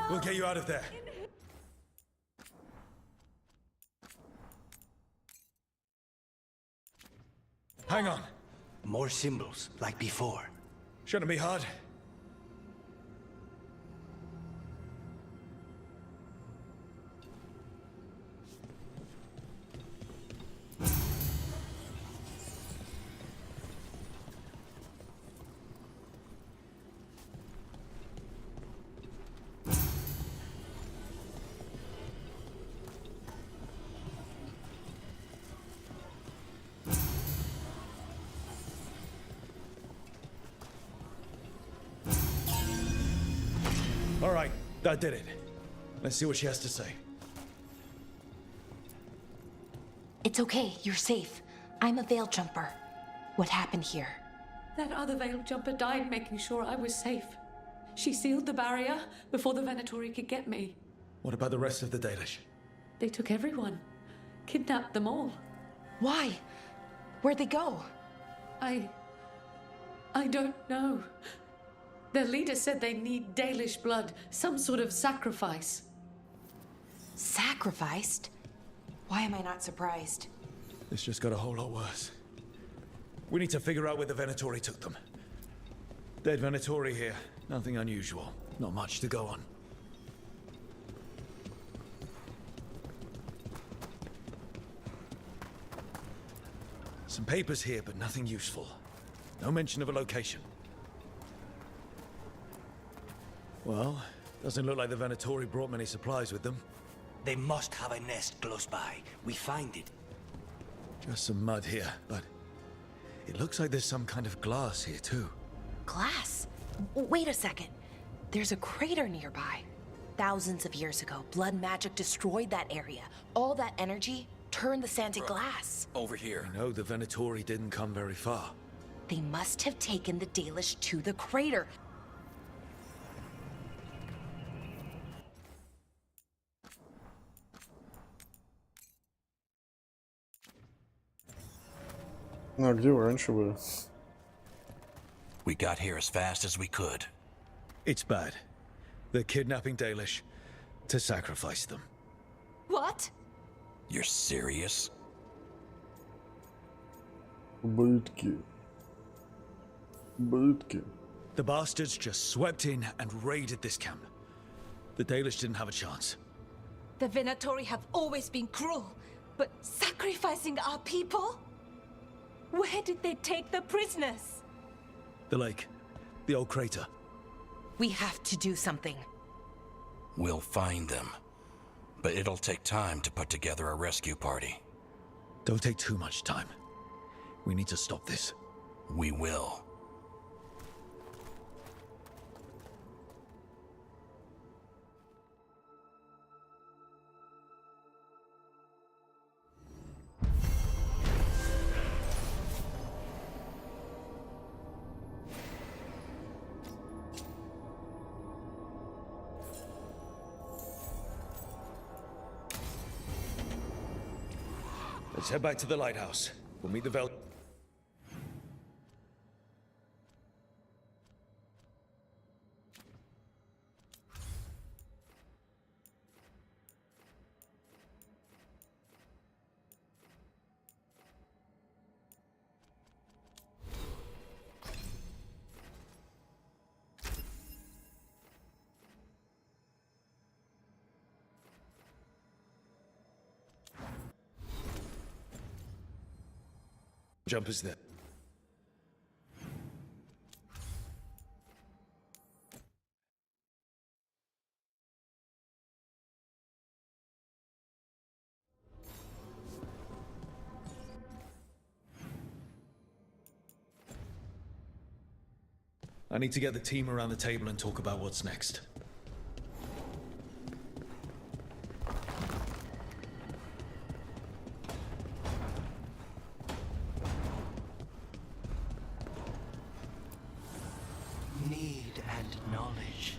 We'll get you out of there. Hang on. More symbols, like before. Shouldn't be hard. All right, that did it. Let's see what she has to say. It's okay, you're safe. I'm a veil jumper. What happened here? That other veil jumper died making sure I was safe. She sealed the barrier before the Venatori could get me. What about the rest of the Dalish? They took everyone. Kidnapped them all. Why? Where'd they go? I don't know. Their leader said they need Dalish blood, some sort of sacrifice. Sacrificed? Why am I not surprised? This just got a whole lot worse. We need to figure out where the Venatori took them. Dead Venatori here. Nothing unusual. Not much to go on. Some papers here, but nothing useful. No mention of a location. Well, doesn't look like the Venatori brought many supplies with them. They must have a nest close by. We find it. Just some mud here, but it looks like there's some kind of glass here too. Glass? Wait a second. There's a crater nearby. Thousands of years ago, blood magic destroyed that area. All that energy turned the sand to glass. Over here. I know the Venatori didn't come very far. They must have taken the Dalish to the crater. Ну, а где вы раньше были? We got here as fast as we could. It's bad. They're kidnapping Dalish to sacrifice them. What? You're serious? Ублюдки. Ублюдки. The bastards just swept in and raided this camp. The Dalish didn't have a chance. The Venatori have always been cruel, but sacrificing our people? Where did they take the prisoners? The lake. The old crater. We have to do something. We'll find them. But it'll take time to put together a rescue party. Don't take too much time. We need to stop this. We will. Let's head back to the lighthouse. We'll meet the Veil... Jumpers there. I need to get the team around the table and talk about what's next. Need and knowledge.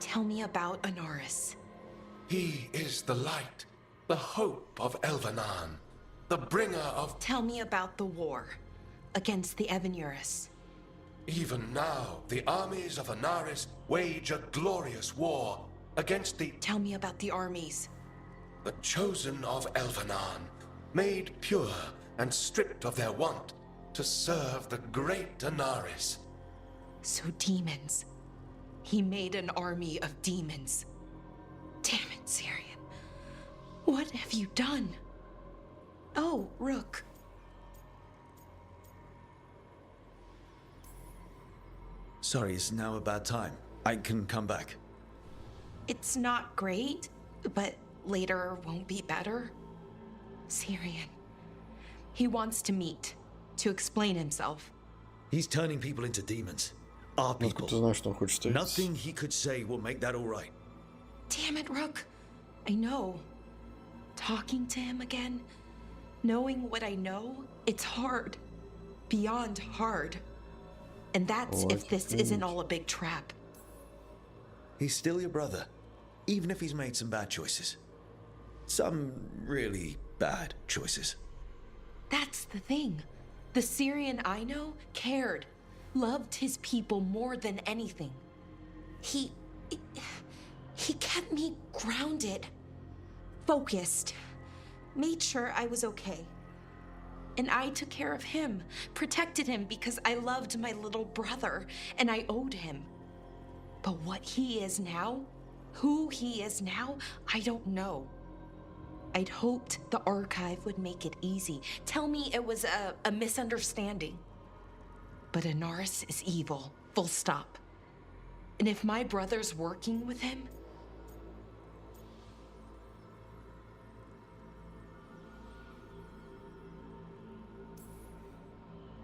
Tell me about Anaris. He is the light, the hope of Elvenan, the bringer of... Tell me about the war against the Evenuris. Even now, the armies of Anaris wage a glorious war against the... Tell me about the armies. The chosen of Elvenan, made pure and stripped of their want to serve the great Anaris. So demons. He made an army of demons. Damn it, Syrian. What have you done? Oh, Rook. Sorry, it's now a bad time. I can come back. It's not great, but later won't be better. Syrian. He wants to meet, to explain himself. He's turning people into demons. Our people. Nothing he could say will make that all right. Damn it, Rook. I know. Talking to him again, knowing what I know, it's hard. Beyond hard. And that's if this isn't all a big trap. He's still your brother, even if he's made some bad choices. Some really bad choices. That's the thing. The Syrian I know cared. Loved his people more than anything. He kept me grounded, focused, made sure I was okay. And I took care of him, protected him because I loved my little brother and I owed him. But what he is now, who he is now, I don't know. I'd hoped the archive would make it easy. Tell me it was a misunderstanding. But Anaris is evil, full stop. And if my brother's working with him...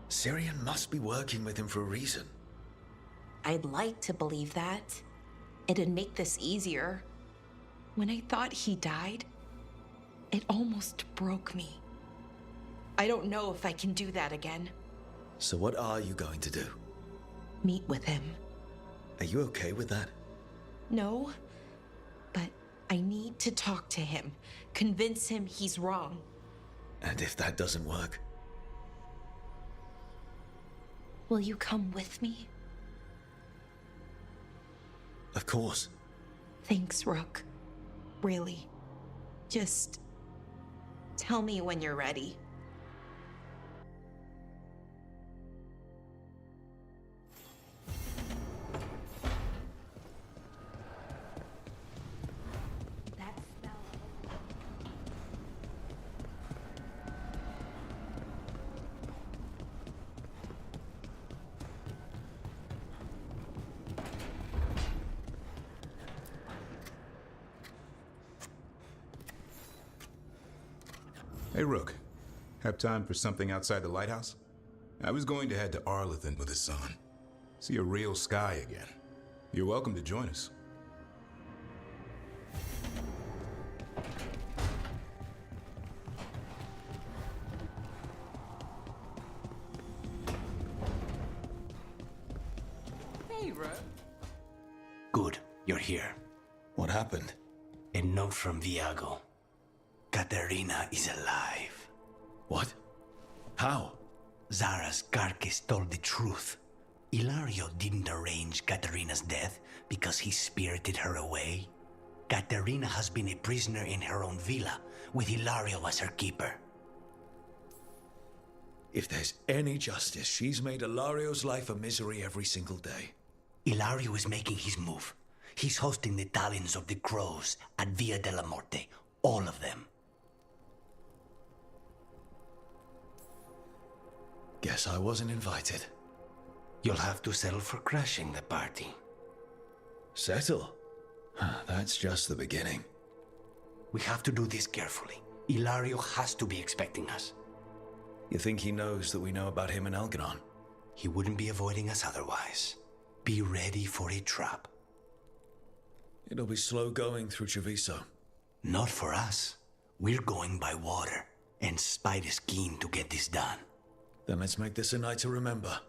Syrian must be working with him for a reason. I'd like to believe that. It'd make this easier. When I thought he died, it almost broke me. I don't know if I can do that again. So what are you going to do? Meet with him. Are you okay with that? No, but I need to talk to him. Convince him he's wrong. And if that doesn't work? Will you come with me? Of course. Thanks, Rook. Really. Just tell me when you're ready. Hey, Rook. Have time for something outside the lighthouse? I was going to head to Arlithan with his son. See a real sky again. You're welcome to join us. Hey, Ro. Good, you're here. What happened? A note from Viago. Katerina is alive. What? How? Zara's carcass told the truth. Ilario didn't arrange Katerina's death because he spirited her away. Katerina has been a prisoner in her own villa, with Ilario as her keeper. If there's any justice, she's made Ilario's life a misery every single day. Ilario is making his move. He's hosting the Talons of the Crows at Via della Morte. All of them. Guess I wasn't invited. You'll have to settle for crashing the party. Settle? That's just the beginning. We have to do this carefully. Ilario has to be expecting us. You think he knows that we know about him and Algernon? He wouldn't be avoiding us otherwise. Be ready for a trap. It'll be slow going through Treviso. Not for us. We're going by water, and Spite is keen to get this done. Then let's make this a night to remember.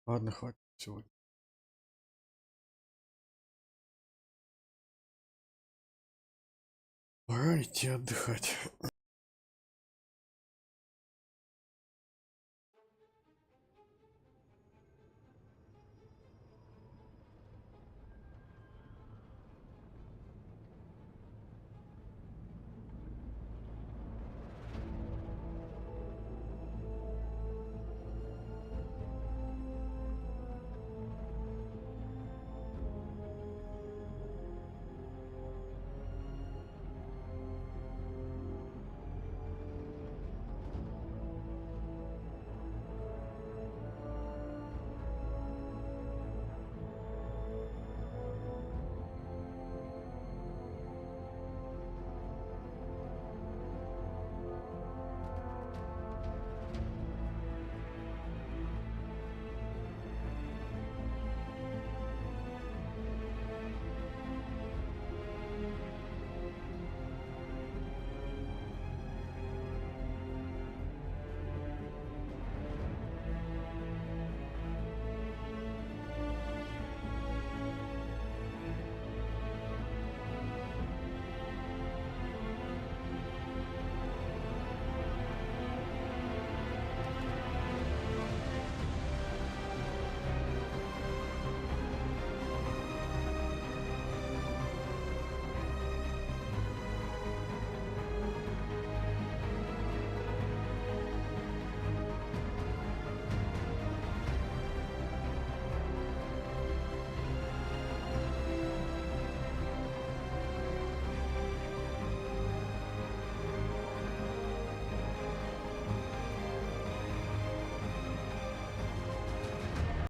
Ладно, хватит сегодня. Пора идти отдыхать.